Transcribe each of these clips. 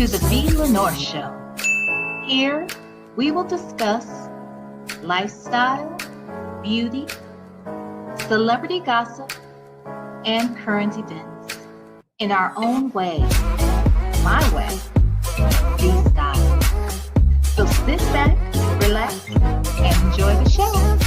to the VLenore Show. Here, we will discuss lifestyle, beauty, celebrity gossip, and current events in our own way, my way, the style. So sit back, relax, and enjoy the show.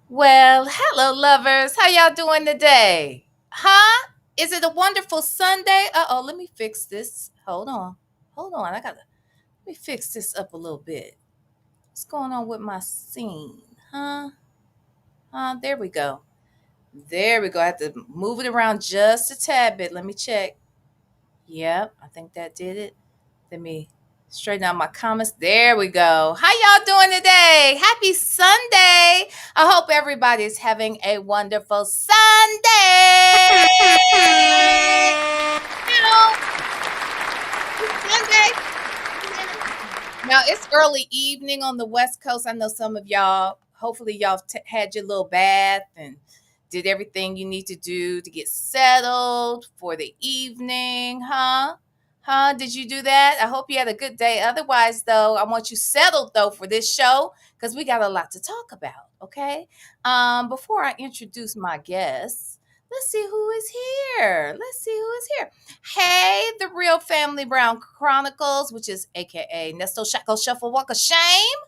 Well, hello, lovers. How y'all doing today? Huh? Is it a wonderful Sunday? Uh-oh, let me fix this. Hold on. Hold on. Let me fix this up a little bit. What's going on with my scene? Huh? There we go. There we go. I have to move it around just a tad bit. Let me check. Yep, I think that did it. Let me straighten out my comments. There we go. How y'all doing today? Happy Sunday. I hope everybody's having a wonderful Sunday. You know, Sunday. Now it's early evening on the West Coast. I know some of y'all, hopefully y'all had your little bath and did everything you need to do to get settled for the evening, huh? Huh? Did you do that? I hope you had a good day. Otherwise, though, I want you settled though for this show because we got a lot to talk about. Okay. Before I introduce my guests, let's see who is here. Let's see who is here. Hey, the Real Family Brown Chronicles, which is AKA Nesto Shackle Shuffle Walk of Shame.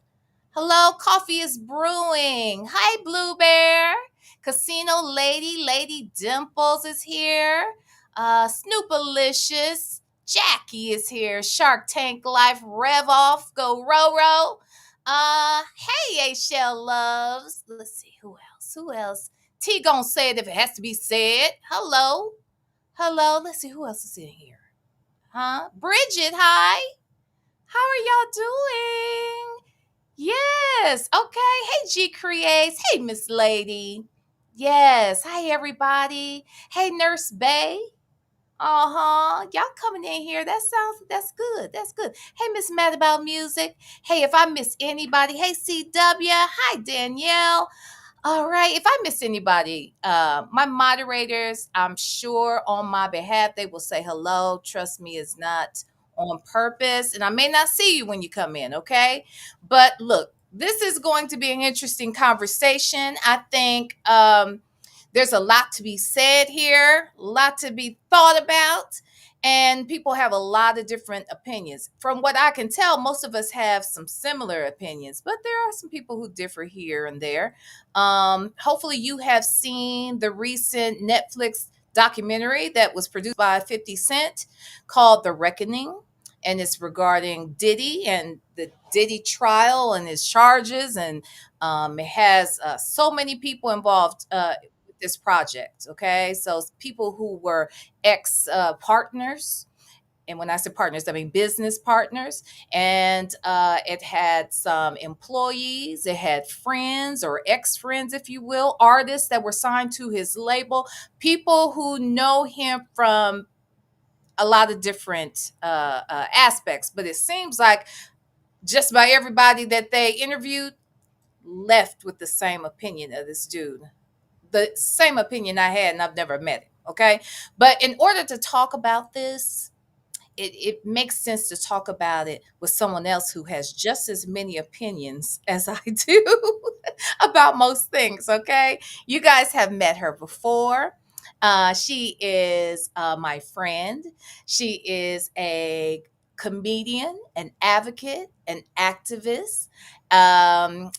Hello, coffee is brewing. Hi, Blue Bear. Casino Lady Dimples is here. Snoopalicious. Jackie is here. Shark Tank Life, Rev Off, Go Roro. Hey, Shell Loves. Let's see, who else? Who else? T gonna say it if it has to be said. Hello. Hello. Let's see, who else is in here? Huh? Bridget, hi. How are y'all doing? Yes. Okay. Hey, G Creates. Hey, Miss Lady. Yes. Hi, everybody. Hey, Nurse Bay. Y'all coming in here. That's good. That's good. Hey, Miss Mad About Music. Hey, if I miss anybody, hey, CW. Hi, Danielle. All right. If I miss anybody, my moderators, I'm sure on my behalf, they will say hello. Trust me, it's not on purpose. And I may not see you when you come in, okay? But look, this is going to be an interesting conversation. I think there's a lot to be said here, a lot to be thought about. And people have a lot of different opinions. From what I can tell, most of us have some similar opinions, but there are some people who differ here and there. Hopefully, you have seen the recent Netflix documentary that was produced by 50 Cent called The Reckoning. And it's regarding Diddy and the Diddy trial and his charges. And it has so many people involved with this project. Okay. So people who were ex partners, and when I say partners, I mean business partners. And it had some employees, it had friends or ex friends, if you will, artists that were signed to his label, people who know him from a lot of different aspects. But it seems like just about everybody that they interviewed left with the same opinion of this dude, the same opinion I had, and I've never met him. Okay. But in order to talk about this, it makes sense to talk about it with someone else who has just as many opinions as I do about most things. Okay. You guys have met her before. She is my friend. She is a comedian, an advocate, an activist.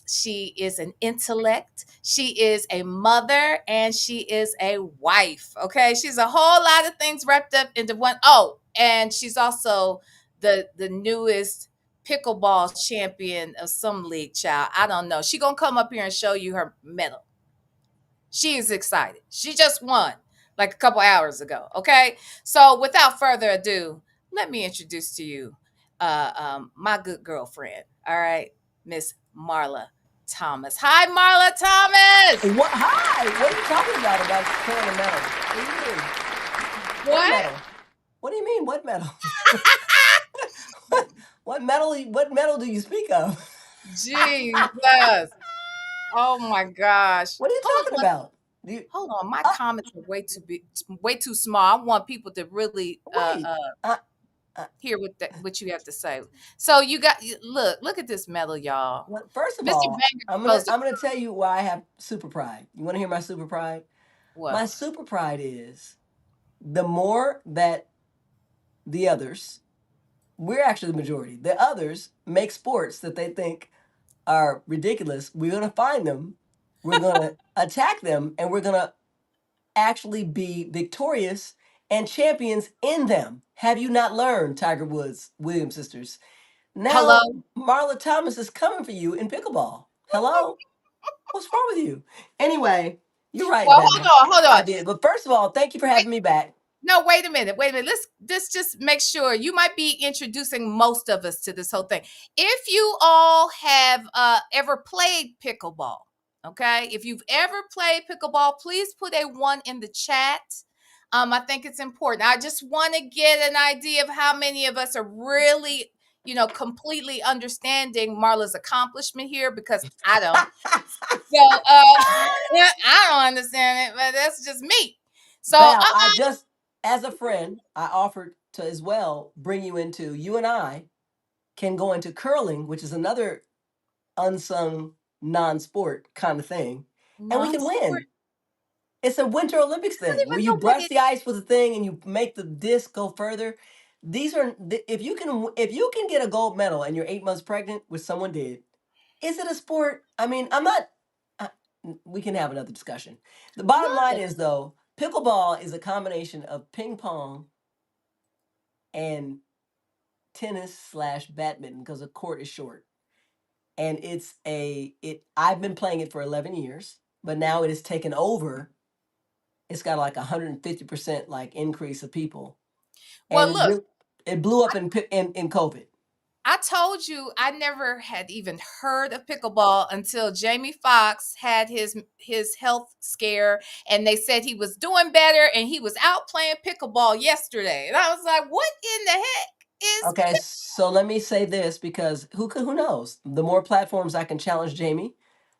She is an intellect. She is a mother and she is a wife. Okay. She's a whole lot of things wrapped up into one. Oh, and she's also the newest pickleball champion of some league, child. I don't know. She gonna come up here and show you her medal. She is excited. She just won like a couple hours ago. Okay. So without further ado, let me introduce to you my good girlfriend. All right, Miss Marla Thomas. Hi, Marla Thomas. What? Hi. What are you talking about curling a medal? What do you mean? What medal? What do you mean? What medal? what medal? What medal do you speak of? Jesus. Oh my gosh. What are you talking about? Hold on. My comments are way too big, way too small. I want people to really wait. hear what you have to say. So you got look at this medal, y'all. Well, first of Mr. all, Banger I'm gonna tell you why I have super pride. You want to hear my super pride? What? My super pride is the more that the others, we're actually the majority. The others make sports that they think are ridiculous. We're gonna find them. We're gonna attack them, and we're gonna actually be victorious and champions in them. Have you not learned, Tiger Woods, Williams sisters? Now, Hello? Marla Thomas is coming for you in pickleball. Hello? What's wrong with you? Anyway, you're right, Well, Vanna. hold on. I did. But first of all, thank you for having me back. No, wait a minute. Let's just make sure. You might be introducing most of us to this whole thing. If you all have ever played pickleball, okay? If you've ever played pickleball, please put a 1 in the chat. I think it's important. I just want to get an idea of how many of us are really, completely understanding Marla's accomplishment here, because I don't. So I don't understand it, but that's just me. So Val, I just, as a friend, I offered to as well bring you into, you and I can go into curling, which is another unsung non-sport kind of thing, and we can win. It's a Winter Olympics thing where you brush the ice with a thing and you make the disc go further. These are if you can get a gold medal and you're 8 months pregnant, which someone did. Is it a sport? I mean, I'm not. We can have another discussion. The bottom line is though, pickleball is a combination of ping pong and tennis/badminton because the court is short, and I've been playing it for 11 years, but now it has taken over. It's got like 150% like increase of people. Well, and look, it blew up in COVID. I told you I never had even heard of pickleball until Jamie Foxx had his health scare, and they said he was doing better and he was out playing pickleball yesterday. And I was like, what in the heck is Okay, so let me say this, because who knows? The more platforms I can challenge Jamie,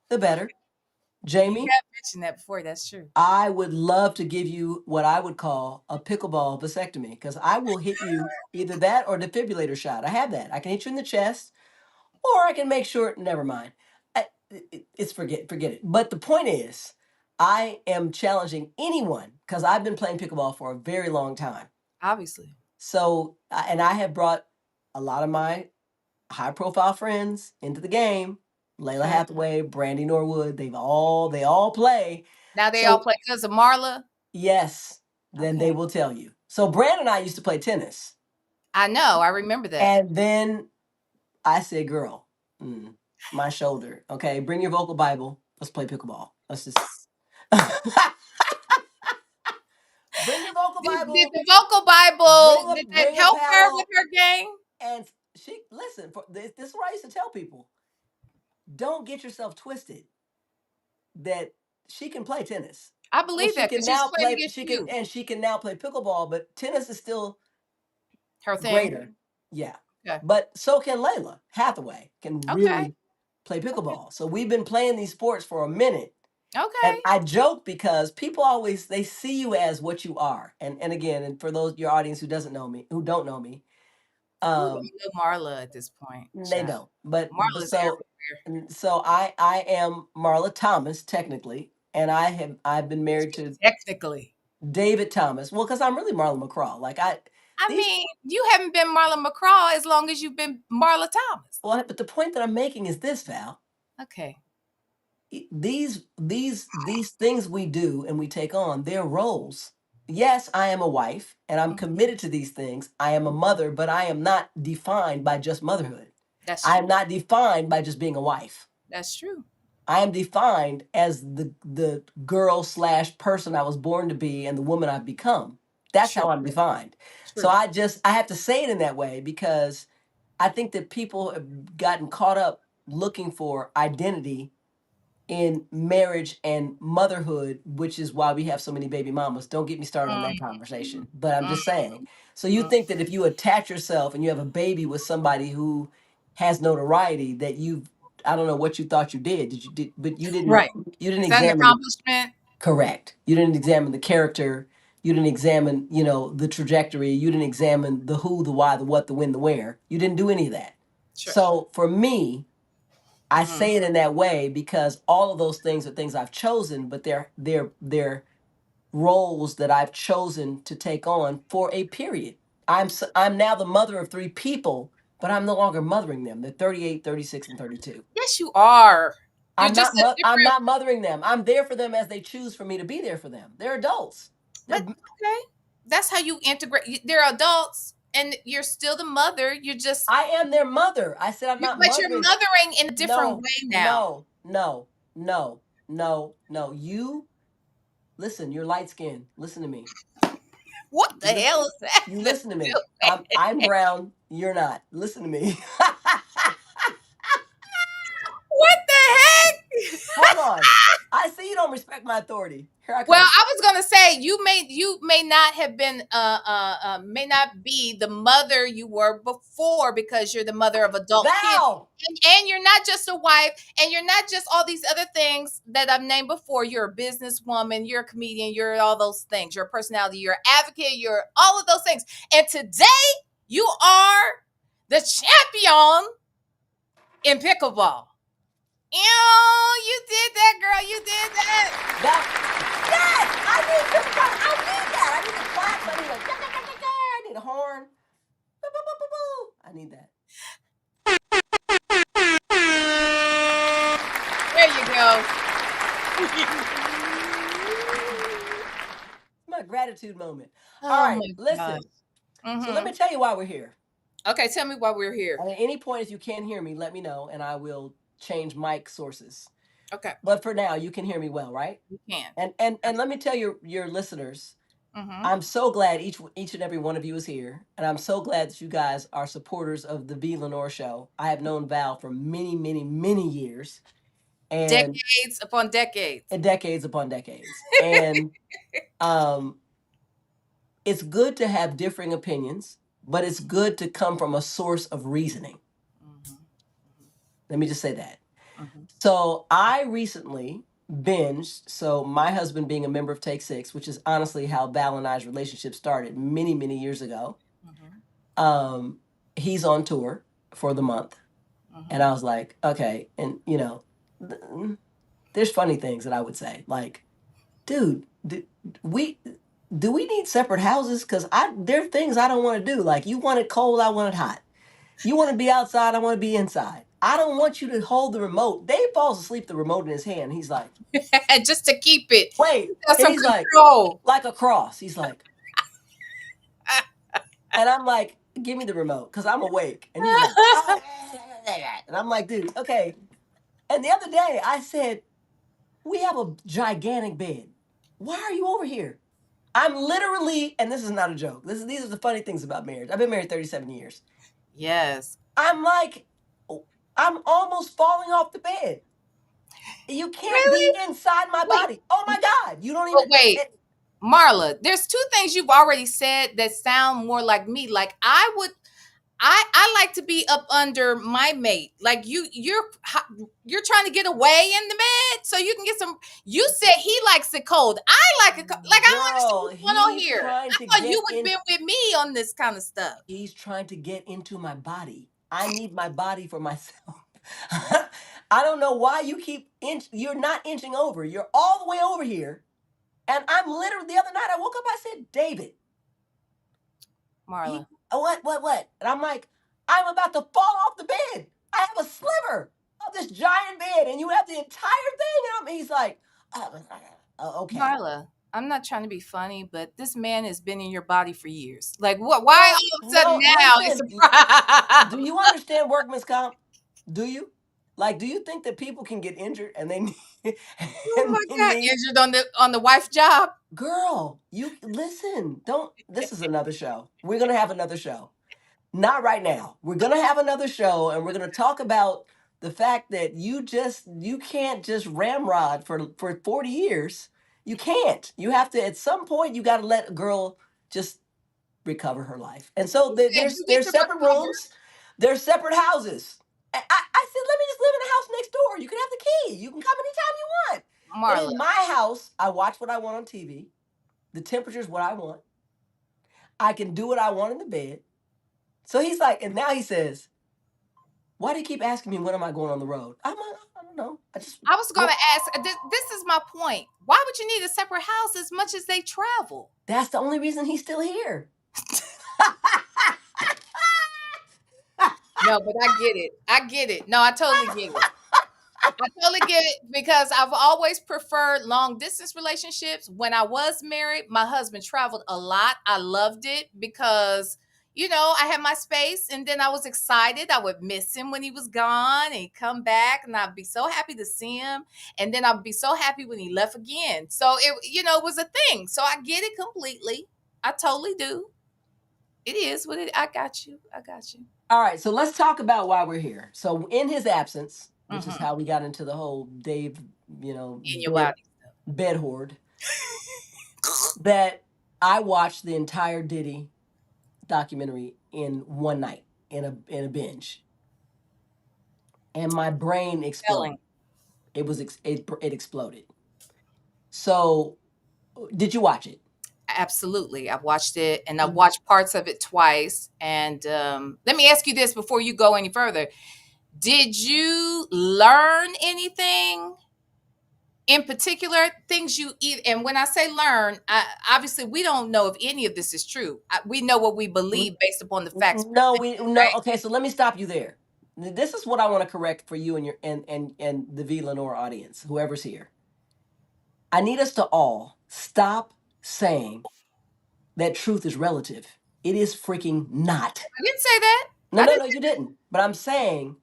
the better. Jamie, you have mentioned that before. That's true. I would love to give you what I would call a pickleball vasectomy, because I will hit you either that or defibrillator shot. I have that. I can hit you in the chest, or I can make sure. Never mind. It's forget it. But the point is, I am challenging anyone because I've been playing pickleball for a very long time. Obviously. So, and I have brought a lot of my high profile friends into the game. Layla Hathaway, Brandy Norwood, they all play. Now they all play because of Marla? Yes. Then they will tell you. So Brand and I used to play tennis. I know. I remember that. And then I said, girl, my shoulder. Okay, bring your vocal Bible. Let's play pickleball. Let's just bring your vocal Bible. Did the vocal Bible did that help her with her game? And she listen. This is what I used to tell people: don't get yourself twisted. That she can play tennis. I believe that she can now play. She can now play pickleball, but tennis is still her thing. Greater. Yeah. Okay. But so can Layla Hathaway can really play pickleball. So we've been playing these sports for a minute. Okay. And I joke because people always, they see you as what you are. And again, and for those your audience who don't know me, who know Marla at this point? They don't. But Marla's so I am Marla Thomas technically, and I've been married to David Thomas. Well, because I'm really Marla McCraw. Like I mean, you haven't been Marla McCraw as long as you've been Marla Thomas. Well, but the point that I'm making is this, Val. Okay. These things we do and we take on, they're roles. Yes, I am a wife and I'm committed to these things. I am a mother, but I am not defined by just motherhood. That's true. I am not defined by just being a wife. That's true. I am defined as the girl/person I was born to be and the woman I've become. That's how I'm defined. So I have to say it in that way because I think that people have gotten caught up looking for identity in marriage and motherhood, which is why we have so many baby mamas. Don't get me started on that conversation. But I'm just saying. So you think that if you attach yourself and you have a baby with somebody who has notoriety, that I don't know what you thought you did. But you didn't Right. you didn't Is that an examine accomplishment? correct. You didn't examine the character. You didn't examine, the trajectory. You didn't examine the who, the why, the what, the when, the where. You didn't do any of that. Sure. So for me, I say it in that way because all of those things are things I've chosen, but they're roles that I've chosen to take on for a period. I'm now the mother of 3 people, but I'm no longer mothering them. They're 38, 36, and 32. Yes, you are. You're I'm just not a I'm different. not mothering them. I'm there for them as they choose for me to be there for them. They're adults. But okay, that's how you integrate. They're adults, and you're still the mother. You're just. I am their mother. I said I'm not But you're mothering. mothering in a different No, way now. no, no, no, no, no. You listen, you're light skinned. Listen to me. What the You listen, hell is that? you listen to me. I'm brown. You're not. Listen to me. What the heck? Hold on. I see you don't respect my authority. Here I Well, come. I was gonna say you may not have been may not be the mother you were before because you're the mother of adult kids. Val. And you're not just a wife, and you're not just all these other things that I've named before. You're a businesswoman, you're a comedian, you're all those things. You're a personality, you're an advocate, you're all of those things. And today you are the champion in pickleball. Ew, you did that, girl. You did that. Yes, I need that. I need a clap. I need I need a horn. Boo, boo, boo, boo, boo. I need that. There you go. My gratitude moment. Oh All right, my listen. gosh. So let me tell you why we're here. Okay, tell me why we're here. And at any point, if you can't hear me, let me know, and I will change mic sources. Okay, But for now, you can hear me well, right? you can. And let me tell your listeners, I'm so glad each and every one of you is here, and I'm so glad that you guys are supporters of the VLenore show. I have known Val for many, many, many years, and Decades upon decades. decades upon decades, and it's good to have differing opinions, but it's good to come from a source of reasoning. Let me just say that. So I recently binged. So my husband being a member of Take Six, which is honestly how Val and I's relationship started many, many years ago. He's on tour for the month. And I was like, okay. And there's funny things that I would say. Like, dude, we do we need separate houses? Because there are things I don't want to do. Like, you want it cold, I want it hot. You want to be outside, I want to be inside. I don't want you to hold the remote. Dave falls asleep, the remote in his hand. He's like, Just to keep it. wait. That's And some he's control. like a cross. He's like, and I'm like, give me the remote because I'm awake. And he's like, and I'm like, dude, okay. And the other day I said, we have a gigantic bed. Why are you over here? I'm literally, and this is not a joke. These are the funny things about marriage. I've been married 37 years. Yes. I'm like, I'm almost falling off the bed. You can't Really? be inside my body. Oh my God. You don't But even. wait, Marla, there's 2 things you've already said that sound more like me. Like I like to be up under my mate. Like you're trying to get away in the bed so you can get some. You said he likes it cold. I like it like I don't understand what's going on he's here. trying I to thought get you would in- been with me on this kind of stuff. He's trying to get into my body. I need my body for myself. I don't know why you keep you're not inching over. You're all the way over here. And I'm literally, the other night I woke up, I said, David. Marla. What? And I'm like, I'm about to fall off the bed. I have a sliver of this giant bed, and you have the entire thing. And he's like, okay. Marla, I'm not trying to be funny, but this man has been in your body for years. Like what? Why all of a sudden now listen, it's surprise? Do you understand workman's comp? Do you? Like, do you think that people can get injured and they need, Oh my God! Injured on the wife job. Girl, you listen. Don't. This is another show. We're gonna have another show. Not right now. We're gonna have another show, and we're gonna talk about the fact that you can't just ramrod for 40 years. You can't. You have to, at some point, you got to let a girl just recover her life. And so Said you get there's to separate recover. rooms, there's separate houses. I said, let me just live in the house next door. You can have the key. You can come anytime you want. But Marla, in my house, I watch what I want on TV. The temperature is what I want. I can do what I want in the bed. So he's like, and now he says, why do you keep asking me when am I going on the road? I don't know. I was going to ask, this is my point. Why would you need a separate house as much as they travel? That's the only reason he's still here. No, but I get it. I get it. No, I totally get it. I totally get it because I've always preferred long distance relationships. When I was married, my husband traveled a lot. I loved it because, I had my space and then I was excited. I would miss him when he was gone and he'd come back and I'd be so happy to see him. And then I'd be so happy when he left again. So it was a thing. So I get it completely. I totally do. It is what it. I got you. I got you. All right, so let's talk about why we're here. So in his absence, which is Mhm. how we got into the whole Dave, In your body. bed hoard, that I watched the entire Diddy documentary in one night in a binge, and my brain exploded. Telling. It exploded. So, did you watch it? Absolutely. I've watched it and I've watched parts of it twice. And let me ask you this before you go any further. Did you learn anything in particular? Things you eat? And when I say learn, obviously we don't know if any of this is true. We know what we believe based upon the facts. No, Right? Okay, so let me stop you there. This is what I want to correct for you and your and the VLenore audience, whoever's here. I need us to all stop saying that truth is relative. It is freaking not. I didn't say that. No, I no, didn't, no, you didn't. But I'm saying,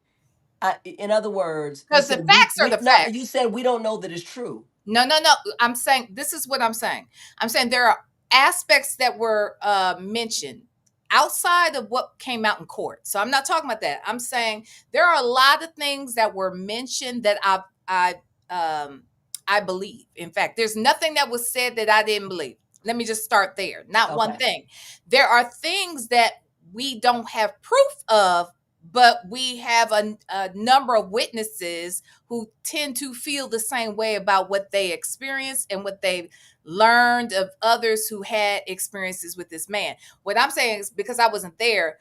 in other words, you because the said facts are the no, facts. you said we don't know that it's true. No, no, no. I'm saying this is what I'm saying. I'm saying there are aspects that were mentioned outside of what came out in court. So I'm not talking about that. I'm saying there are a lot of things that were mentioned that I believe. In fact, there's nothing that was said that I didn't believe. Let me just start there. Not one Okay. thing. There are things that we don't have proof of, but we have a number of witnesses who tend to feel the same way about what they experienced and what they learned of others who had experiences with this man. What I'm saying is because I wasn't there,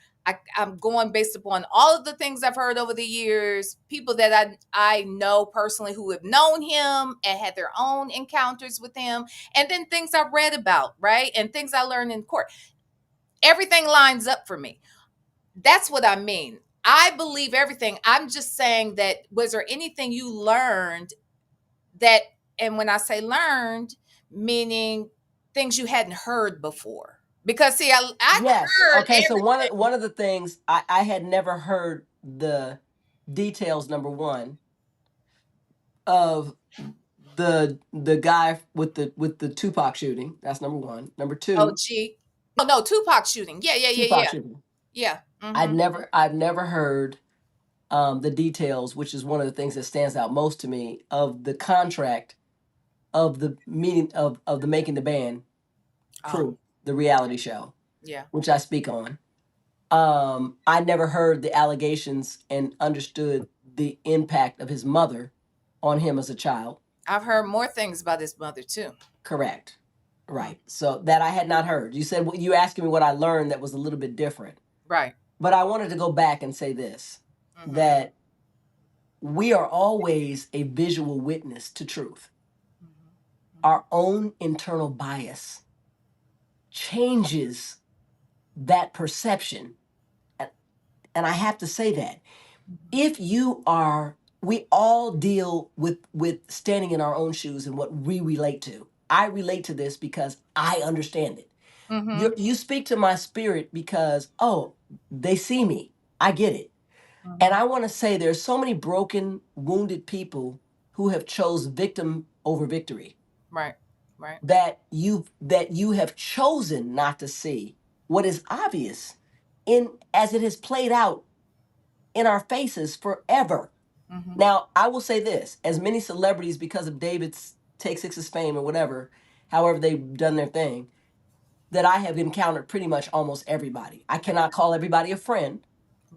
I'm going based upon all of the things I've heard over the years, people that I know personally who have known him and had their own encounters with him, and then things I read about, right? And things I learned in court. Everything lines up for me. That's what I mean. I believe everything. I'm just saying that was there anything you learned that, and when I say learned, meaning things you hadn't heard before? Because see, I Yes. heard Okay. So everything. one of the things I had never heard the details. Number one of the guy with the Tupac shooting. That's number one. Number Oh, two, gee. Oh no, Tupac shooting. Yeah, yeah, yeah, Tupac yeah, shooting. yeah. I've never heard the details, which is one of the things that stands out most to me of the contract of the meeting of the Making the Band crew, the reality show, Yeah. which I speak on. I never heard the allegations and understood the impact of his mother on him as a child. I've heard more things about his mother too. Correct. Right. So that I had not heard. You said you asking me what I learned that was a little bit different. Right. But I wanted to go back and say this, Mhm. that we are always a visual witness to truth. Our own internal bias changes that perception. And I have to say that if you are, we all deal with standing in our own shoes and what we relate to. I relate to this because I understand it. Mhm. You speak to my spirit because, oh, they see me. I get it. And I want to say there's so many broken, wounded people who have chose victim over victory, Right. Right. that you have chosen not to see what is obvious. as it has played out in our faces forever. Mhm. Now, I will say this: as many celebrities, because of David's Take Six's fame or whatever, however they've done their thing, that I have encountered pretty much almost everybody. I cannot call everybody a friend,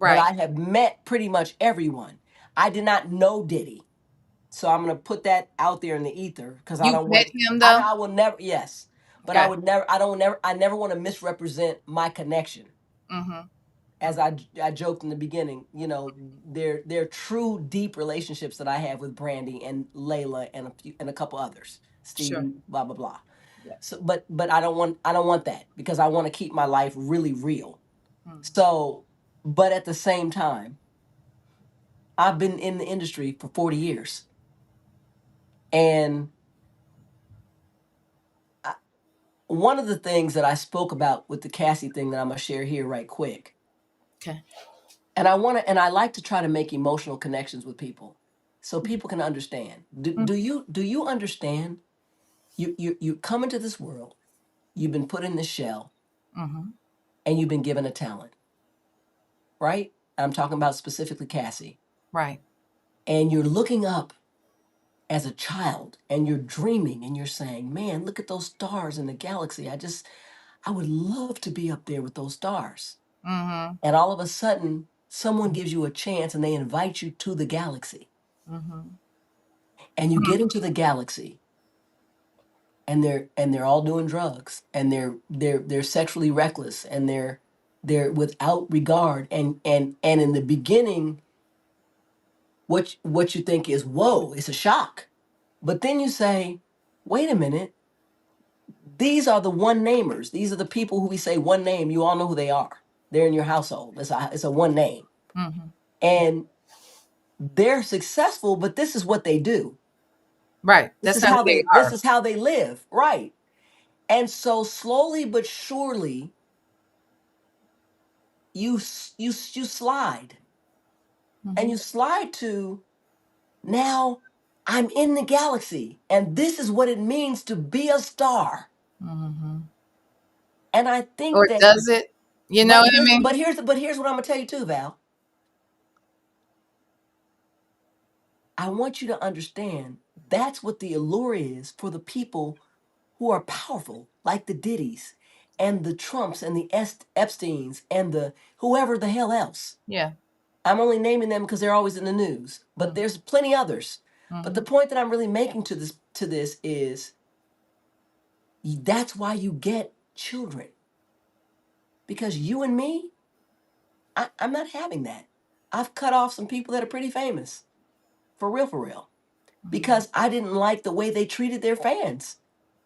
but Right. I have met pretty much everyone. I did not know Diddy. So I'm gonna put that out there in the ether because I You don't met want him though? I will never, yes. But I Okay. would never I never want to misrepresent my connection. Mhm. As I joked in the beginning, they're true deep relationships that I have with Brandy and Layla and a couple others, Sure. Stevie, blah blah blah. Yeah. So, but I don't want that because I want to keep my life really real. Mhm. So, but at the same time, I've been in the industry for 40 years, and I, one of the things that I spoke about with the Cassie thing that I'm gonna share here right quick, Okay. and I like to try to make emotional connections with people so people can understand. Do you understand? You come into this world, you've been put in this shell, Mhm. and you've been given a talent, right? I'm talking about specifically Cassie. Right. And you're looking up as a child and you're dreaming and you're saying, "Man, look at those stars in the galaxy. I would love to be up there with those stars." Mhm. And all of a sudden, someone gives you a chance and they invite you to the galaxy. Mhm. And you get into the galaxy and they're all doing drugs and they're sexually reckless and they're without regard and in the beginning what you think is, whoa, it's a shock. But then you say, wait a minute, these are the one namers. These are the people who we say one name, you all know who they are. They're in your household. It's a one name. Mhm. And they're successful, but this is what they do. Right. This That's is not who how they this are. is how they live, right? And so slowly but surely you slide and Mhm. you slide to, now I'm in the galaxy and this is what it means to be a star. Mhm. And I think Or that, does it? You know what I mean? but here's what I'm gonna tell you too, Val. I want you to understand that's what the allure is for the people who are powerful, like the Diddys and the Trumps and the Epsteins and the whoever the hell else. Yeah. I'm only naming them because they're always in the news, but Mhm. there's plenty others. But the Mhm. point that I'm really making to this is that's why you get children. Because you and me, I'm not having that. I've cut off some people that are pretty famous. For real. Mhm. Because I didn't like the way they treated their fans.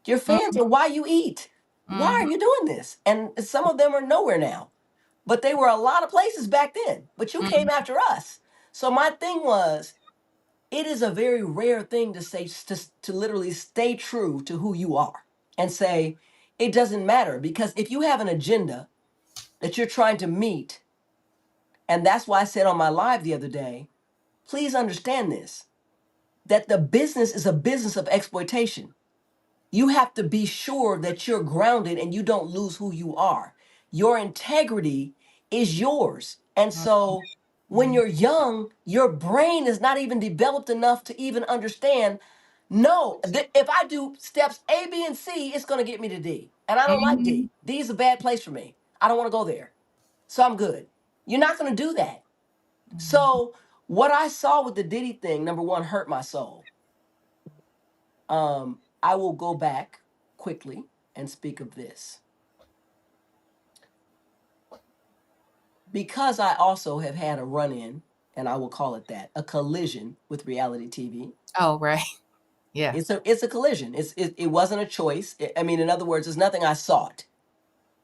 Your fans Mhm. are why you eat. Why Mhm. are you doing this? And some of them are nowhere now. But they were a lot of places back then. But you came Mhm. after us. So my thing was, it is a very rare thing to say, to literally stay true to who you are and say, it doesn't matter. Because if you have an agenda that you're trying to meet, and that's why I said on my live the other day, please understand this, that the business is a business of exploitation. You have to be sure that you're grounded and you don't lose who you are. Your integrity is yours. And so when Mhm. you're young, your brain is not even developed enough to even understand, no, if I do steps A, B, and C, it's going to get me to D. And I don't like Mhm. D. D is a bad place for me. I don't want to go there. So I'm good. You're not going to do that. Mhm. So what I saw with the Diddy thing, number one, hurt my soul. I will go back quickly and speak of this because I also have had a run in, and I will call it that, a collision with reality TV. Oh, right. Yeah. It's a collision. It wasn't a choice. I mean, in other words, it's nothing I sought.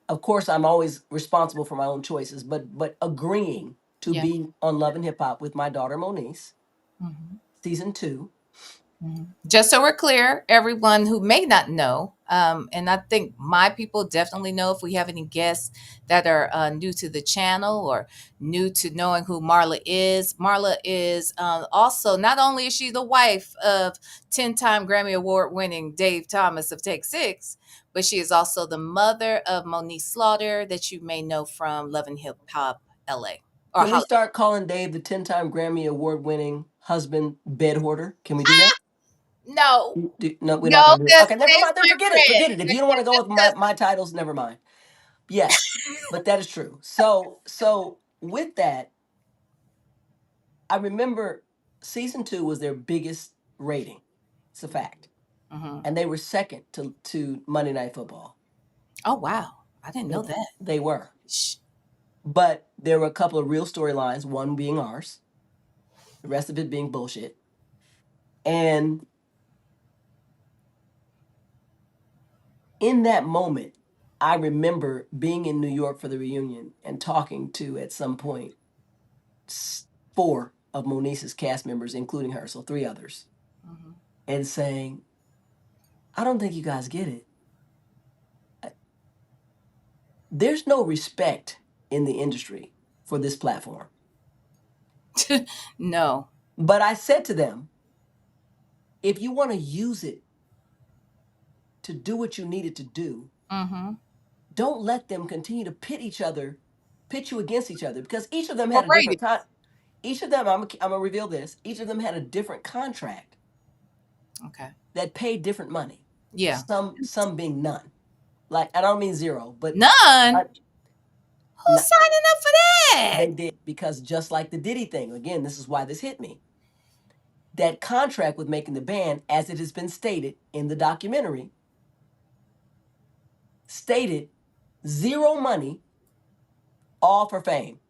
Of course, I'm always responsible for my own choices, but agreeing to Yeah. be on Love and Hip Hop with my daughter Moniece, Mhm. season 2. Mhm. Just so we're clear, everyone who may not know, and I think my people definitely know if we have any guests that are new to the channel or new to knowing who Marla is. Marla is also, not only is she the wife of 10-time Grammy Award winning Dave Thomas of Take Six, but she is also the mother of Moniece Slaughter, that you may know from Love and Hip Hop LA. Or Can we Hollywood. start calling Dave the 10-time Grammy Award-winning husband bed hoarder? Can we do that? No. No, we're No, not going to do it. that's Okay, never mind. Then my forget it. friend. Forget it. If you don't want to go with my titles, never mind. Yes, but that is true. So with that, I remember season 2 was their biggest rating. It's a fact. Mhm. And they were second to Monday Night Football. Oh, wow. I didn't know that. They were. Shh. But there were a couple of real storylines, one being ours, the rest of it being bullshit. And in that moment, I remember being in New York for the reunion and talking to, at some point, 4 of Moniece's cast members, including her, so 3 others, Mhm. and saying, I don't think you guys get it. There's no respect in the industry for this platform. No. But I said to them, if you want to use it to do what you need it to do, Mm-hmm. don't let them continue to pit you against each other, because each of them For had a different ratings. each of them, I'm gonna reveal this, each of them had a different contract Okay. that paid different money. Yeah. Some being none. Like, I don't mean zero, but None? I- Who's No. signing up for that? they did, because just like the Diddy thing, again, this is why this hit me. That contract with making the band, as it has been stated in the documentary, stated 0 money, all for fame.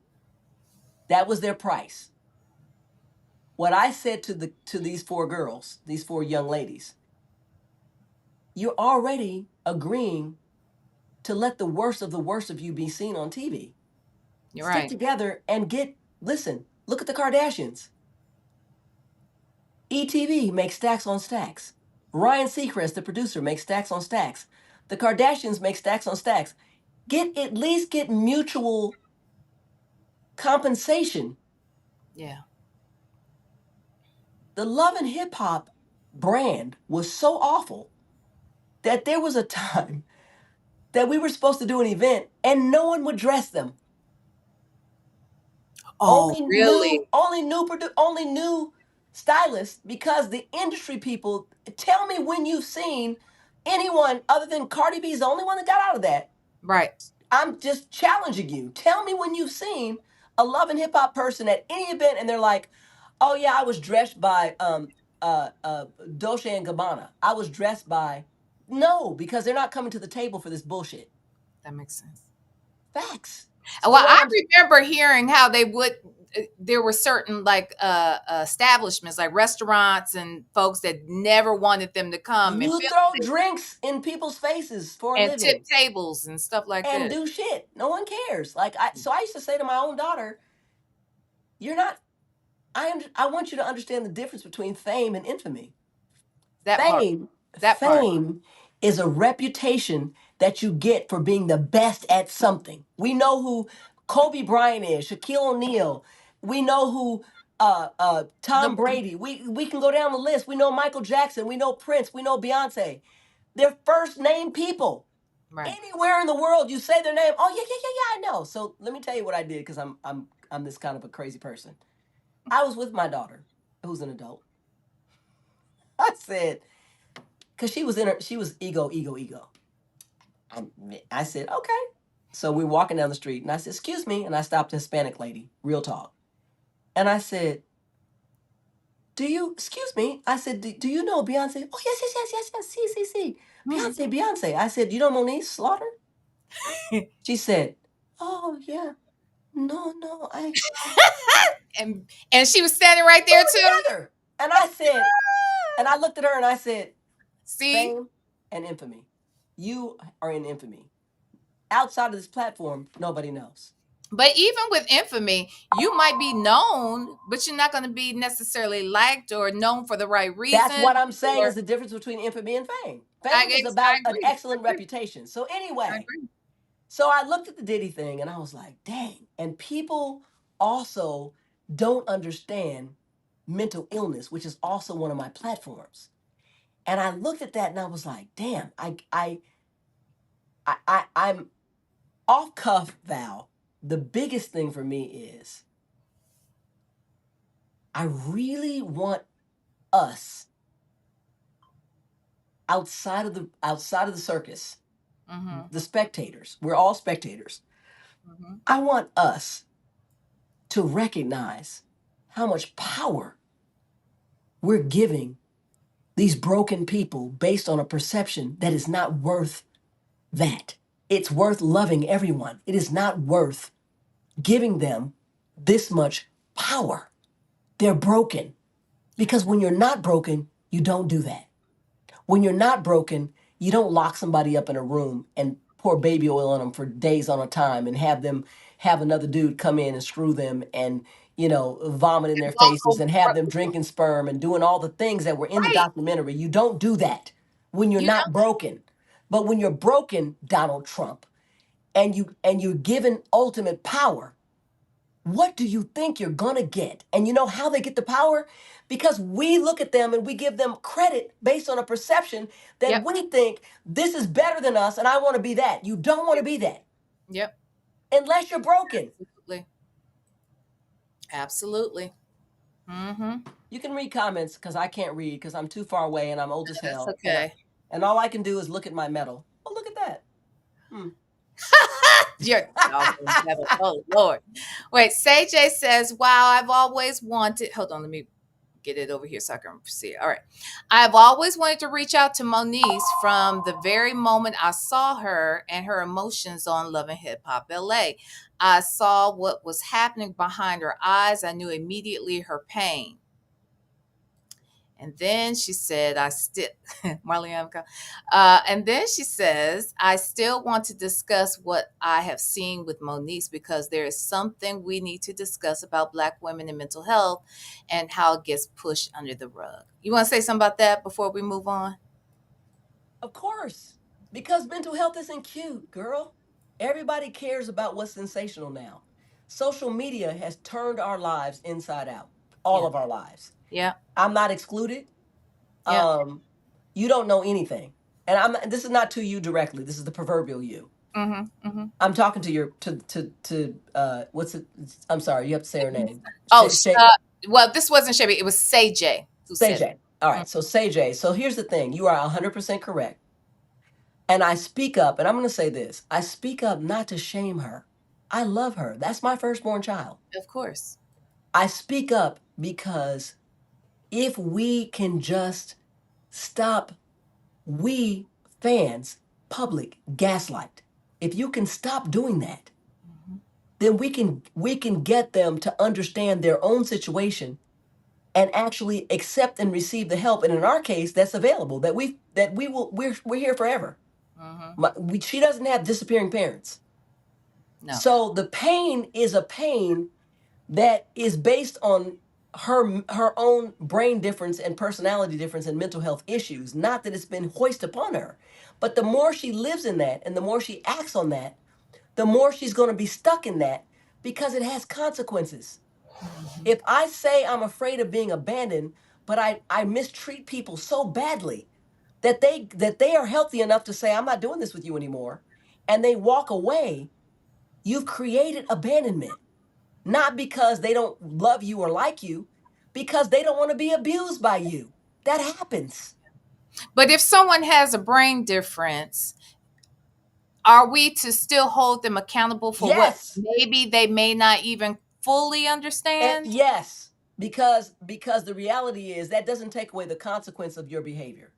That was their price. What I said to these 4 girls, these 4 young ladies, you're already agreeing to let the worst of the worst of you be seen on TV. You're Stick right. together and listen, look at the Kardashians. ETV makes stacks on stacks. Ryan Seacrest, the producer, makes stacks on stacks. The Kardashians make stacks on stacks. At least get mutual compensation. Yeah. The Love and Hip Hop brand was so awful that there was a time that we were supposed to do an event and no one would dress them. Oh, really? Only new stylists, because the industry people tell me when you've seen anyone other than Cardi B's the only one that got out of that. Right. I'm just challenging you. Tell me when you've seen a Love and Hip Hop person at any event and they're like, "Oh yeah, I was dressed by Dolce and Gabbana. I was dressed by." No, because they're not coming to the table for this bullshit. That makes sense. Facts. Well, I remember hearing how they would. There were certain like establishments, like restaurants and folks that never wanted them to come and You throw drinks in people's faces for a and living tip tables and stuff like and that. do shit. No one cares. So I used to say to my own daughter, "You're not. I want you to understand the difference between fame and infamy. That part. That part. Fame is a reputation that you get for being the best at something. We know who Kobe Bryant is, Shaquille O'Neal. We know who Tom Brady. We can go down the list. We know Michael Jackson. We know Prince. We know Beyonce. They're first name people. Right. Anywhere in the world, you say their name. Oh yeah, I know. So let me tell you what I did, because I'm this kind of a crazy person. I was with my daughter, who's an adult. I said, because she was ego. I said, okay. So we're walking down the street and I said, excuse me. And I stopped a Hispanic lady, real talk. And I said, excuse me. I said, do you know Beyonce? Oh, yes. See. Beyonce. I said, you know Moniece Slaughter? She said, oh, yeah. No, and she was standing right there too. together. And I said, and I looked at her and I said, See? fame and infamy. You are in infamy. Outside of this platform, nobody knows. But even with infamy, you might be known, but you're not going to be necessarily liked or known for the right reason. That's what I'm saying is the difference between infamy and fame. Fame is about an excellent reputation. So anyway, so I looked at the Diddy thing and I was like, dang. And people also don't understand mental illness, which is also one of my platforms. And I looked at that and I was like, damn, I'm off cuff, Val. The biggest thing for me is I really want us outside of the circus, Mm-hmm. the spectators. We're all spectators. Mm-hmm. I want us to recognize how much power we're giving these broken people based on a perception that is not worth that. It's worth loving everyone. It is not worth giving them this much power. They're broken. Because when you're not broken, you don't do that. When you're not broken, you don't lock somebody up in a room and pour baby oil on them for days on a time and have them have another dude come in and screw them and, vomit in their faces and have them drinking sperm and doing all the things that were in the Right. documentary. You don't do that when you're You not broken. But when you're broken, Donald Trump, and you're given ultimate power, what do you think you're gonna get? And you know how they get the power? Because we look at them and we give them credit based on a perception that Yep. we think this is better than us and I want to be that. You don't want to be that Yep. unless you're broken. Absolutely. Absolutely. Mm-hmm. You can read comments because I can't read because I'm too far away and I'm old as That's hell. okay. And all I can do is look at my medal. Oh, look at that. You're oh Lord. Wait, Say J says, wow, I've always wanted. Hold on, let me get it over here so I can see it. All right. I've always wanted to reach out to Moniece from the very moment I saw her and her emotions on Love and Hip Hop LA. I saw what was happening behind her eyes. I knew immediately her pain. And then she said, I still, Marla, and then she says, I still want to discuss what I have seen with Moniece because there is something we need to discuss about Black women and mental health and how it gets pushed under the rug. You want to say something about that before we move on? Of course, because mental health isn't cute, girl. Everybody cares about what's sensational now. Social media has turned our lives inside out, all Yeah. of our lives. Yeah. I'm not excluded. Yeah. You don't know anything. And this is not to you directly. This is the proverbial you. Mm-hmm. Mm-hmm. I'm talking to your what's it? I'm sorry, you have to say her name. Oh, Shay. well, this wasn't Shabby. It was Say J who said it. Say All right, so Say J. So here's the thing. You are 100% correct. And I speak up, and I'm going to say this. I speak up not to shame her. I love her. That's my firstborn child. Of course. I speak up because if we can just stop, we fans, public gaslight. If you can stop doing that, Mm-hmm. then we can get them to understand their own situation and actually accept and receive the help. And in our case, that's available. We're here forever. Mm-hmm. She doesn't have disappearing parents. No. So the pain is a pain that is based on her own brain difference and personality difference and mental health issues, not that it's been hoisted upon her. But the more she lives in that and the more she acts on that, the more she's going to be stuck in that because it has consequences. Mm-hmm. If I say I'm afraid of being abandoned, but I mistreat people so badly that they are healthy enough to say I'm not doing this with you anymore, and they walk away, you've created abandonment. Not because they don't love you or like you, because they don't want to be abused by you. That happens. But if someone has a brain difference, are we to still hold them accountable for what Yes. maybe they may not even fully understand? Yes. Because the reality is that doesn't take away the consequence of your behavior.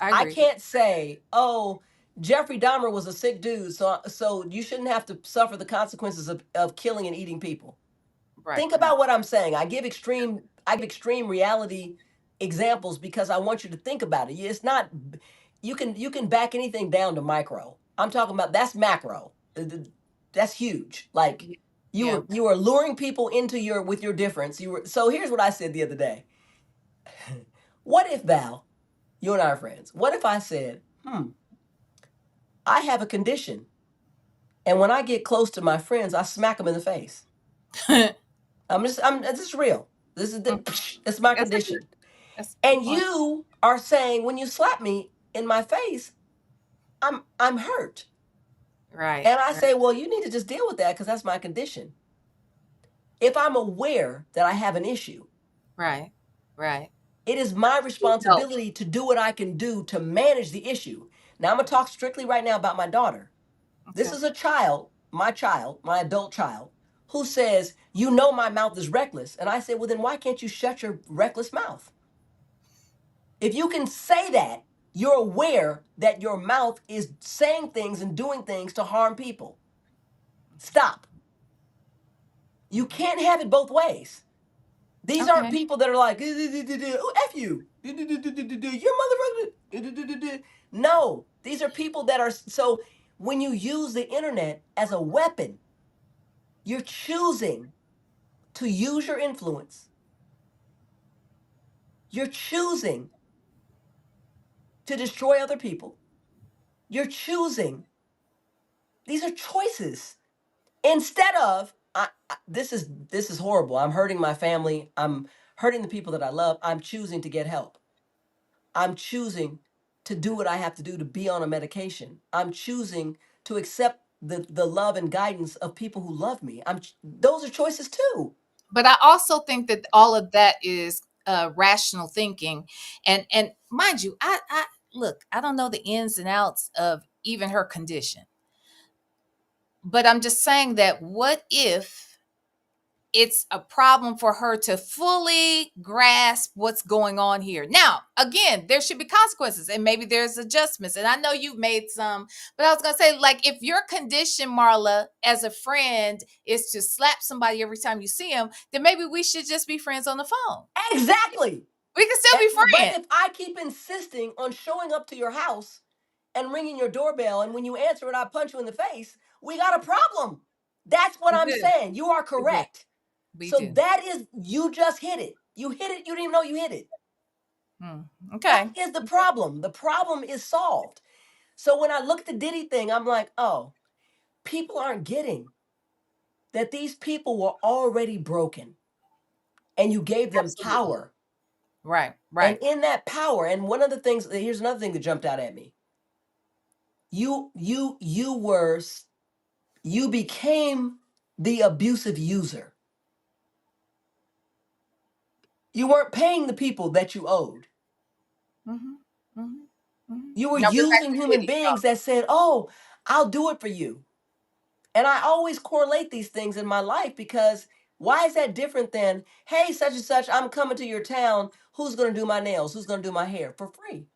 I I agree. can't say, "Oh, Jeffrey Dahmer was a sick dude, so you shouldn't have to suffer the consequences of killing and eating people." Right. Think about what I'm saying. I give extreme reality examples because I want you to think about it. It's not you can back anything down to micro. I'm talking about that's macro. That's huge. Like Yeah. you were luring people into with your difference. So here's what I said the other day. What if, Val, you and I are friends? What if I said, I have a condition, and when I get close to my friends, I smack them in the face. This is real. It's my That's a good, condition. that's a good And point. you are saying when you slap me in my face, I'm hurt. Right. And I say, well, you need to just deal with that because that's my condition. If I'm aware that I have an issue, Right. Right. it is my Help. responsibility to do what I can do to manage the issue. Now, I'm going to talk strictly right now about my daughter. This Okay. is a child, my adult child, who says, you know, my mouth is reckless. And I say, well, then why can't you shut your reckless mouth? If you can say that, you're aware that your mouth is saying things and doing things to harm people. Stop. You can't have it both ways. These aren't Okay. people that are like, oh, F you. Your motherfucker. No, these are people that are. So when you use the internet as a weapon, you're choosing to use your influence. You're choosing to destroy other people. You're choosing. These are choices. Instead of, this is horrible. I'm hurting my family. I'm hurting the people that I love. I'm choosing to get help. I'm choosing to do what I have to do to be on a medication. I'm choosing to accept the love and guidance of people who love me. Those are choices too. But I also think that all of that is rational thinking, and mind you, I look, I don't know the ins and outs of even her condition, but I'm just saying that what if it's a problem for her to fully grasp what's going on here. Now, again, there should be consequences and maybe there's adjustments. And I know you've made some, but I was going to say, like, if your condition, Marla, as a friend is to slap somebody every time you see them, then maybe we should just be friends on the phone. Exactly. We can still be But friends. if I keep insisting on showing up to your house and ringing your doorbell, and when you answer it, I punch you in the face, we got a problem. That's what We I'm do. saying. You are We do. correct. We So do. that is, you just hit it. You hit it. You didn't even know you hit it. That Okay. is the problem. The problem is solved. So when I look at the Diddy thing, I'm like, oh, people aren't getting that these people were already broken and you gave them Absolutely. power. Right. And Right. in that power, and one of the things, here's another thing that jumped out at me. You became the abusive user. You weren't paying the people that you owed. Mm-hmm. Mm-hmm. Mm-hmm. You were Now we're back using to human Diddy. beings that said, oh, I'll do it for you. And I always correlate these things in my life because why is that different than, hey, such and such, I'm coming to your town. Who's going to do my nails? Who's going to do my hair for free?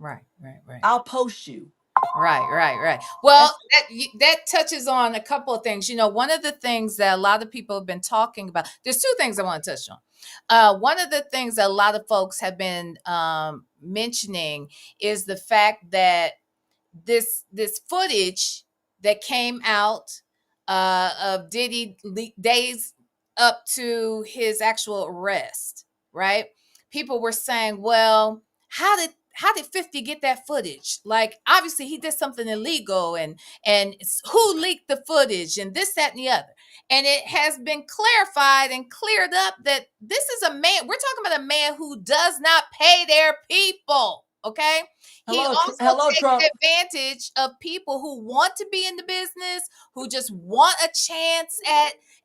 Right. Right. Right. I'll post you. Right. Well, That's that touches on a couple of things. You know, one of the things that a lot of people have been talking about. There's two things I want to touch on. One of the things that a lot of folks have been mentioning is the fact that this footage that came out of Diddy days up to his actual arrest, right? People were saying, well, how did 50 get that footage? Like, obviously he did something illegal, and who leaked the footage, and this, that, and the other. And it has been clarified and cleared up that this is a man, we're talking about a man who does not pay their people. Okay. He also hello, takes Trump. advantage of people who want to be in the business, who just want a chance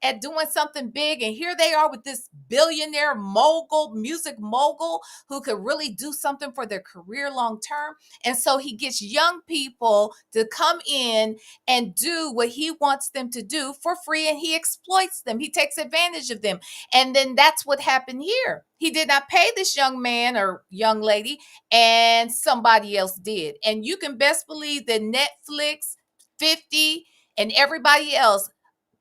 at doing something big. And here they are with this billionaire mogul, music mogul, who could really do something for their career long term. And so he gets young people to come in and do what he wants them to do for free, and he exploits them. He takes advantage of them. And then that's what happened here. He did not pay this young man or young lady, and somebody else did. And you can best believe that Netflix, 50, and everybody else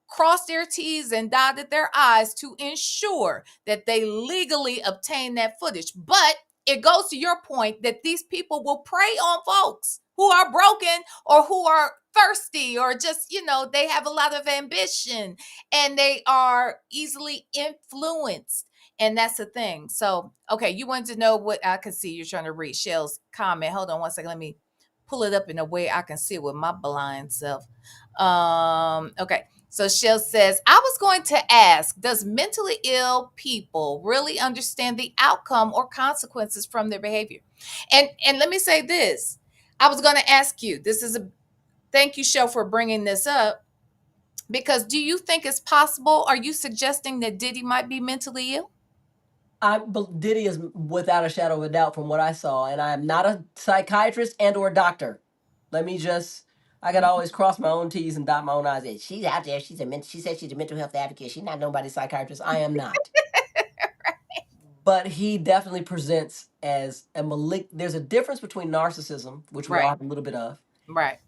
crossed their T's and dotted their I's to ensure that they legally obtain that footage. But it goes to your point that these people will prey on folks who are broken or who are thirsty, or just, they have a lot of ambition and they are easily influenced. And that's the thing. So, okay, you wanted to know what I can see. You're trying to read Shell's comment. Hold on one second. Let me pull it up in a way I can see it with my blind self. Okay. So Shell says, I was going to ask, does mentally ill people really understand the outcome or consequences from their behavior? And let me say this. I was going to ask you, this is thank you, Shell, for bringing this up. Because do you think it's possible? Are you suggesting that Diddy might be mentally ill? Diddy is without a shadow of a doubt from what I saw, and I am not a psychiatrist and or doctor. Let me just. I gotta always cross my own T's and dot my own I's. She's out there. She said she's a mental health advocate. She's not nobody's psychiatrist. I am not. But he definitely presents as a There's a difference between narcissism, which we all Right. have a little bit of, Right.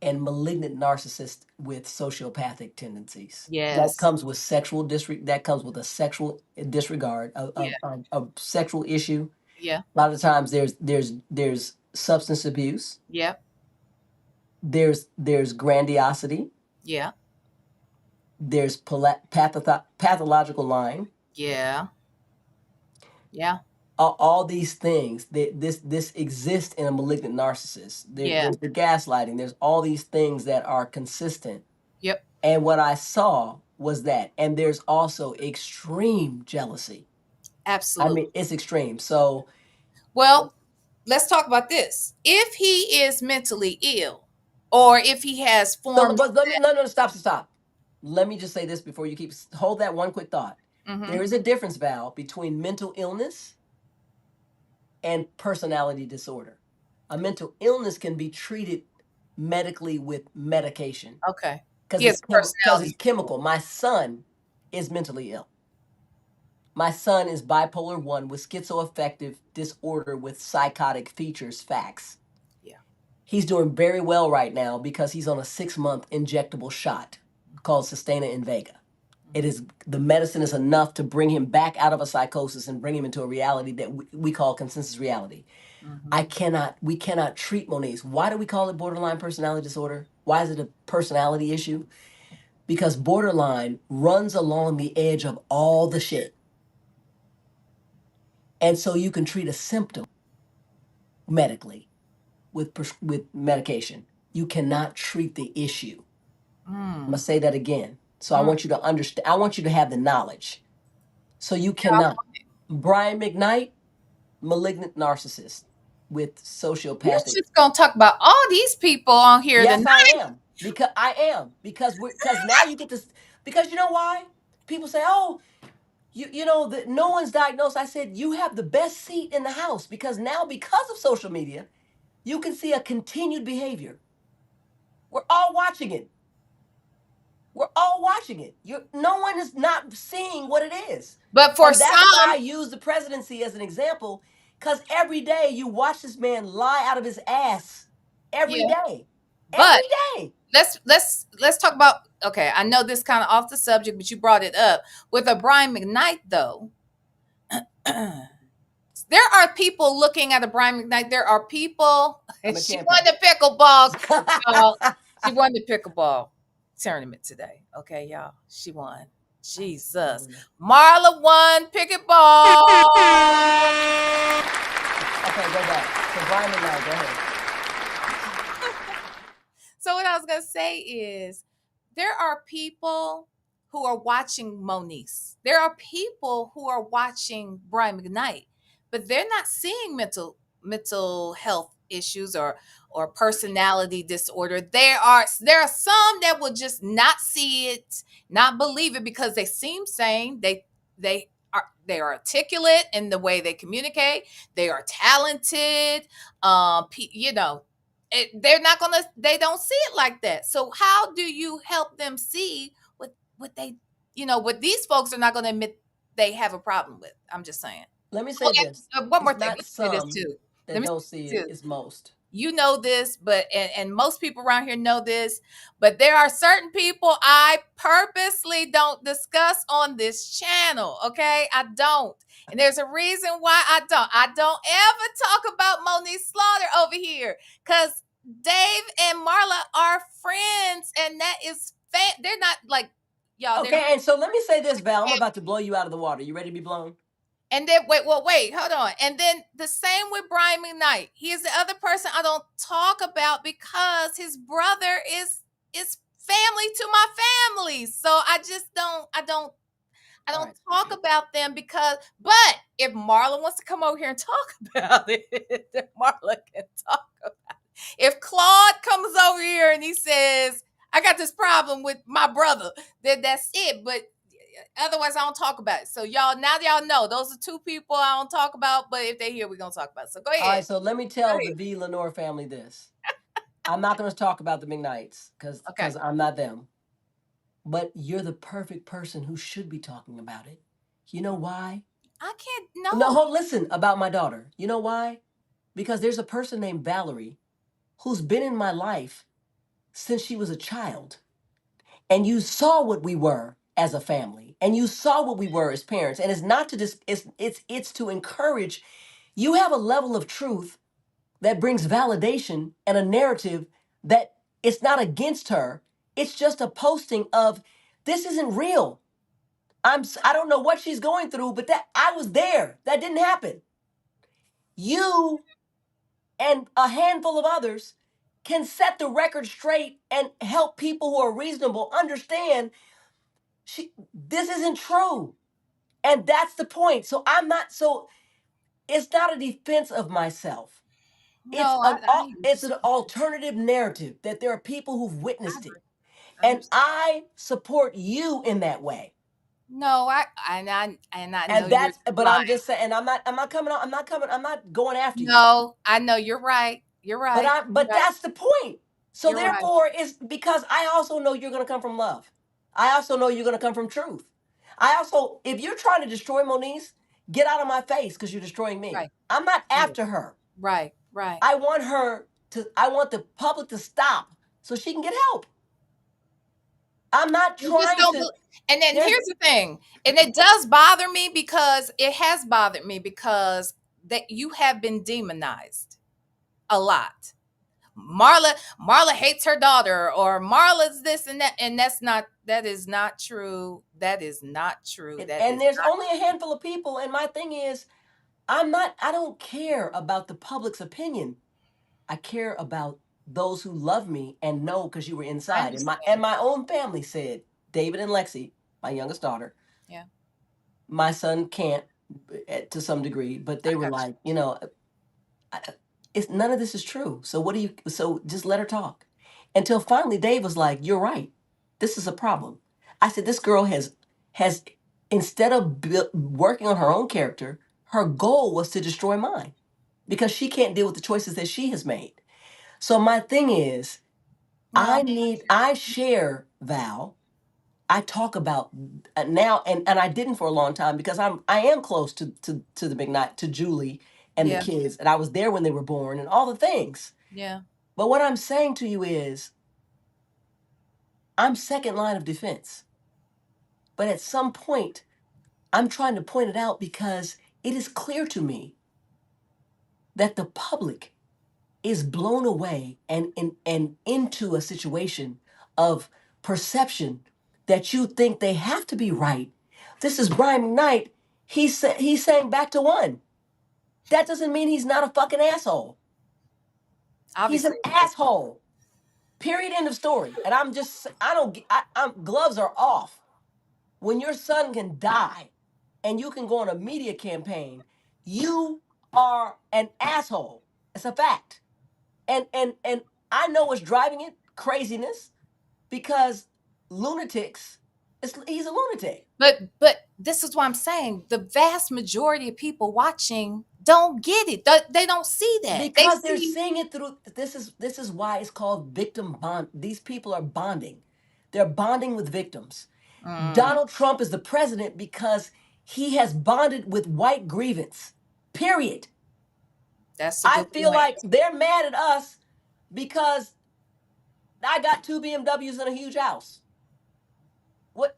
and malignant narcissist with sociopathic tendencies. That Yes. comes with sexual that comes with a sexual disregard, Yeah. a sexual issue. Yeah. A lot of times there's substance abuse, Yeah. there's grandiosity, Yeah. there's pathological lying. Yeah. Yeah. All these things this exists in a malignant narcissist. Yeah. There's the gaslighting. There's all these things that are consistent. Yep. And what I saw was that, and there's also extreme jealousy. I Absolutely. mean, it's extreme. So, Well, let's talk about this. If he is mentally ill, or if he has forms. but let me no, stop. Let me just say this before you hold that one quick thought. Mhm. There is a difference, Val, between mental illness and personality disorder. A mental illness can be treated medically with medication Okay. because He has personality it's chemical. My son is mentally ill. My son is bipolar 1 with schizoaffective disorder with psychotic features, facts. Yeah. He's doing very well right now because he's on a 6-month injectable shot called Sustaina Invega. It is the medicine is enough to bring him back out of a psychosis and bring him into a reality that we call consensus reality. Mhm. We cannot treat Moniece. Why do we call it borderline personality disorder? Why is it a personality issue? Because borderline runs along the edge of all the shit. And so you can treat a symptom medically with medication. You cannot treat the issue. I'm going to say that again. So I want you to understand. I want you to have the knowledge. So you cannot. Brian McKnight, malignant narcissist with We're sociopathic. just gonna talk about all these people on here Yes, tonight. I am. Because now you get this. Because you know why? People say, "Oh, you know that no one's diagnosed." I said, "You have the best seat in the house because now, because of social media, you can see a continued behavior. We're all watching it. We're all watching it. No one is not seeing what it is. But for And that's why I some, use the presidency as an example, because every day you watch this man lie out of his ass. Every Yeah. day. But Every day. let's talk about. Okay, I know this kind of off the subject, but you brought it up with a Brian McKnight though. There are people looking at a Brian McKnight. There are people. She won the pickleball. She won the pickleball tournament today. Okay, y'all. She won. Jesus. Marla won pickleball. Okay, go back. So Brian McKnight, go ahead. So what I was gonna say is there are people who are watching Moniece. There are people who are watching Brian McKnight, but they're not seeing mental health issues or personality disorder. There are some that will just not see it, not believe it because they seem sane. They are articulate in the way they communicate. They are talented. You know, they don't see it like that. So how do you help them see what they, what these folks are not going to admit they have a problem with? I'm just saying. Let me say this. One more It's thing. not Let me say this some too. that Let me don't say see this it. too. It's most. You know this, but and most people around here know this, but there are certain people I purposely don't discuss on this channel. Okay, I don't, and there's a reason why I don't. I don't ever talk about Moniece Slaughter over here because Dave and Marla are friends, and that is they're not like y'all. Okay, and so let me say this, Val. I'm about to blow you out of the water. You ready to be blown? And then wait, hold on. And then the same with Brian McKnight. He is the other person I don't talk about because his brother is family to my family. So I don't Right. talk about them but if Marla wants to come over here and talk about it, then Marla can talk about it. If Claude comes over here and he says, I got this problem with my brother, then that's it. But otherwise, I don't talk about it. So y'all know those are two people I don't talk about. But if they here, we're gonna talk about it. So go All ahead. right, so let me tell the VLenore family this. I'm not going to talk about the McKnights Okay. because I'm not them. But you're the perfect person who should be talking about it. You know why? I can't No, no. listen about my daughter. You know why? Because there's a person named Valerie who's been in my life since she was a child. And you saw what we were as a family. And you saw what we were as parents. And it's not to just it's to encourage. You have a level of truth that brings validation and a narrative that it's not against her. It's just a posting of this isn't real. I don't know what she's going through, but that I was there. That didn't happen. You and a handful of others can set the record straight and help people who are reasonable understand this isn't true. And that's the point. So it's not a defense of myself. No, I hear It's you. an alternative narrative that there are people who've I witnessed it. agree. I And understand. I support you in that way. No, I know And you're but lying. I'm just saying, and I'm not going after you. No, I know you're right. You're right. You're But right. that's the point. So You're right. therefore, it's because I also know you're going to come from love. I also know you're going to come from truth. I also, if you're trying to destroy Moniece, get out of my face because you're destroying me. Right. I'm not Yeah. after her. Right. Right. I want the public to stop so she can get help. I'm not You just trying don't to, and then there's, here's the thing, and it does bother me because it has bothered me because that you have been demonized a lot. Marla hates her daughter, or Marla's this and that, and that is not true. That is not true. That and is there's not only a handful of people. And my thing is, I don't care about the public's opinion. I care about those who love me and know because you were I inside. And understand. my own family said, David and Lexi, my youngest daughter, Yeah, my son can't to some degree, but I they were got like, I, it's none of this is true. So what do you? So just let her talk. Until finally, Dave was like, "You're right. This is a problem." I said, "This girl has instead of working on her own character, her goal was to destroy mine because she can't deal with the choices that she has made." So my thing is, you. No, I share Val. I talk about now, and I didn't for a long time because I am close to the McKnight, to Julie and the yeah, kids, and I was there when they were born and all the things. yeah. But what I'm saying to you is, I'm second line of defense. But at some point, I'm trying to point it out because it is clear to me that the public is blown away and into a situation of perception that you think they have to be right. This is Brian McKnight. He's saying back to one. That doesn't mean he's not a fucking asshole. He's an Obviously, asshole. Period. End of story. And I'm just I don't I'm gloves are off. When your son can die and you can go on a media campaign, you are an asshole. It's a fact. And I know what's driving it, craziness, because lunatics, he's a lunatic. but this is what I'm saying. The vast majority of people watching don't get it. They don't see that. They Because they're see. seeing it through this is why it's called victim bond. These people are bonding. They're bonding with victims. Mm, Donald Trump is the president because he has bonded with white grievance. Period. that's a I good feel point. like they're mad at us because I got two BMWs and a huge house. What?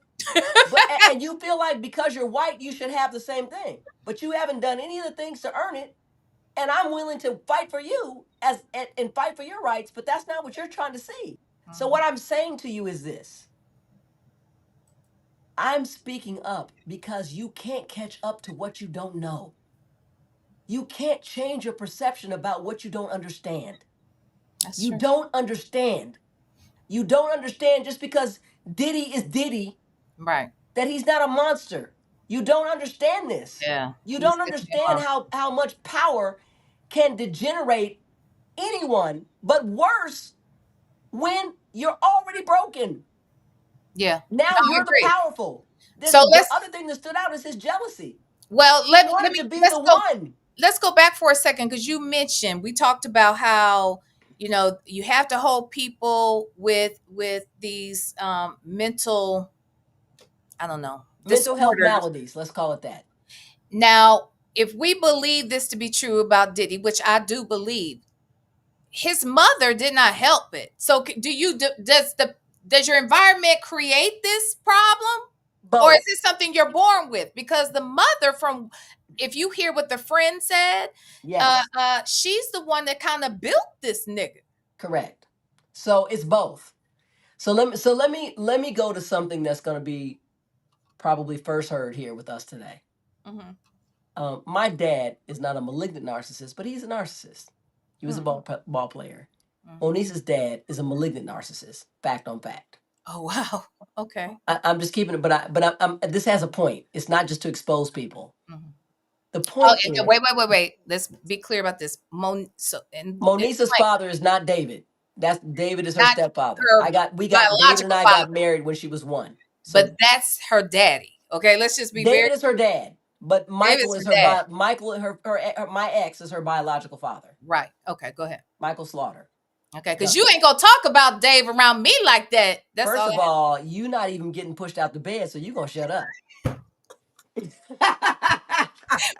And you feel like because you're white, you should have the same thing, but you haven't done any of the things to earn it. And I'm willing to fight for you and fight for your rights, but that's not what you're trying to see. So Mhm. what I'm saying to you is this: I'm speaking up because you can't catch up to what you don't know. You can't change your perception about what you don't understand. That's You true. don't understand. You don't understand just because Diddy is Diddy Right. that he's not a monster. You don't understand this. Yeah. You He's don't definitely a understand monster. how much power can degenerate anyone, but worse when you're already broken. Yeah. Now No, I you're the agree. powerful. So The let's other thing that stood out is his jealousy. well He let wanted me to be the one. let's go back for a second because you mentioned we talked about how you have to hold people with these mental, I don't know, Mental health disorders. maladies, let's call it that. Now, if we believe this to be true about Diddy, which I do believe, his mother did not help it. So does your environment create this problem, or is Both. it something you're born with? Because the mother, from if you hear what the friend said, Yes. she's the one that kind of built this nigga. Correct. So it's both. So let me go to something that's going to be probably first heard here with us today. Mm-hmm. My dad is not a malignant narcissist, but he's a narcissist. He was a ball player. Mm-hmm. Moniece's dad is a malignant narcissist. Fact on fact. Oh wow. Okay. I'm just keeping it, but this has a point. It's not just to expose people. Mm-hmm. The Oh, point is, and wait. Let's be clear about this. Moniece's father is not David. David is her Not stepfather. her David and biological I father, got married when she was 1. but So that's her daddy. Okay, let's just be very. David is her dad, but Michael David's is her dad. my ex is her biological father. Right. Okay, go ahead. Michael Slaughter. Okay, because you ain't gonna talk about Dave around me like that. That's First all. of all, you not even getting pushed out the bed, so you gonna shut up.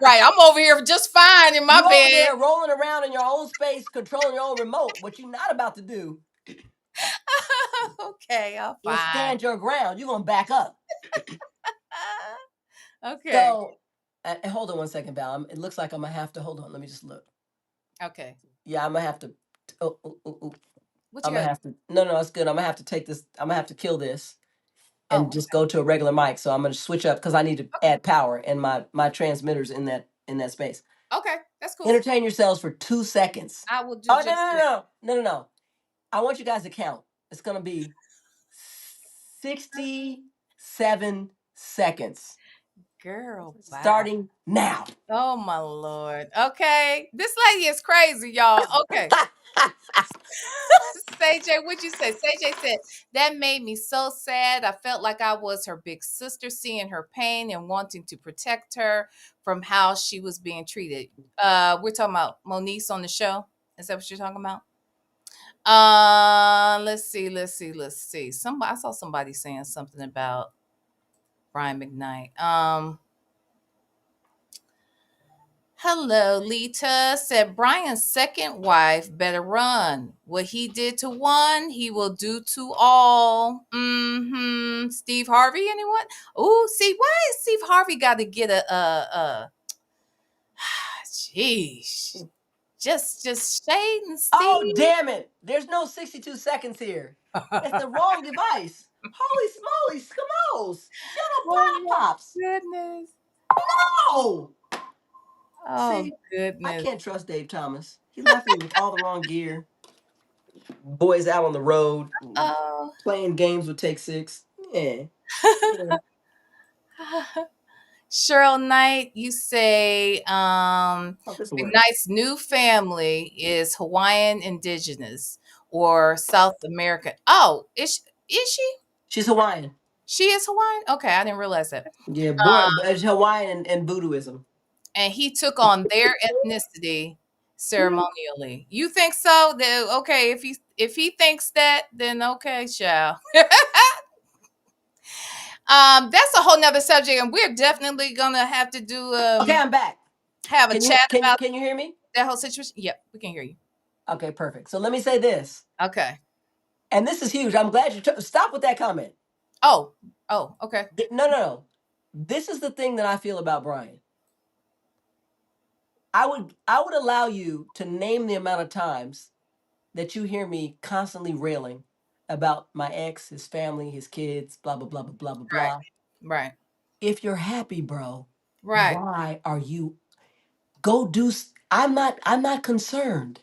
Right. I'm over here just fine in my You over bed. there rolling around in your own space, controlling your own remote. What you not about to do Okay, I'm is fine. stand your ground. You're gonna back up. Okay. So, hold on one second, Val. It looks like I'm gonna have to hold on. Let me just look. Okay. Yeah, I'm gonna have to. Oh, oh, oh, oh. What I'm you gonna got? have to. No, it's good. I'm gonna have to take this. I'm gonna have to kill this and Oh, just go to a regular mic. So I'm gonna switch up because I need to add power and my transmitters in that space. okay. That's cool. Entertain yourselves for 2 seconds. I will do Oh just that. no. I want you guys to count. It's gonna be 67 seconds Girl, wow. starting now. Oh my Lord. Okay. This lady is crazy, y'all. Okay. CJ, what'd you say? CJ said, that made me so sad. I felt like I was her big sister, seeing her pain and wanting to protect her from how she was being treated. We're talking about Moniece on the show. Is that what you're talking about? Let's see. Somebody, I saw somebody saying something about Brian McKnight. Hello, Lita said Brian's second wife better run. What he did to one, he will do to all. Steve Harvey, anyone? Oh, see, why is Steve Harvey got to get jeez, just shade and Steve. Oh damn it! There's no 62 seconds here. It's the wrong device. Holy smoly, schmoes! Shut up, Oh my pops. goodness. Oh, Oh see, I goodness. can't trust Dave Thomas. He left me with all the wrong gear. Boys out on the road Oh. playing games with Take 6. Yeah. Cheryl Knight, you say Oh, this works. McKnight's new family is Hawaiian indigenous or South American. Oh, is she? She's Hawaiian. She is Hawaiian? Okay, I didn't realize that. Yeah, born it's Hawaiian and Voodooism. And he took on their ethnicity ceremonially. You think so? Then okay, if he thinks that, then okay, shall. That's a whole nother subject, and we're definitely gonna have to do Okay, I'm back. have a chat about Can you hear me? that whole situation. Yep, we can hear you. Okay, perfect. So let me say this, Okay. and this is huge. I'm glad you stop with that comment. Oh, okay. No. This is the thing that I feel about Brian. I would allow you to name the amount of times that you hear me constantly railing about my ex, his family, his kids, blah blah blah blah blah blah Right. blah. Right. If you're happy, bro, Right. why are you go do I'm not concerned.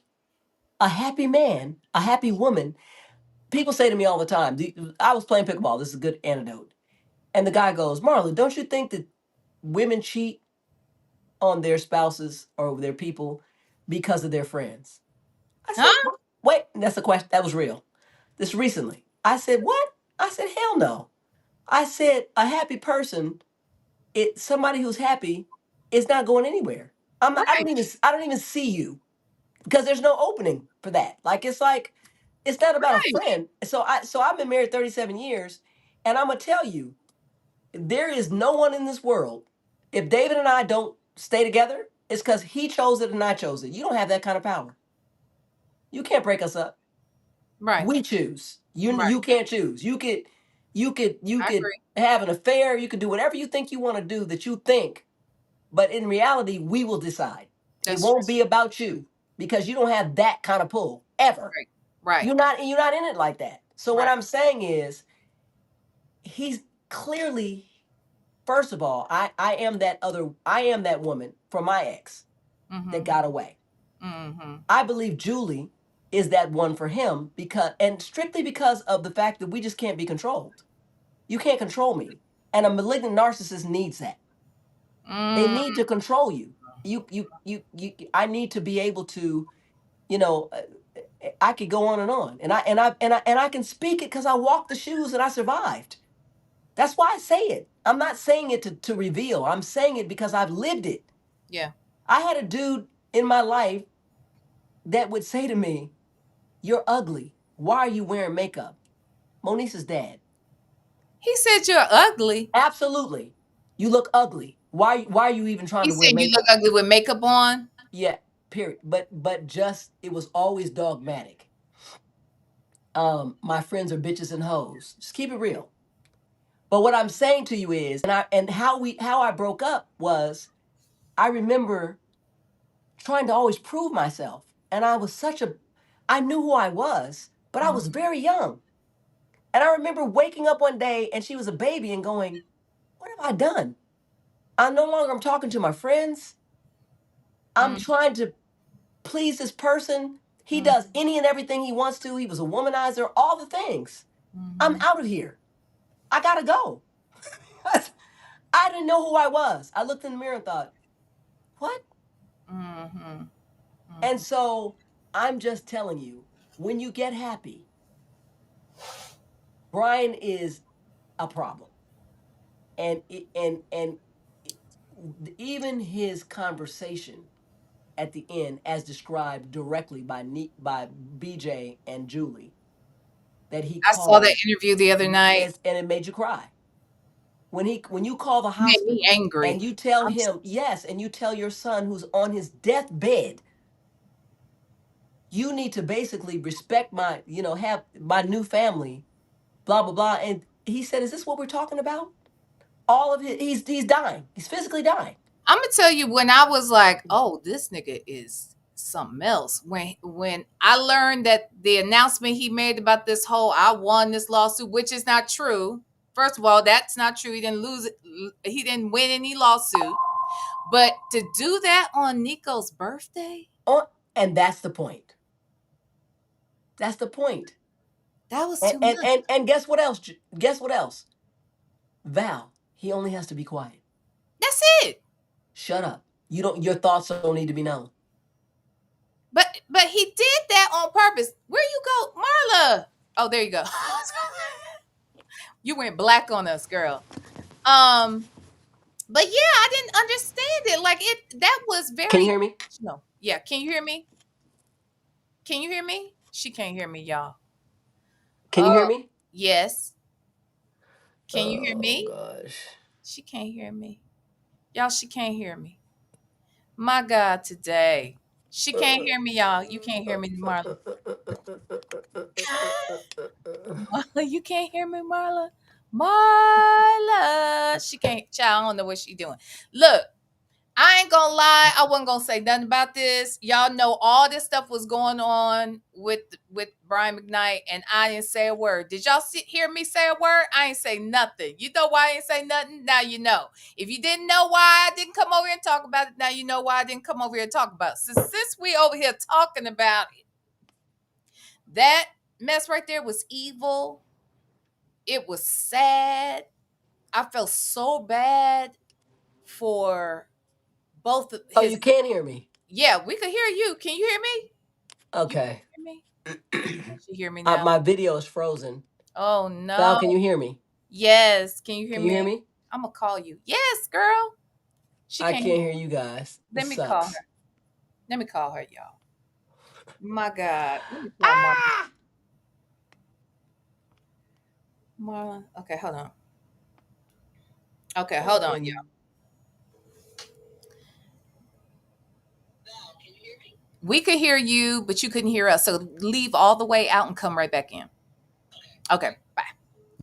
A happy man, a happy woman. People say to me all the time, I was playing pickleball. This is a good antidote. And the guy goes, Marla, don't you think that women cheat on their spouses or their people because of their friends? I said, Huh? wait, that's a question. That was real. This recently. I said, what? I said, hell no. I said, a happy person, somebody who's happy is not going anywhere. Right. I don't even see you because there's no opening for that. Like, it's not about a Right. friend. So I've been married 37 years, and I'm gonna tell you, there is no one in this world. If David and I don't stay together, it's because he chose it and I chose it. You don't have that kind of power. You can't break us up. Right. We choose. Right. You can't choose. You I could agree. have an affair. You could do whatever you think you want to do that you think, but in reality, we will decide. It That's true. won't be about you because you don't have that kind of pull ever. Right. Right. You're not in it like that. So what Right. I'm saying is, he's clearly, first of all, I am that woman from my ex that Mm-hmm. got away. Mm-hmm. I believe Julie is that one for him because, and strictly because of the fact that we just can't be controlled. You can't control me. And a malignant narcissist needs that. They Mm. need to control you. I need to be able to, you know, I could go on and on. And I can speak it because I walked the shoes and I survived. That's why I say it. I'm not saying it to reveal. I'm saying it because I've lived it. Yeah. I had a dude in my life that would say to me, "You're ugly. Why are you wearing makeup?" Moniece's dad. He said you're ugly. Absolutely. You look ugly. Why are you even trying He to wear said you look makeup? ugly with makeup on. Yeah, period. But just it was always dogmatic. My friends are bitches and hoes. Just keep it real. But what I'm saying to you is, and how I broke up was, I remember trying to always prove myself. And I knew who I was, but I was Mm-hmm. very young. And I remember waking up one day and she was a baby and going, what have I done? I no longer am talking to my friends. I'm trying to please this person. He Mm-hmm. does any and everything he wants to. He was a womanizer, all the things. I'm Mm-hmm. out of here. I gotta go. I didn't know who I was. I looked in the mirror and thought, what? Mm-hmm. And so I'm just telling you, when you get happy, Brian is a problem. And even his conversation at the end, as described directly by BJ and Julie, that he I saw that called, interview the other night. and it made you cry. When you call the It made me hospital and angry. you tell I'm him yes, and you tell your son who's on his deathbed, you need to basically respect my, have my new family, blah blah blah. And he said, "Is this what we're talking about?" All of he's dying. He's physically dying. gonna tell you when I was like, "Oh, this nigga is something else." When I learned that the announcement he made about this whole "I won this lawsuit," which is not true. First of all, that's not true. He didn't lose it. He didn't win any lawsuit. But to do that on Nico's birthday, Oh, and that's the point. That's the point. that was too much. And guess what else? Guess what else? Val, he only has to be quiet. That's it. Shut up. You don't. Your thoughts don't need to be known. But he did that on purpose. Where you go, Marla? Oh, there you go. You went black on us, girl. Um, but yeah, I didn't understand it. Like that was Can you very hear me? emotional. Yeah, can you hear me? Can you hear me? She can't hear me, y'all. Can you hear Oh, me? yes. Can you hear Oh me? gosh. She can't hear me. Y'all, she can't hear me. My God, today. She can't hear me, y'all. You can't hear me, Marla. Marla, you can't hear me, Marla. Marla, she can't. Child, I don't know what she doing. Look, I ain't gonna lie. I wasn't gonna say nothing about this. Y'all know all this stuff was going on with Brian McKnight, and I didn't say a word. Did y'all hear me say a word? I ain't say nothing. You know why I ain't say nothing? Now you know. If you didn't know why I didn't come over here and talk about it, now you know why I didn't come over here and talk about it. Since we over here talking about it, that mess right there was evil. It was sad. I felt so bad for both of Oh, you his. can't hear me. Yeah, we could hear you. Can you hear me? Okay. Hear me? You hear me now? My video is frozen. Oh Val, no. can you hear me? Yes. Can you hear Can you me? hear me? I'm gonna call you. Yes, girl. She I can't hear. can't hear you guys. Let This me call sucks. her. Let me call her, y'all. My God. Let me call Marla. Ah! Marla. Okay, hold on. Okay, hold on, y'all. We could hear you, but you couldn't hear us. So leave all the way out and come right back in. Okay, bye.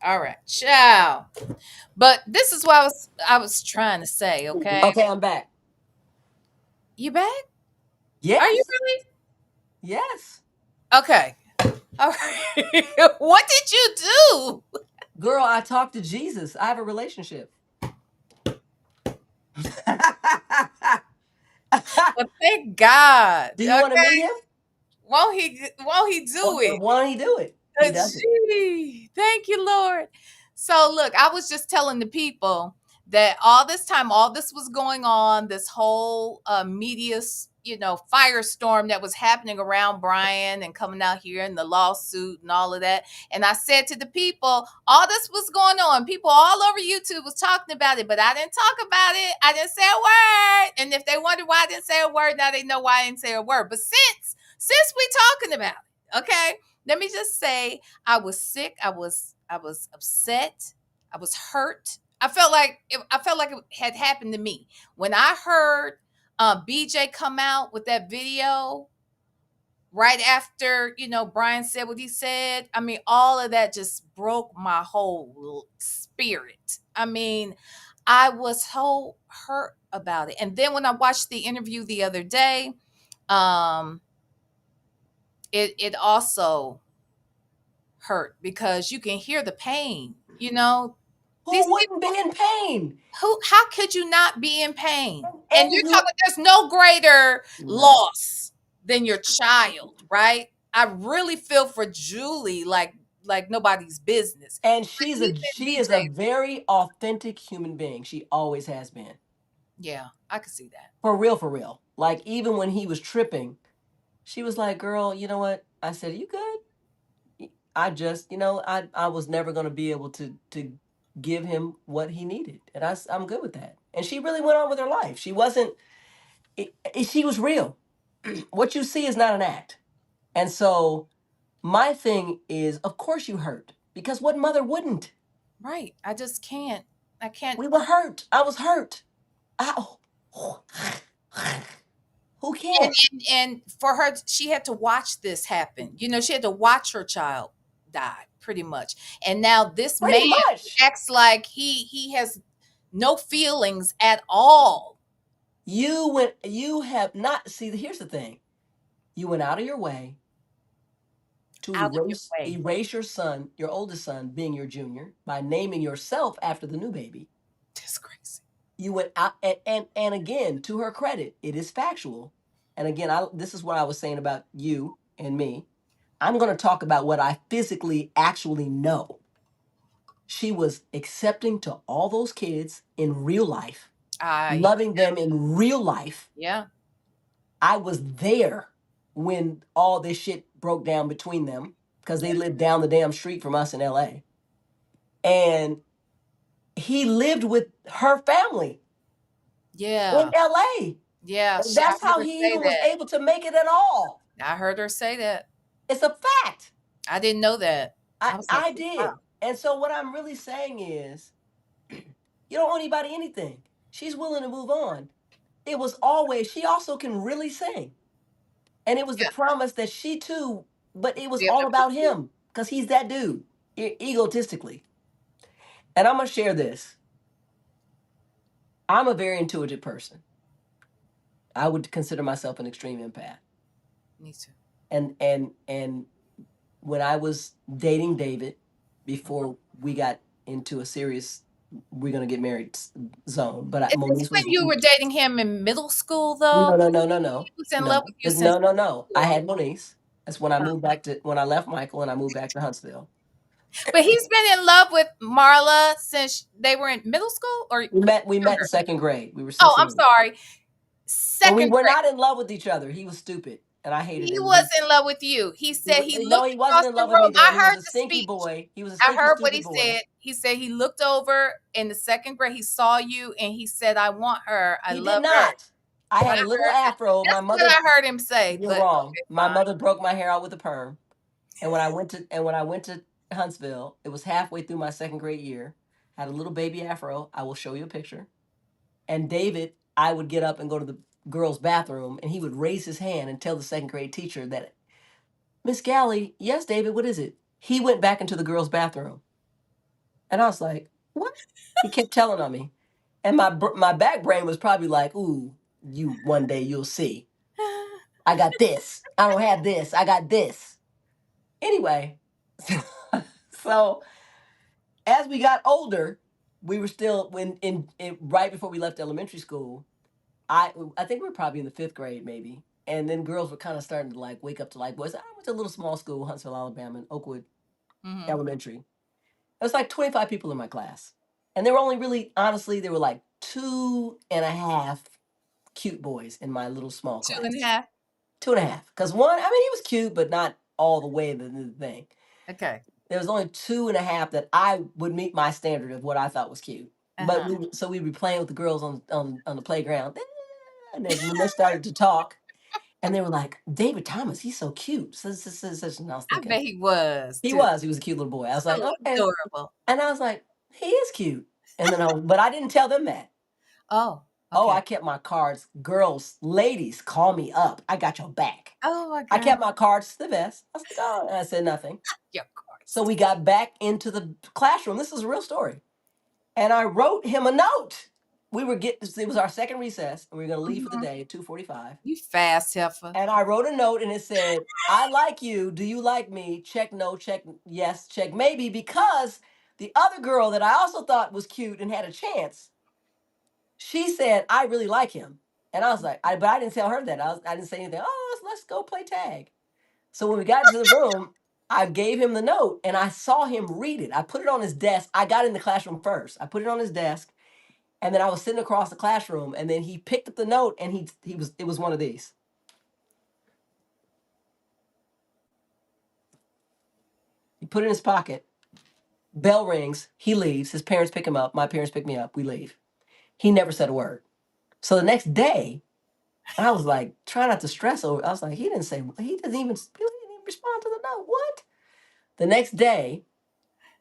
All right, ciao. But this is what I was trying to say. Okay, Okay, I'm back. you back? Are you Yes. really? Yes. Okay. All right. What did you do? Girl, I talked to Jesus. I have a relationship. Well, thank God. Do you Okay. want to meet him? Won't he do it? Why don't he do it? He does it. Gee, thank you, Lord. So, look, I was just telling the people that all this time, all this was going on, this whole media, firestorm that was happening around Brian and coming out here and the lawsuit and all of that. And I said to the people, all this was going on. People all over YouTube was talking about it, but I didn't talk about it. I didn't say a word. And if they wonder why I didn't say a word, now they know why I didn't say a word. But since we talking about it, okay, let me just say I was sick. I was upset. I was hurt. I felt like it had happened to me when I heard BJ come out with that video right after Brian said what he said. I mean, all of that just broke my whole spirit. I mean, I was so hurt about it. And then when I watched the interview the other day, um, it also hurt because you can hear the pain. These Who wouldn't people, be in pain? how could you not be in pain? And And you're you talking, there's no greater right. loss than your child, right? I really feel for Julie like nobody's business. And But even she is a BJ, very authentic human being. She always has been. yeah, I could see that. For real, for real. Like even when he was tripping, she was like, "Girl, you know what?" I said, "You good?" I just, I was never going to be able to give him what he needed, and I'm good with that. And she really went on with her life. She wasn't. She was real. What you see is not an act. And so my thing is, of course you hurt because what mother wouldn't? Right. I just can't. I can't. We were hurt. I was hurt. I, who and, can't? and and for her, she had to watch this happen. She had to watch her child die pretty much. And now this man Pretty much. acts like he has no feelings at all. You have not see. Here's the thing. You went out of your way to Out of your way. erase your son, your oldest son, being your junior, by naming yourself after the new baby. That's crazy. You went out and again, to her credit, it is factual. And again, this is what I was saying about you and me. I'm going to talk about what I physically actually know. She was accepting to all those kids in real life, I loving them in real life. Yeah. I was there when all this shit broke down between them because they lived down the damn street from us in LA. And he lived with her family in Yeah. LA. Yeah. And I that's heard how her he say even was that. able to make it at all. I heard her say that. It's a fact. I didn't know that. I was like, I wow. did. And so what I'm really saying is, you don't owe anybody anything. She's willing to move on. It was always, she also can really sing. And it was the Yeah. promise that she too, but it was Yeah. all about him because he's that dude, egotistically. And I'm going to share this. I'm a very intuitive person. I would consider myself an extreme empath. Me too. And when I was dating David before we got into a serious we're gonna get married zone, but Is this Moniece was when you were dating him in middle school, though? no He was in love with you since no. I school. had Moniece. That's when I moved back to when I left Michael and I moved back to Huntsville. But he's been in love with Marla since they were in middle school or We met in younger? second grade. We were Oh, six I'm and eight. sorry. But we Second were grade. not in love with each other. He was stupid. and I hated He him. was in love with you. He said he No, looked he across wasn't in the love with me. room. Then I he was heard a the stinky speech. boy. He was a I stinky, heard what stupid he boy. said. He said he looked over in the second grade. He saw you and he said, "I want her. I He love did her." not. I had I a little heard that. afro. My That's what mother. I heard him say. You're But wrong. okay, My fine. mother broke my hair out with a perm. And when I went to Huntsville, it was halfway through my second grade year. Had a little baby afro. I will show you a picture. And David, I would get up and go to the girls' bathroom, and he would raise his hand and tell the second grade teacher that, Miss Galley, yes, David, what is it? He went back into the girls' bathroom, and I was like, what? He kept telling on me, and my back brain was probably like, ooh, you one day you'll see. I got this. I don't have this. I got this. Anyway, so as we got older, we were still in right before we left elementary school. I think we were probably in the fifth grade maybe, and then girls were kind of starting to like wake up to like boys. I went to a little small school, Huntsville, Alabama, in Oakwood Mhm. Elementary. It was like 25 people in my class, and there were only really honestly there were like 2.5 cute boys in my little small Two class. and a half. 2.5, because one, I mean, he was cute, but not all the way the thing. Okay. There was only 2.5 that I would meet my standard of what I thought was cute. But so we'd be playing with the girls on the playground, and then when they started to talk, and they were like, David Thomas, he's so cute. Such, and I was I thinking, bet he was he too. was a cute little boy. I was So like, okay, adorable. and I was like, he is cute. And then but I didn't tell them that. Oh. Oh, Okay. I kept my cards. Girls, ladies, call me up. I got your back. Oh my I God. kept my cards to the vest. I was like, oh, and I said nothing. Yeah, of course. So we got back into the classroom. This is a real story. And I wrote him a note. It was our second recess, and we were going to leave for the day at 2:45. You fast, heifer. And I wrote a note, and it said, I like you. Do you like me? Check no, check yes, check maybe. Because the other girl that I also thought was cute and had a chance, she said, I really like him. And I was like, but I didn't tell her that. I didn't say anything. Oh, let's go play tag. So when we got into the room, I gave him the note and I saw him read it. I put it on his desk. I got in the classroom first. I put it on his desk, and then I was sitting across the classroom, and then he picked up the note, and it was one of these. He put it in his pocket. Bell rings. He leaves. His parents pick him up. My parents pick me up. We leave. He never said a word. So the next day, I was like, trying not to stress over. I was like, he didn't even respond to the note. What? The next day,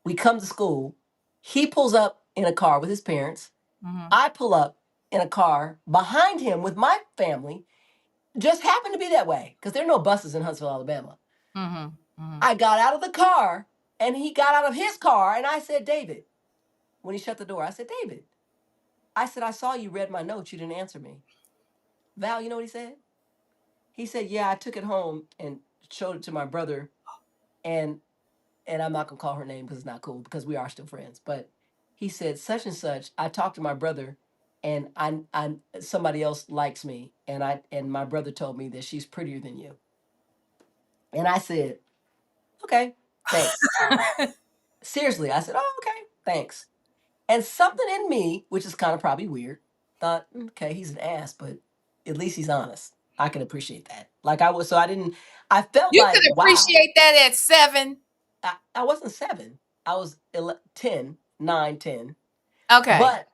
we come to school. He pulls up in a car with his parents. Mhm. I pull up in a car behind him with my family. Just happened to be that way because there are no buses in Huntsville, Alabama. Mhm. Mhm. I got out of the car and he got out of his car, and I said, David, when he shut the door, I said, David, I said, I saw you read my note. You didn't answer me. Val, you know what he said? He said, yeah, I took it home and showed it to my brother, and I'm not gonna call her name because it's not cool because we are still friends. But he said such and such. I talked to my brother, and I somebody else likes me, and my brother told me that she's prettier than you. And I said, okay, thanks. Seriously, I said, oh, okay, thanks. And something in me, which is kind of probably weird, thought, okay, he's an ass, but at least he's honest. I can appreciate that. Like I was, so I didn't. I felt You like, could wow. appreciate that at 7. I wasn't 7. I was 10, 9, 10. Okay. But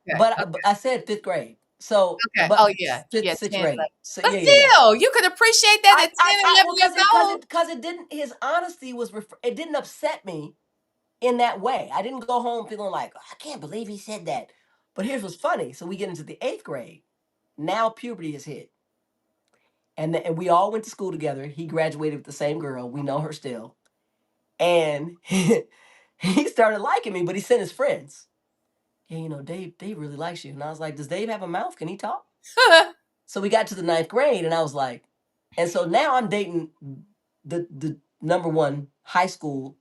I said fifth grade. So, Okay. but Oh yeah. fifth, Yeah, sixth 10, grade. 11. So But yeah. still, you could appreciate that at 10, I 11 well, years old. because it didn't. His honesty was it didn't upset me in that way. I didn't go home feeling like, "Oh, I can't believe he said that." But here's what's funny. So we get into the 8th grade. Now puberty is hit, and we all went to school together. He graduated with the same girl. We know her still, and he started liking me. But he sent his friends. Yeah, Dave really likes you. And I was like, does Dave have a mouth? Can he talk? So we got to the 9th grade, and I was like, and so now I'm dating the number one high school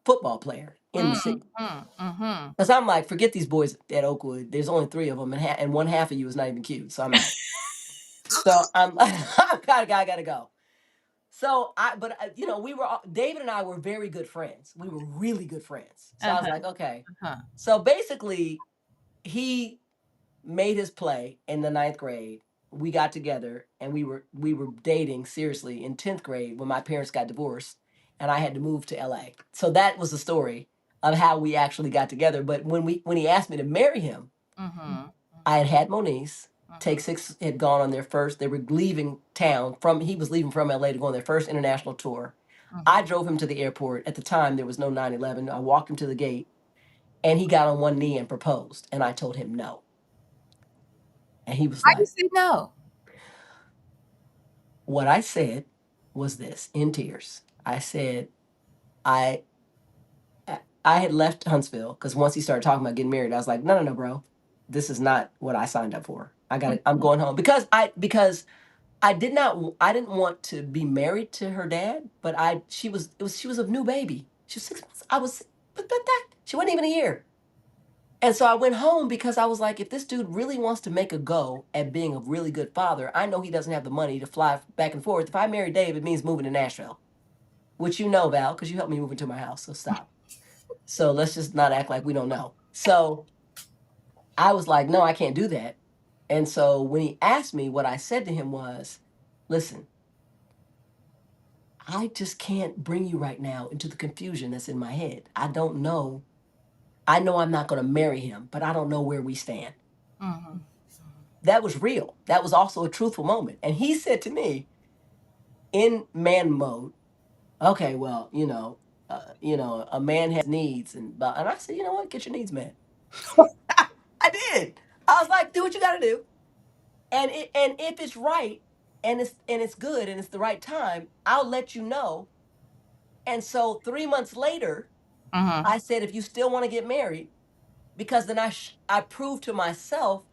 football player in the city. Mm-hmm. Because I'm like, forget these boys at Oakwood. There's only 3 of them, and one half of you is not even cute. So I'm out. So I'm I gotta go. So David and I were very good friends. We were really good friends. So I was like, okay. So basically, he made his play in the 9th grade. we got together and we were dating seriously in 10th grade when my parents got divorced and I had to move to LA. So that was the story of how we actually got together. But when he asked me to marry him, Mm-hmm. I had had Moniece. Take Mm-hmm. Six had gone on their first. They were leaving town from. He was leaving from LA to go on their first international tour. I Mm-hmm. drove him to the airport. At the time, there was no 9/11. I walked him to the gate, and he got on one knee and proposed. And I told him no. And he was Why you like, say no? "What I said was this in tears. I said I I had left Huntsville because once he started talking about getting married, I was like, no, no, no, bro, this is not what I signed up for. I got it. I'm going home because I didn't want to be married to her dad, but she was a new baby. She was 6 months. I was but that she wasn't even a year. And so I went home because I was like, if this dude really wants to make a go at being a really good father, I know he doesn't have the money to fly back and forth. If I marry Dave, it means moving to Nashville, which you know, Val, because you helped me move into my house. So stop. So let's just not act like we don't know. So I was like, no, I can't do that. And so when he asked me, what I said to him was, listen, I just can't bring you right now into the confusion that's in my head. I don't know. I know I'm not going to marry him, but I don't know where we stand. Mm-hmm. That was real. That was also a truthful moment. And he said to me in man mode, okay, well, a man has needs. And I said, you know what? Get your needs met. I did. I was like, do what you got to do. And if it's right and it's good and it's the right time, I'll let you know. And so 3 months later, Mm-hmm. I said, if you still want to get married, because then I proved to myself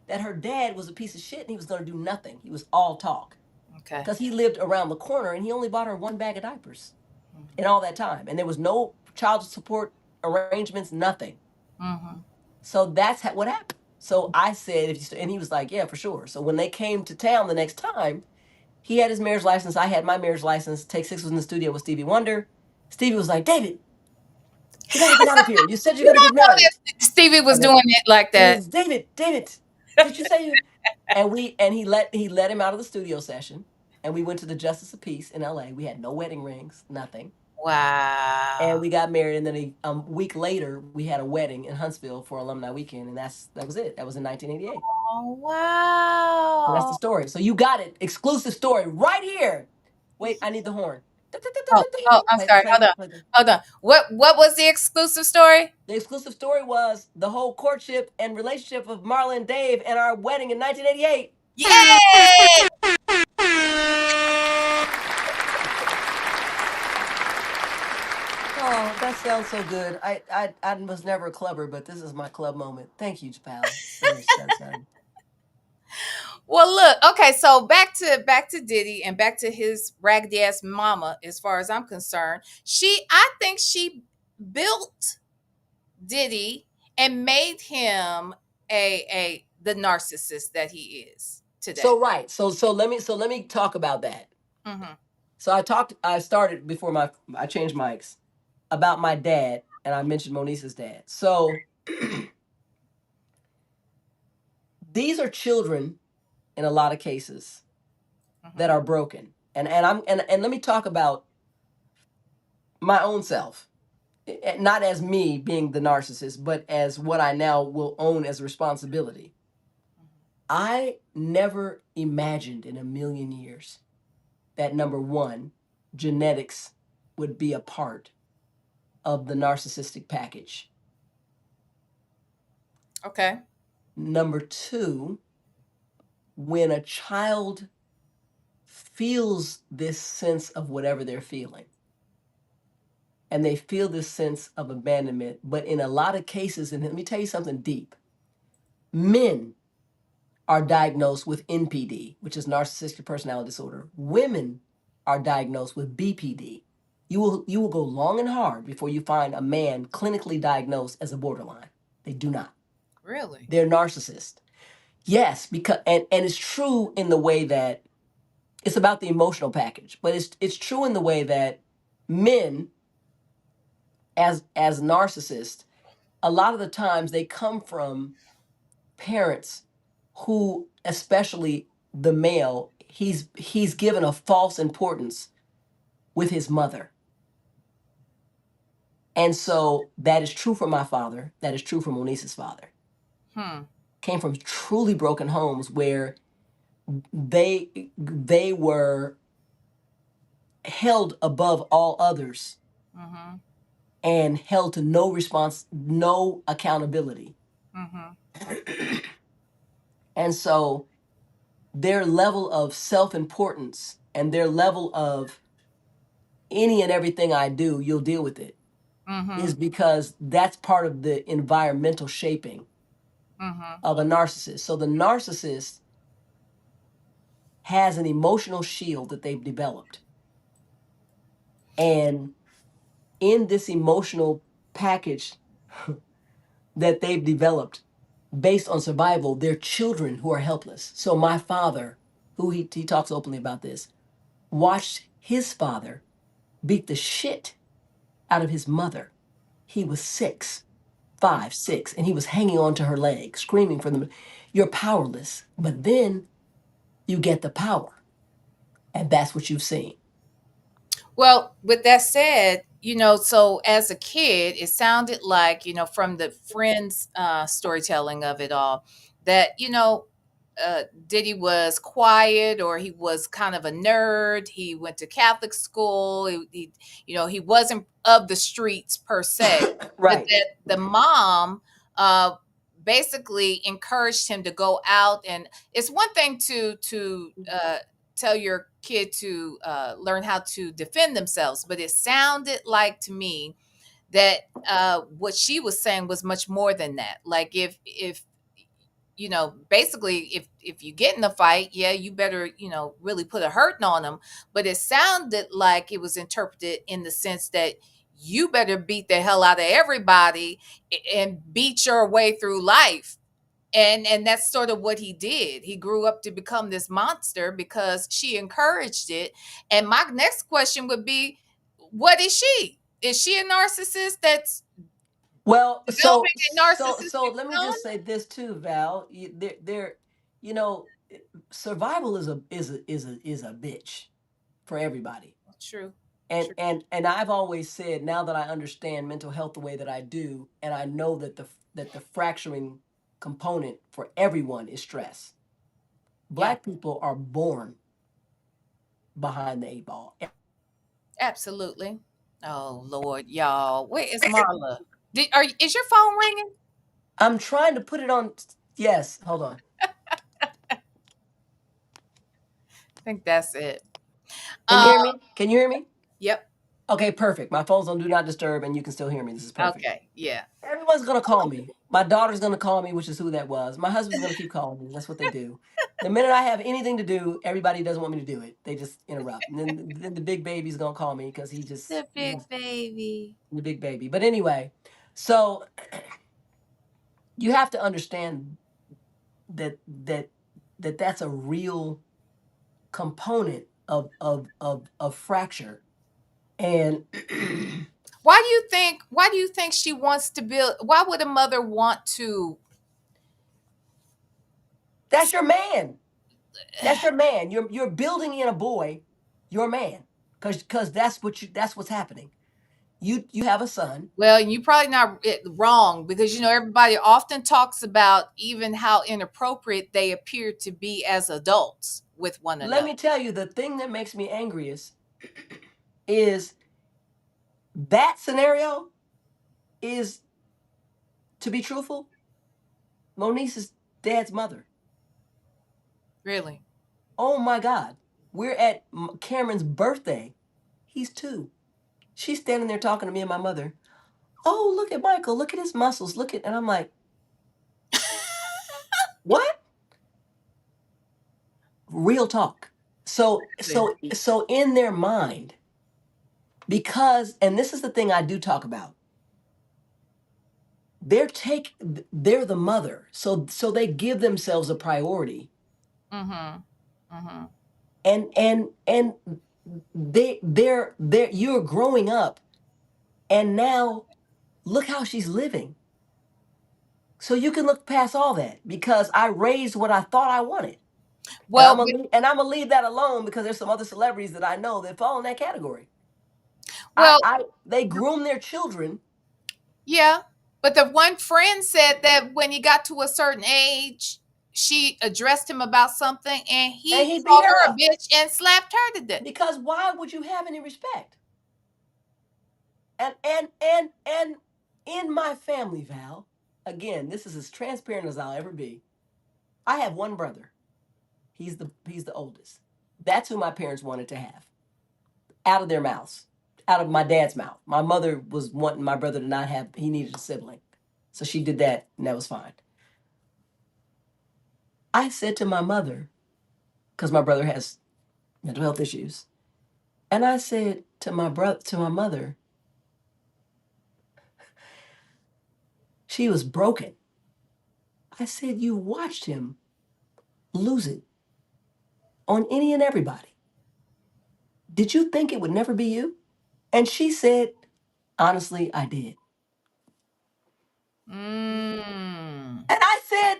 that her dad was a piece of shit and he was going to do nothing. He was all talk Okay. because he lived around the corner and he only bought her one bag of diapers in all that time, and there was no child support arrangements, nothing. Mm-hmm. So that's what happened. So I said, and he was like, yeah, for sure. So when they came to town the next time, he had his marriage license. I had my marriage license. Take Six was in the studio with Stevie Wonder. Stevie was like, David, you got to get out of here. You said you're You going to get don't know married. that Stevie was And then doing it like he that. was, David, did you say you? And he let him out of the studio session. And we went to the Justice of Peace in LA. We had no wedding rings, nothing. And Wow. we got married. And then a week later, we had a wedding in Huntsville for Alumni Weekend. And that was it. That was in 1988. Oh, And that's the wow. story. So you got it. Exclusive story right here. Wait, I need the horn. Oh, oh, I'm Play, sorry. play, Hold on. play the. Hold on. What was the exclusive story? The exclusive story was the whole courtship and relationship of Marla and Dave and our wedding in 1988. Yay! Oh, that sounds so good. I was never a clubber, but this is my club moment. Thank you, pal. Very satisfying. Well, look, okay, so back to Diddy and back to his raggedy ass mama. As far as I'm concerned, I think she built Diddy and made him a the narcissist that he is today. So right. So let me talk about that. Mm-hmm. So I started before I changed mics about my dad, and I mentioned Moniece's dad. So these are children in a lot of cases that are broken. And let me talk about my own self. Not as me being the narcissist, but as what I now will own as responsibility. I never imagined in a million years that number one, genetics would be a part of the narcissistic package. Okay. Number two, when a child feels this sense of whatever they're feeling, and they feel this sense of abandonment, but in a lot of cases, and let me tell you something deep, men are diagnosed with NPD, which is narcissistic personality disorder. Women are diagnosed with BPD. You will go long and hard before you find a man clinically diagnosed as a borderline. They do not. Really? They're narcissists. Yes, because and it's true in the way that it's about the emotional package, but it's true in the way that men as narcissists, a lot of the times they come from parents who especially the male, he's given a false importance with his mother. And so that is true for my father. That is true for Moniece's father. Came from truly broken homes where they were held above all others and held to no accountability. And so their level of self-importance and their level of any and everything I do, you'll deal with it, is because that's part of the environmental shaping of a narcissist. So the narcissist has an emotional shield that they've developed. And in this emotional package that they've developed based on survival, they're children who are helpless. So my father, who he talks openly about this, watched his father beat the shit out of his mother. He was 6, 5, 6, and he was hanging on to her leg, screaming for them. You're powerless. But then you get the power. And that's what you've seen. Well, with that said, so as a kid, it sounded like, from the friends' storytelling of it all, that, Diddy was quiet, or he was kind of a nerd. He went to Catholic school. He wasn't of the streets per se, but Right. that the mom uh, basically encouraged him to go out. And it's one thing to tell your kid to learn how to defend themselves, but it sounded like to me that what she was saying was much more than that. Like if basically if you get in a fight, yeah, you better really put a hurting on them. But it sounded like it was interpreted in the sense that you better beat the hell out of everybody and beat your way through life. And that's sort of what he did. He grew up to become this monster because she encouraged it. And my next question would be, what is she? Is she a narcissist that's Well, developing a narcissistic let me son? just say this too, Val. You know, survival is a bitch for everybody. True. And and I've always said, now that I understand mental health the way that I do, and I know that the fracturing component for everyone is stress. Black people are born behind the 8 ball. Absolutely. Oh Lord, y'all. Where is Marla? Is your phone ringing? I'm trying to put it on. Yes, hold on. I think that's it. Can you hear me? Can you hear me? Yep. Okay, perfect. My phone's on do not disturb, and you can still hear me. This is perfect. Okay. Yeah. Everyone's gonna call me. My daughter's gonna call me, which is who that was. My husband's gonna keep calling me. That's what they do. The minute I have anything to do, everybody doesn't want me to do it. They just interrupt. And then the big baby's gonna call me because he just The big baby. the big baby. But anyway, so you have to understand that's a real component of fracture. And Why do you think she wants to build? Why would a mother want to? that's your man. That's your man. You're building in a boy, your man, because that's what's happening. You have a son. Well, you probably not wrong, because everybody often talks about even how inappropriate they appear to be as adults with one Let another. me tell you, the thing that makes me angriest is that scenario is, to be truthful, Moniece's dad's mother. Really? Oh my God. We're at Cameron's birthday. He's 2. She's standing there talking to me and my mother. Oh, look at Michael. Look at his muscles. And I'm like, what? Real talk. So in their mind, because, and this is the thing I do talk about, they're the mother, so they give themselves a priority. And they're you're growing up, and now look how she's living. So you can look past all that because I raised what I thought I wanted. Well, And I'm gonna leave that alone because there's some other celebrities that I know that fall in that category. well, They groom their children. yeah. But the one friend said that when he got to a certain age, she addressed him about something and And he he beat called her her a up. bitch and slapped her to death. Because why would you have any respect? And in my family, Val, again, this is as transparent as I'll ever be. I have one brother. He's the oldest. That's who my parents wanted to have. Out of their mouths. Out of my dad's mouth. My mother was wanting my brother to not have, he needed a sibling. So she did that, and that was fine. I said to my mother, because my brother has mental health issues, and I said to my mother, she was broken. I said, you watched him lose it on any and everybody. Did you think it would never be you? And she said, honestly, I did. Mm. And I said,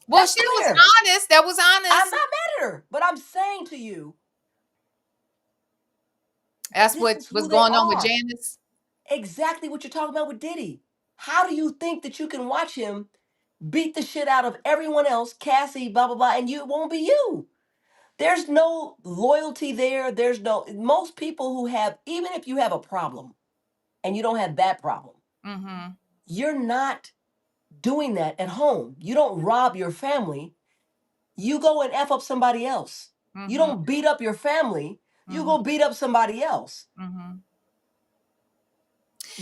Well, that's she was fair. honest. That was I'm honest. not mad at her, but I'm saying to you, That's this what is was who they going on with are. Janice. Exactly what you're talking about with Diddy. How do you think that you can watch him beat the shit out of everyone else, Cassie, blah, blah, blah, and it won't be you? There's no loyalty there. Most people who have, even if you have a problem and you don't have that problem, Mm-hmm. you're not doing that at home. You don't rob your family. You go and F up somebody else. You Mm-hmm. don't beat up your family. You Mm-hmm. go beat up somebody else. Mm-hmm.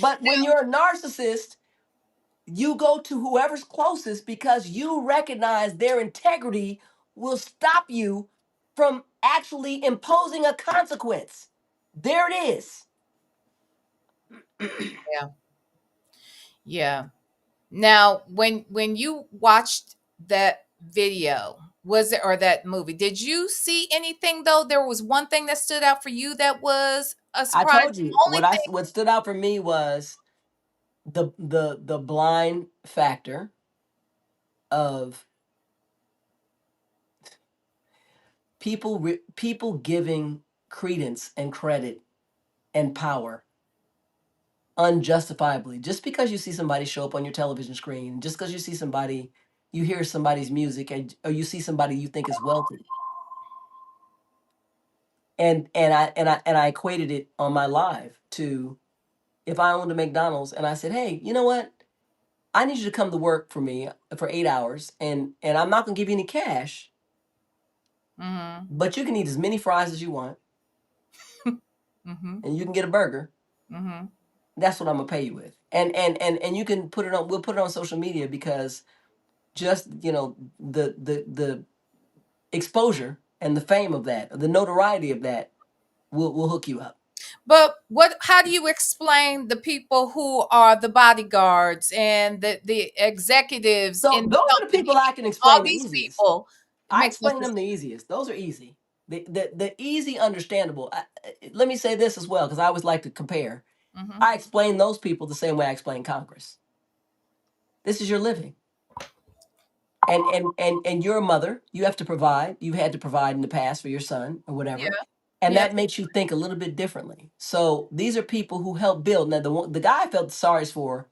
But when you're a narcissist, you go to whoever's closest because you recognize their integrity will stop you from actually imposing a consequence. There it is. Yeah. Yeah. Now, when you watched that video, was it or that movie, did you see anything though? There was one thing that stood out for you that was a I surprise. told you The only thing. what stood out for me was the blind factor of people giving credence and credit and power unjustifiably just because you see somebody show up on your television screen, just because you see somebody, you hear somebody's music, or you see somebody you think is wealthy. And I equated it on my live to, if I owned a McDonald's and I said, hey, you know what, I need you to come to work for me for 8 hours, and I'm not gonna give you any cash, Mm-hmm. but you can eat as many fries as you want Mm-hmm. and you can get a burger. Mm-hmm. That's what I'm gonna pay you with. And you can put it on, we'll put it on social media, because just, the exposure and the fame of that, the notoriety of that, will hook you up. But how do you explain the people who are the bodyguards and the executives So in the those are the people company? I can All explain the these easiest. people. It I makes no explain sense. them the easiest. Those are easy. The easy understandable. Let me say this as well, because I always like to compare. Mm-hmm. I explain those people the same way I explain Congress. This is your living. And you're a mother. You have to provide. You've had to provide in the past for your son or Yeah. whatever. And Yeah. that makes you think a little bit differently. So these are people who help build. Now, the guy I felt sorriest for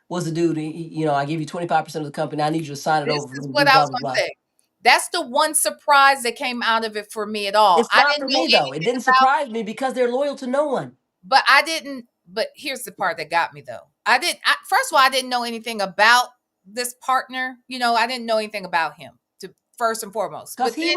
was the dude. I give you 25% of the company. I need you to sign it This over for is me to what do I blah was blah going to blah. say. That's the one surprise that came out of it for me at all. It's I not didn't for know me though. It anything didn't about, surprise me because they're loyal to no one. but I didn't. But here's the part that got me though. First of all, I didn't know anything about this partner. I didn't know anything about him. To first and foremost, Because but then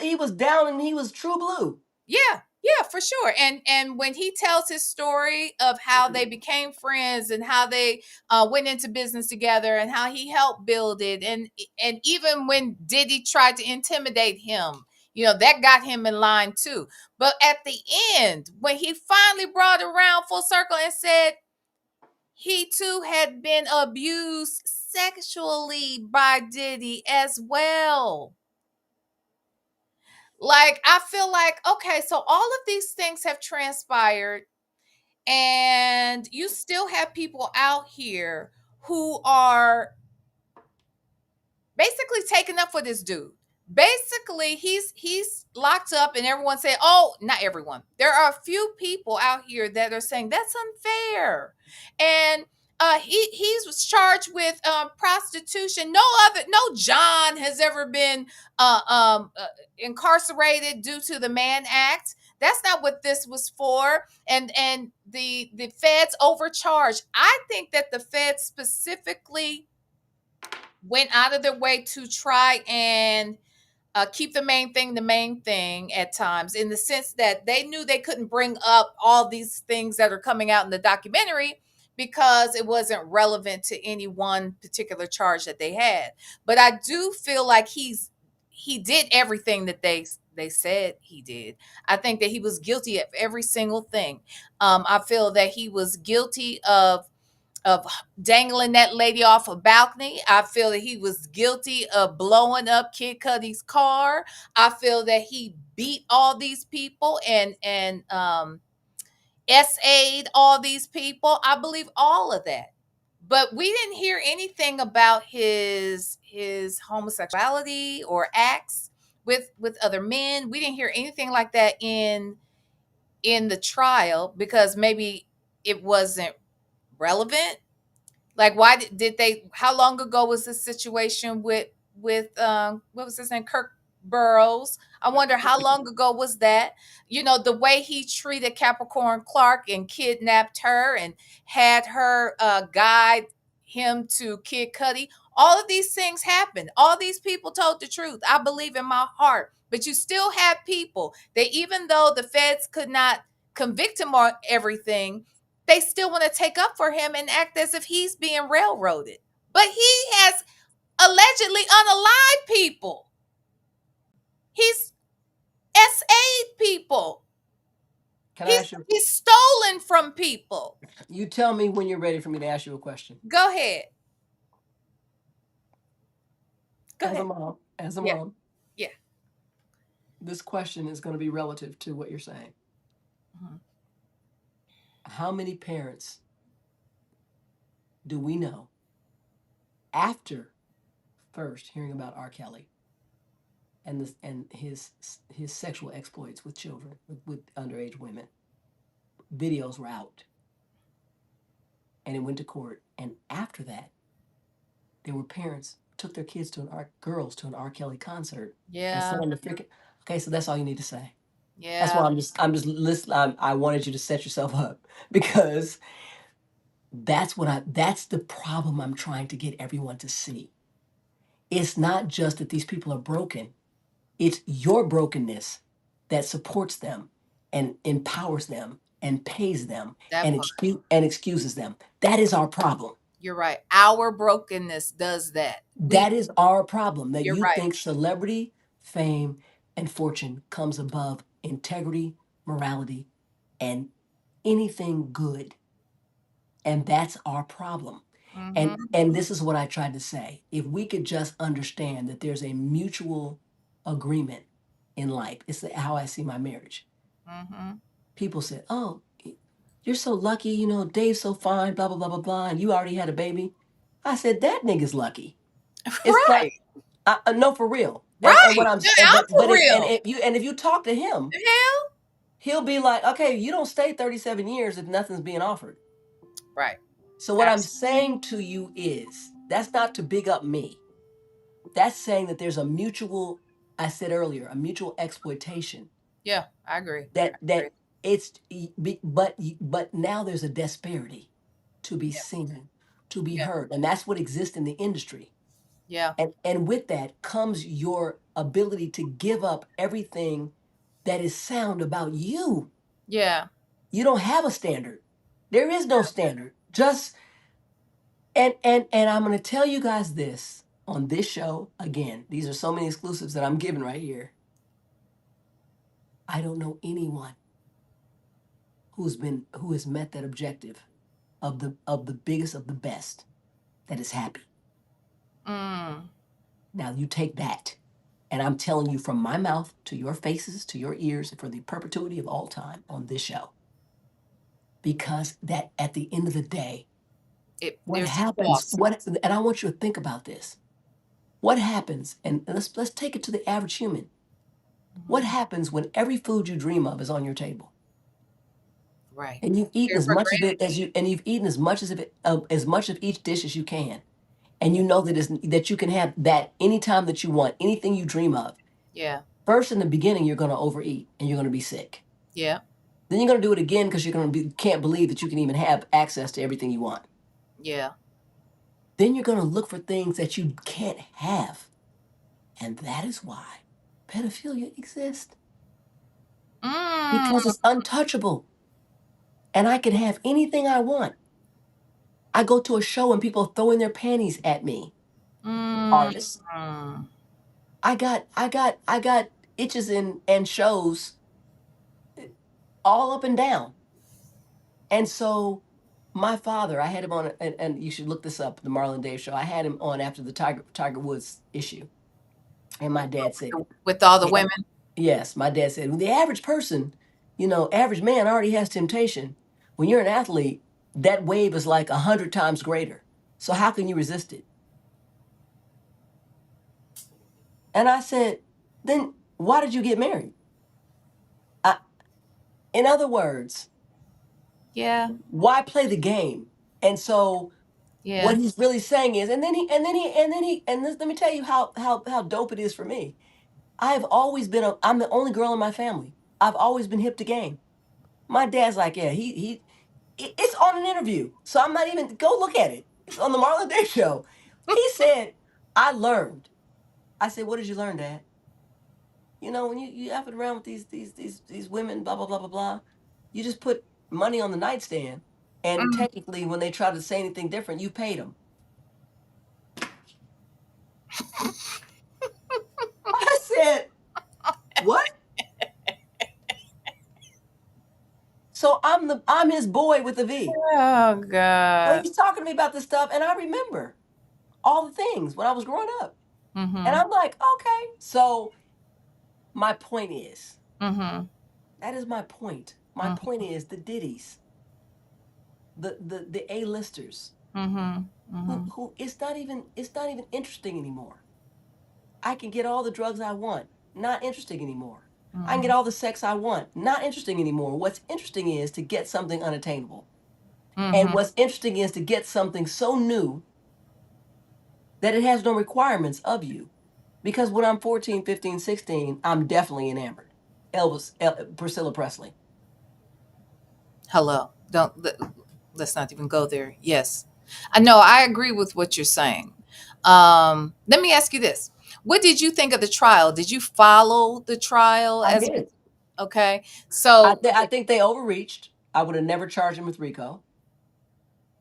he was down and he was true blue. yeah, for sure. And when he tells his story of how they became friends and how they went into business together and how he helped build it, and even when Diddy tried to intimidate him, that got him in line too. But at the end, when he finally brought it around full circle and said he too had been abused sexually by Diddy as well. Like, I feel like, okay, so all of these things have transpired, and you still have people out here who are basically taking up for this dude. basically he's locked up, and everyone say, oh, not everyone, there are a few people out here that are saying that's unfair. And he was charged with prostitution. No John has ever been incarcerated due to the Mann Act. That's not what this was for. And the feds overcharged. I think that the feds specifically went out of their way to try and keep the main thing at times, in the sense that they knew they couldn't bring up all these things that are coming out in the documentary because it wasn't relevant to any one particular charge that they had. But I do feel like he did everything that they said he did. I think that he was guilty of every single thing. I feel that he was guilty of dangling that lady off a balcony. I feel that he was guilty of blowing up Kid Cudi's car. I feel that he beat all these people and SA'd all these people. I believe all of that. But we didn't hear anything about his homosexuality or acts with other men. We didn't hear anything like that in the trial because maybe it wasn't relevant. Like, why did they? How long ago was this situation with what was his name, Kirk Burrows? I wonder how long ago was that. The way he treated Capricorn Clark and kidnapped her and had her guide him to Kid Cudi. All of these things happened. All these people told the truth. I believe in my heart. But you still have people that, even though the feds could not convict him on everything, they still want to take up for him and act as if he's being railroaded. But he has allegedly unalived people. He's SA'd people. He's stolen from people. You tell me when you're ready for me to ask you a question. Go ahead. As a mom. Yeah. This question is going to be relative to what you're saying. Mm-hmm. How many parents do we know, after first hearing about R. Kelly and his sexual exploits with children, with underage women, videos were out, and it went to court, and after that, there were parents took their kids girls to an R. Kelly concert. Yeah. And sat on the freaking. Okay, so that's all you need to say. Yeah. That's why I'm just listening. I wanted you to set yourself up because that's the problem I'm trying to get everyone to see. It's not just that these people are broken. It's your brokenness that supports them and empowers them and pays them and excuses them. That is our problem. You're right. Our brokenness does that. That is our problem. That You're you right. think celebrity, fame, and fortune comes above integrity, morality, and anything good. And that's our problem. Mm-hmm. And this is what I tried to say. If we could just understand that there's a mutual agreement in life, it's how I see my marriage. Mm-hmm. People said, "Oh, you're so lucky, Dave's so fine, blah blah blah blah blah, and you already had a baby." I said, "That nigga's lucky." It's right. Like, no, for real. Right. And what I'm for real. If you talk to him, The hell? he'll be like, "Okay, you don't stay 37 years if nothing's being offered." Right. So what I'm saying to you is, that's not to big up me. That's saying that there's a mutual, I said earlier, a mutual exploitation. Yeah, I agree. That it's, but now there's a disparity to be seen, to be heard, and that's what exists in the industry. Yeah. And with that comes your ability to give up everything that is sound about you. Yeah. You don't have a standard. There is no standard. Just and I'm going to tell you guys this on this show again. These are so many exclusives that I'm giving right here. I don't know anyone who has met that objective of the biggest of the best that is happy. Now you take that, and I'm telling you from my mouth to your faces, to your ears, for the perpetuity of all time on this show. Because that at the end of the day, what happens, and I want you to think about this. What happens? And let's take it to the average human. What happens when every food you dream of is on your table, Right. and you've eaten Here as for much of granted. it and you've eaten as much of each dish as you can, and you know that you can have that anytime that you want, anything you dream of. Yeah. First, in the beginning, you're going to overeat and you're going to be sick. Yeah. Then you're going to do it again because you're going to can't believe that you can even have access to everything you want. Yeah. Then you're going to look for things that you can't have, and that is why pedophilia exists, because Mm. it's untouchable, and I can have anything I want. I go to a show and people throwing their panties at me. Mm. Artists. I got itches and shows all up and down. And so my father, I had him on, and you should look this up, the Marla and Dave show. I had him on after the Tiger Woods issue, and my dad said, With all the "Yeah." women. Yes, my dad said, "Well, the average person, average man already has temptation. When you're an athlete, that wave is like 100 times greater. So how can you resist it?" And I said, "Then why did you get married?" I, in other words, Yeah. why play the game? And so Yeah. what he's really saying is, let me tell you how dope it is for me. I'm the only girl in my family. I've always been hip to game. My dad's like, yeah, it's on an interview. So I'm not even, go look at it. It's on the Marla Day show. He said, I learned. I said, what did you learn, Dad? When you have it around with these women, blah, blah, blah, blah, blah, you just put money on the nightstand. And Mm. technically, when they try to say anything different, you paid them. I said, what? So I'm his boy with a V. Oh So God. he's talking to me about this stuff, and I remember all the things when I was growing up. And Mm-hmm. I'm like, okay. So my point is, Mm-hmm. that is my point. My point is the Diddies, the A-listers, Mm-hmm. Mm-hmm. who it's not even interesting anymore. I can get all the drugs I want, not interesting anymore. I can get all the sex I want, not interesting anymore. What's interesting is to get something unattainable. And Mm-hmm. what's interesting is to get something so new that it has no requirements of you. Because when I'm 14, 15, 16, I'm definitely enamored. Priscilla Presley. Hello. Let's not even go there. Yes. I know I agree with what you're saying. Let me ask you this. What did you think of the trial? Did you follow the trial I as did. okay? So I think they overreached. I would have never charged him with RICO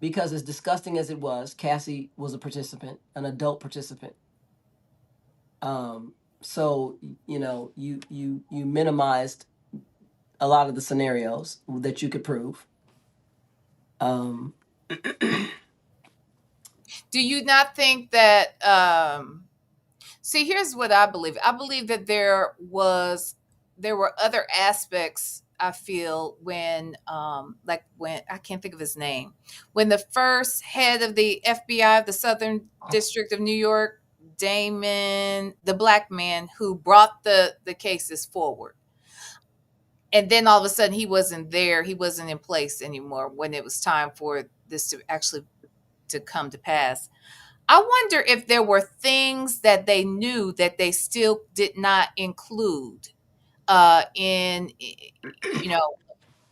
because, as disgusting as it was, Cassie was a participant, an adult participant. So you minimized a lot of the scenarios that you could prove. Um, do you not think that see, here's what I believe. I believe that there were other aspects I feel when like when I can't think of his name. When the first head of the FBI of the Southern District of New York, Damon, the black man who brought the cases forward. And then all of a sudden he wasn't there, he wasn't in place anymore when it was time for this to actually to come to pass. I wonder if there were things that they knew that they still did not include in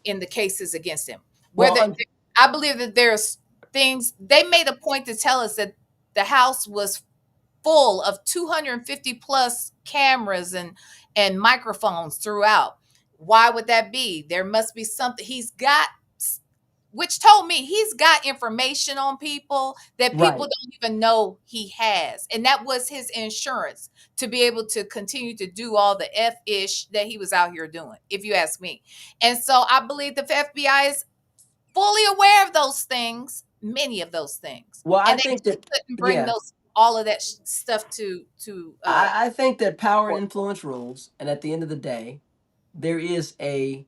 in the cases against him. Where well, I believe that there's things they made a point to tell us that the house was full of 250 plus cameras and microphones throughout. Why would that be? There must be something he's got, which told me he's got information on people that people right. don't even know he has. And that was his insurance to be able to continue to do all the F-ish that he was out here doing, if you ask me. And so I believe the FBI is fully aware of those things, many of those things. Well, I And they think just that couldn't bring yeah, those all of that stuff to I think that power and court. influence rules, and at the end of the day, there is a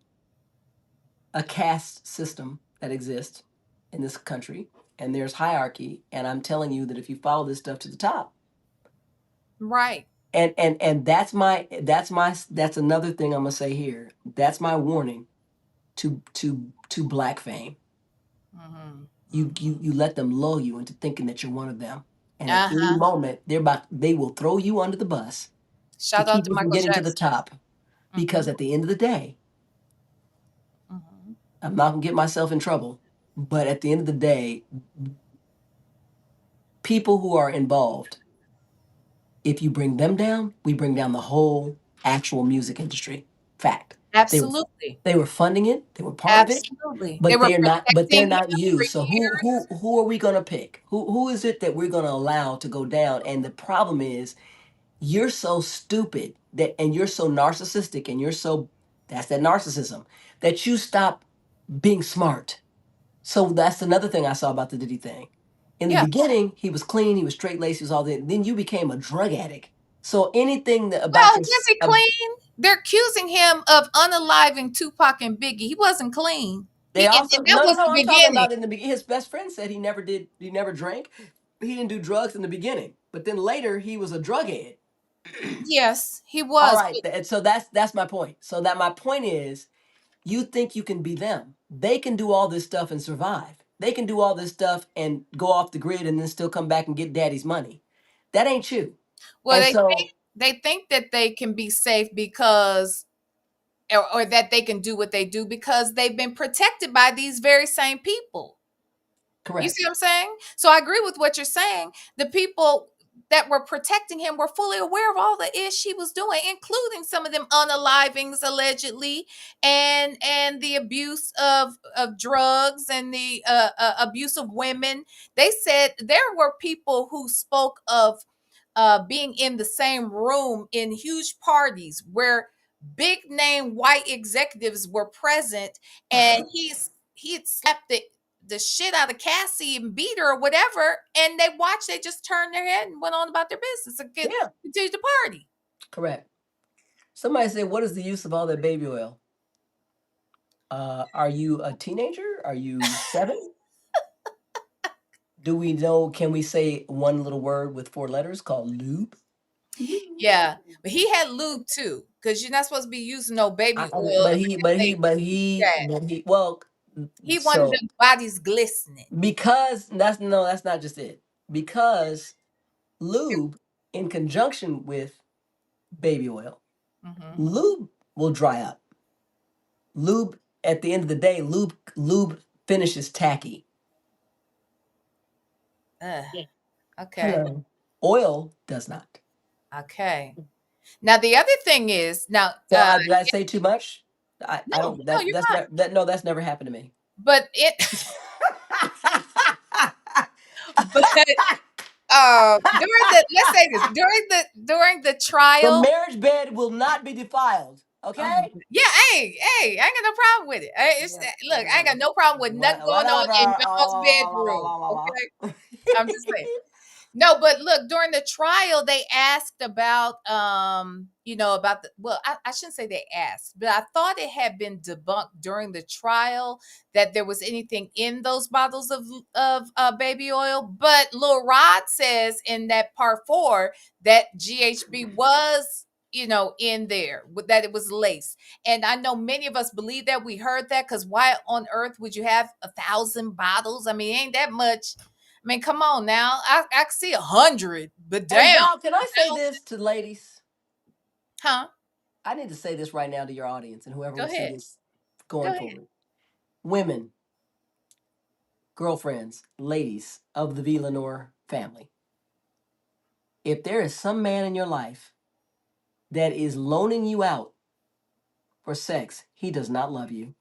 caste system that exists in this country, and there's hierarchy. And I'm telling you that if you follow this stuff to the top, Right. And that's another thing I'm gonna say here. That's my warning to black fame. Mm-hmm. You let them lull you into thinking that you're one of them, and at any Uh-huh. moment they will throw you under the bus to Shout out keep to you from Michael getting to the Jackson. top. Mm-hmm. Because at the end of the day, Mm-hmm. I'm not gonna get myself in trouble, but at the end of the day, people who are involved, if you bring them down, we bring down the whole actual music industry. Fact. They were Absolutely. they were funding it, they were part of it, Absolutely. They but were they're protecting him not you. for So years. who are we gonna pick? Who is it that we're gonna allow to go down? And the problem is you're so stupid that and you're so narcissistic and you're so that's that narcissism that you stop being smart. So that's another thing I saw about the Diddy thing. In the Yeah. beginning, he was clean, he was straight laced, he was all that. Then you became a drug addict. So anything that about Well, your was he clean? They're accusing him of unaliving Tupac and Biggie. He wasn't clean. they also And that no no was no the I'm talking beginning. about in the beginning. His best friend said he never drank, he didn't do drugs in the beginning, but then later he was a drug head. Yes, he All was. right, so that's my point. So that my point is you think you can be them. They can do all this stuff and survive. They can do all this stuff and go off the grid and then still come back and get daddy's money. That ain't you. Well, And so, they think that they can be safe because or that they can do what they do because they've been protected by these very same people. You correct. see what I'm saying? So I agree with what you're saying. The people that were protecting him were fully aware of all the ish he was doing, including some of them unalivings allegedly, and the abuse of drugs and the abuse of women. They said there were people who spoke of being in the same room in huge parties where big name white executives were present, and he had slapped the shit out of Cassie and beat her or whatever, and they watched, they just turned their head and went on about their business and Yeah, continued to party. correct. Somebody said, what is the use of all that baby oil? Are you a teenager? Are you 7? Do we know, can we say one little word with 4 letters called lube? Yeah, but he had lube too, because you're not supposed to be using no baby oil But unless they that. well, He wanted so the bodies glistening. because that's not just it. Because lube in conjunction with baby oil, Mm-hmm. lube will dry up. Lube at the end of the day, lube finishes tacky. Yeah. Okay. Hello. Oil does not. Okay. Now the other thing is now So did I say too much? I no, don't no, you're that's not. not that no that's never happened to me. But it but during the let's say this during the The trial. marriage bed will not be defiled. Okay? Yeah, hey, I ain't got no problem with it. Yeah. Look, I ain't got no problem with nothing going on in y'all's bedroom. Okay, I'm just saying. No, but look, during the trial, they asked about, about the, well, I shouldn't say they asked, but I thought it had been debunked during the trial that there was anything in those bottles of baby oil. But Lil Rod says in that part 4 that GHB was, in there, that it was laced. And I know many of us believe that. We heard that because why on earth would you have 1,000 bottles? I mean, ain't that much. I mean, come on now. I see 100, but Hey damn. y'all, can I say this to ladies? Huh? I need to say this right now to your audience and whoever Go will see ahead. this Go going ahead. forward. Women, girlfriends, ladies of the VLenore family. If there is some man in your life that is loaning you out for sex, he does not love you.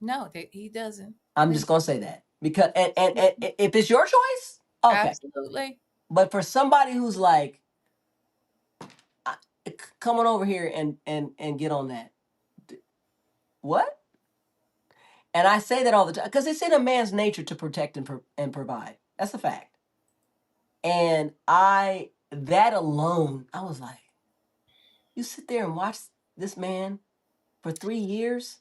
No, he doesn't. I'm just gonna say that because and if it's your choice, okay. Absolutely. But for somebody who's like, come on over here and get on that. What? And I say that all the time because it's in a man's nature to protect and provide. That's a fact. And that alone, I was like, you sit there and watch this man for 3 years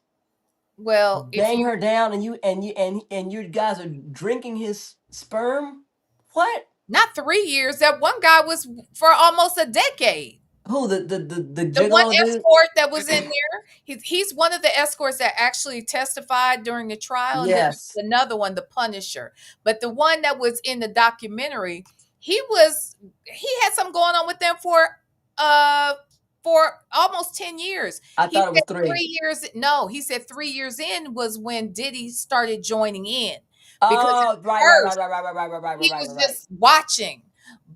Well, if bang you her down, and you guys are drinking his sperm. What? Not 3 years. That one guy was for almost a decade. Who the The one gigolo dude? escort that was in there, he's one of the escorts that actually testified during the trial, and then Yes, another one, the Punisher. But the one that was in the documentary, he had something going on with them for almost 10 years. I He thought it was said 3. 3 years. No, he said 3 years in was when Diddy started joining in, because Oh, at right, right, right, first right, right, right, right, right, right, he right, was right. just watching.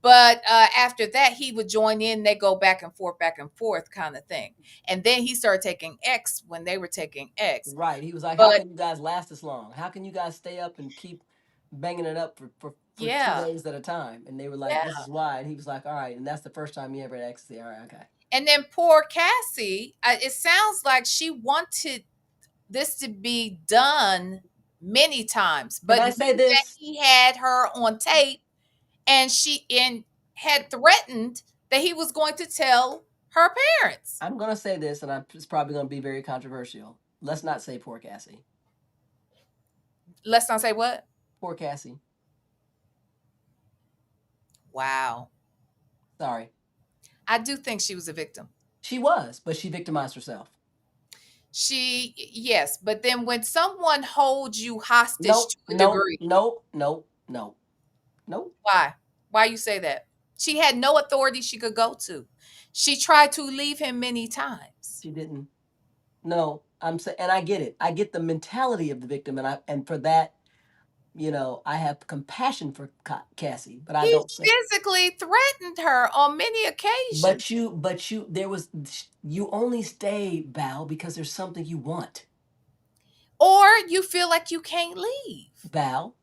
But after that, he would join in. They go back and forth kind of thing. And then he started taking X when they were taking X. Right. He was like, "How But can you guys last this long? How can you guys stay up and keep banging it up for 2 yeah, days at a time?" And they were like, yeah. "This is why." And he was like, "All right." And that's the first time he ever had ecstasy. All right, okay. And then poor Cassie, it sounds like she wanted this to be done many times, Can but I knew say that this? he had her on tape, and she had threatened that he was going to tell her parents. I'm gonna say this, and it's probably gonna be very controversial. Let's not say poor Cassie. Let's not say what? Poor Cassie. Wow. Sorry. I do think she was a victim. She was, but she victimized herself. Yes, but then when someone holds you hostage Nope, to a nope, degree, nope, nope, nope, nope. why? Why you say that? She had no authority she could go to. She tried to leave him many times. She didn't. No, I'm saying, and I get it. I get the mentality of the victim, and for that, I have compassion for Cassie, but I He don't say. physically threatened her on many occasions. You only stay, Val, because there's something you want. Or you feel like you can't leave. Val,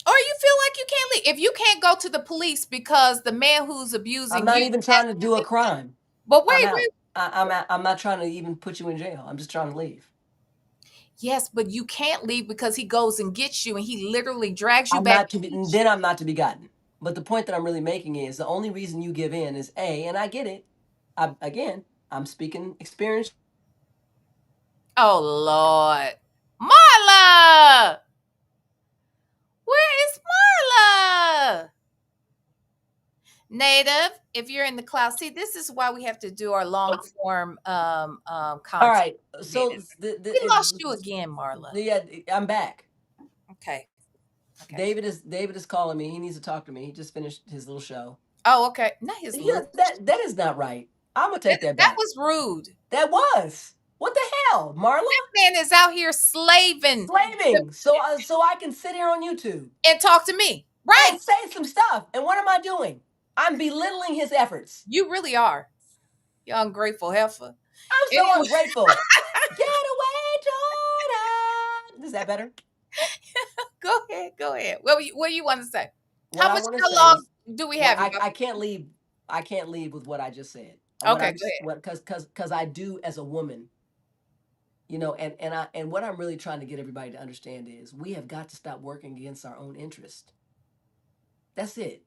Or you feel like you can't leave. If you can't go to the police because the man who's abusing I'm not you even has trying to do a nothing. crime. But I'm wait, out. wait. I'm out. I'm not trying to even put you in jail. I'm just trying to leave. Yes, but you can't leave because he goes and gets you, and he literally drags you I'm back not to be. and beats Then you. I'm not to be gotten. But the point that I'm really making is the only reason you give in is and I get it. I'm speaking experience. Oh Lord. Marla! Where is Marla? Native, if you're in the cloud, see, this is why we have to do our long form All content. right. So Native. We lost you again, Marla. Yeah, I'm back. Okay. David is calling me. He needs to talk to me. He just finished his little show. Oh, okay. Not his Yeah, little. that is not right. I'm gonna take that That back. was rude. That was. What the hell, Marla? This man is out here slaving Slaving. So I can sit here on YouTube and talk to me. Right. and say some stuff. And what am I doing? I'm belittling his efforts. You really are. You ungrateful heifer. I'm so Anyway. ungrateful. Get away, Jordan. Is that better? Go ahead. Go ahead. What do you want to say? What How I want to how say long is, do we have? I can't leave. I can't leave with what I just said. Okay, go ahead. Because I do as a woman. And what I'm really trying to get everybody to understand is we have got to stop working against our own interest. That's it.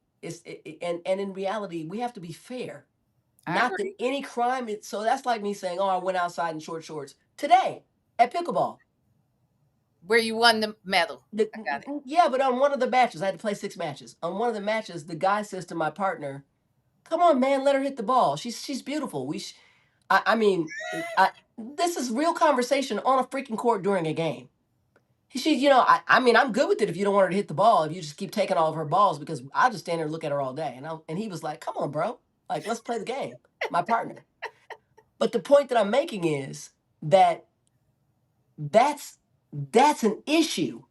And in reality, we have to be fair. I Not agree. that any crime. So that's like me saying, "Oh, I went outside in short shorts today at pickleball." Where you won the medal. I got it. Yeah, but on one of the matches, I had to play 6 matches. On one of the matches, the guy says to my partner, "Come on, man, let her hit the ball. She's beautiful. I mean, this is real conversation on a freaking court during a game." I mean, I'm good with it if you don't want her to hit the ball, if you just keep taking all of her balls, because I'll just stand there and look at her all day. And he was like, "Come on, bro. Like, let's play the game." My partner. But the point that I'm making is that that's an issue.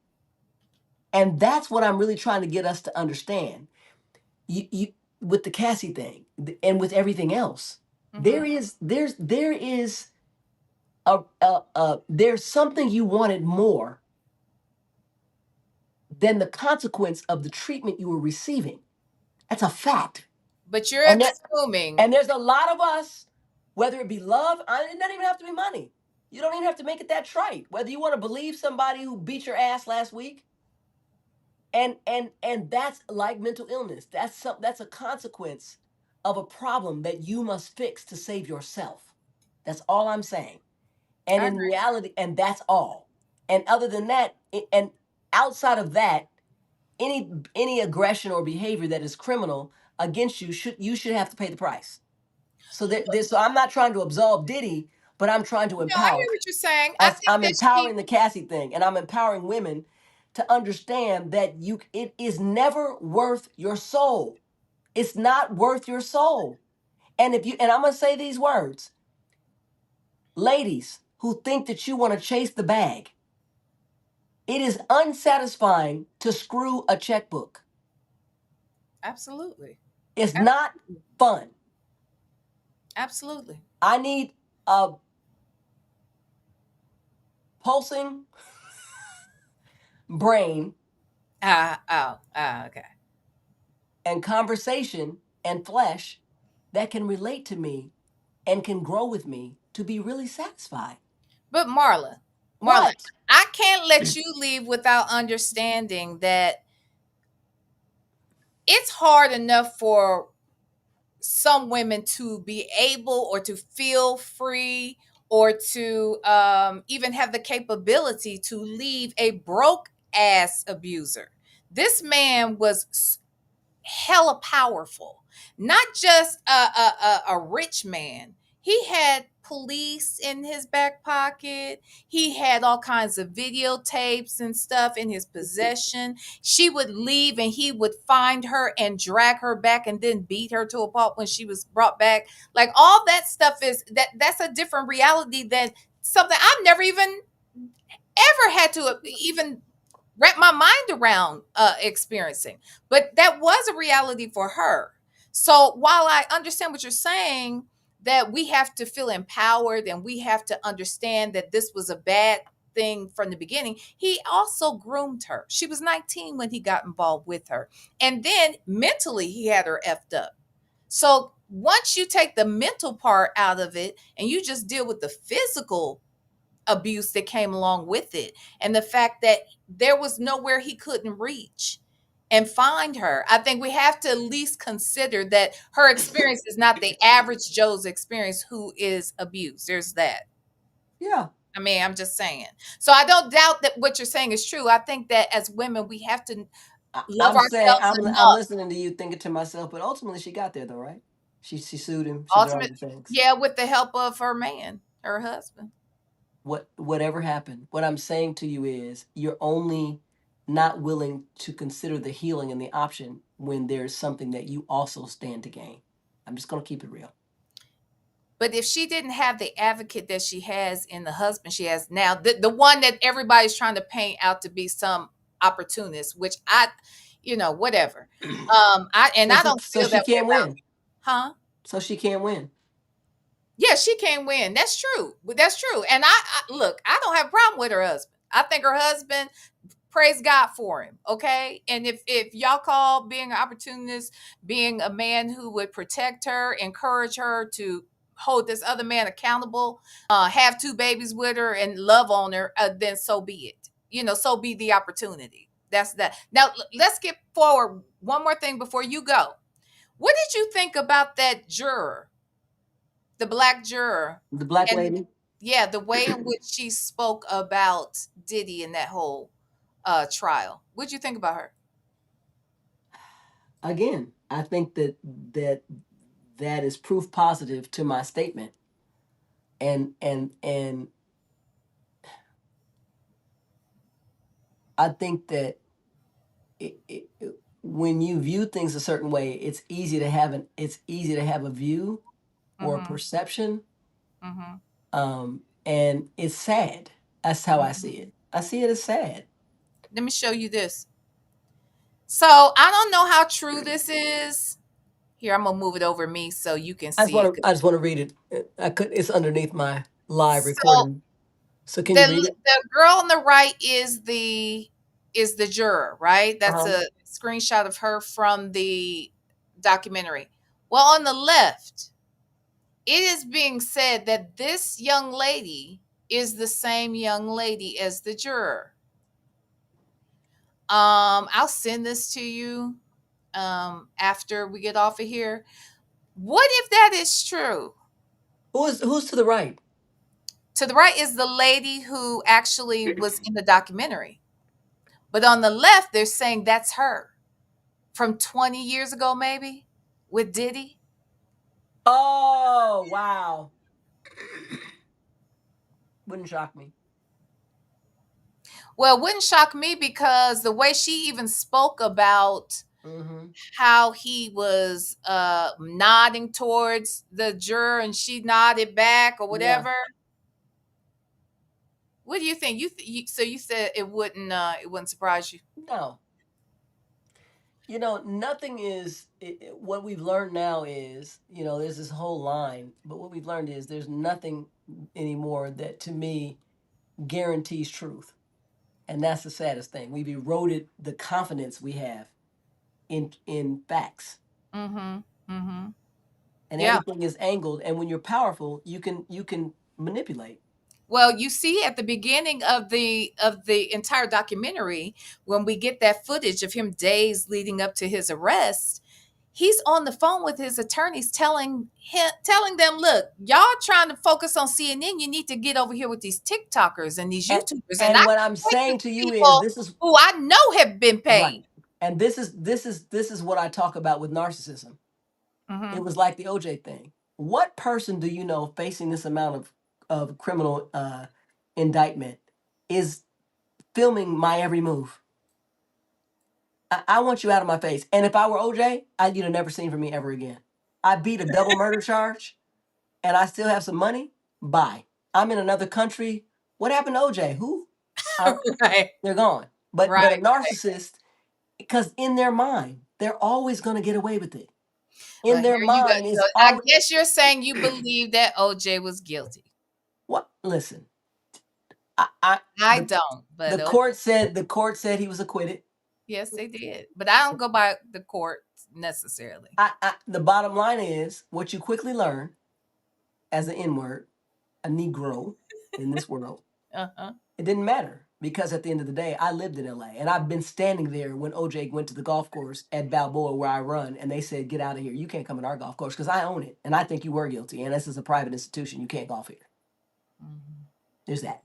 And that's what I'm really trying to get us to understand. You with the Cassie thing and with everything else. Mm-hmm. There is there's something you wanted more than the consequence of the treatment you were receiving. That's a fact. But you're And assuming. and there's a lot of us, whether it be love, it doesn't even have to be money. You don't even have to make it that trite. Whether you want to believe somebody who beat your ass last week, and that's like mental illness. That's a consequence of a problem that you must fix to save yourself. That's all I'm saying. And I in agree. reality, and that's all. And other than that, and outside of that, any aggression or behavior that is criminal against you should have to pay the price. So so I'm not trying to absolve Diddy, but I'm trying to No, I empower. hear what you're saying. I As think I'm that she empowering the Cassie thing, and I'm empowering women to understand that it is never worth your soul. It's not worth your soul. And I'm gonna say these words, ladies who think that you want to chase the bag, it is unsatisfying to screw a checkbook. absolutely, It's not absolutely, fun. absolutely. I need a pulsing brain Okay. and conversation and flesh that can relate to me and can grow with me to be really satisfied. But Marla, What? I can't let you leave without understanding that it's hard enough for some women to be able or to feel free or to even have the capability to leave a broke ass abuser. This man was hella powerful, not just a rich man. He had police in his back pocket. He had all kinds of videotapes and stuff in his possession. She would leave and he would find her and drag her back and then beat her to a pulp when she was brought back. Like all that stuff that's a different reality than something I've never even ever had to even wrap my mind around experiencing. But that was a reality for her. So while I understand what you're saying, that we have to feel empowered and we have to understand that this was a bad thing from the beginning, he also groomed her. She was 19 when he got involved with her. And then mentally, he had her effed up. So once you take the mental part out of it and you just deal with the physical abuse that came along with it, and the fact that there was nowhere he couldn't reach and find her, I think we have to at least consider that her experience is not the average Joe's experience who is abused. There's that. Yeah. I mean, I'm just saying. So I don't doubt that what you're saying is true. I think that as women, we have to love I'm saying ourselves I'm enough. listening to you thinking to myself, but ultimately she got there though, right? She sued him. She did all Ultimate, the things. yeah, with the help of her man, her husband. Whatever happened, what I'm saying to you is you're only not willing to consider the healing and the option when there's something that you also stand to gain. I'm just gonna keep it real. But if she didn't have the advocate that she has in the husband she has now, the one that everybody's trying to paint out to be some opportunist, which whatever. I don't So feel she that way can't about, win. huh? So she can't win. Yeah, she can't win. That's true. But that's true. And I look, I don't have a problem with her husband. I think her husband, praise God for him. Okay. And if y'all call being an opportunist, being a man who would protect her, encourage her to hold this other man accountable, have two babies with her and love on her, then so be it. So be the opportunity. That's that. Now let's skip forward one more thing before you go. What did you think about that juror, the black juror? The black And lady. yeah, the way in which she spoke about Diddy in that whole trial. What'd you think about her? Again, I think that that is proof positive to my statement. And I think that when you view things a certain way, it's easy to have a view or a Mm-hmm. perception. Mm-hmm. And it's sad. That's how I see Mm-hmm. it. I see it as sad. Let me show you this. So I don't know how true this is. Here, I'm gonna move it over me so you can see it. I just want to read it. I could. It's underneath my live So recording. So can you read the it? the girl on the right is the juror, right? Uh That's huh. a screenshot of her from the documentary. Well, on the left, it is being said that this young lady is the same young lady as the juror. I'll send this to you after we get off of here. What if that is true? Who's to the right? To the right is the lady who actually was in the documentary. But on the left, they're saying that's her from 20 years ago, maybe with Diddy. Oh, wow. Wouldn't shock me. Well, it wouldn't shock me because the way she even spoke about Mm-hmm. how he was nodding towards the juror and she nodded back or Yeah. whatever. What do you think? So you said it wouldn't surprise you. No. You know, nothing is what we've learned now is, you know, there's this whole line, but what we've learned is there's nothing anymore that to me guarantees truth. And that's the saddest thing. We've eroded the confidence we have in facts. Mm-hmm. Mm-hmm. And Yeah. everything is angled, and when you're powerful, you can manipulate. Well, you see at the beginning of the entire documentary, when we get that footage of him days leading up to his arrest, he's on the phone with his attorneys telling them, look, y'all trying to focus on CNN, you need to get over here with these TikTokers and these And, YouTubers. And and I what can I'm take you saying to to you is people this is who I know have been right. paid. And this is what I talk about with narcissism. Mm-hmm. It was like the OJ thing. What person do you know facing this amount of criminal indictment is filming my every move? I want you out of my face. And if I were OJ, you'd have never seen from me ever again. I beat a double murder charge and I still have some money. Bye. I'm in another country. What happened to OJ? Who? I, Right. they're gone. But Right. a narcissist, because in their mind, they're always going to get away with it. In Well, their here you go. mind is So I all guess you're saying you believe that OJ was guilty. what? Listen, I I don't, but the court said he was acquitted. yes, they did. But I don't go by the court necessarily. The bottom line is what you quickly learn as an N word, a Negro in this world. Uh-huh. It didn't matter because at the end of the day, I lived in LA and I've been standing there when OJ went to the golf course at Balboa where I run and they said, get out of here. You can't come in our golf course because I own it and I think you were guilty and this is a private institution. You can't golf here. Mm-hmm. There's that.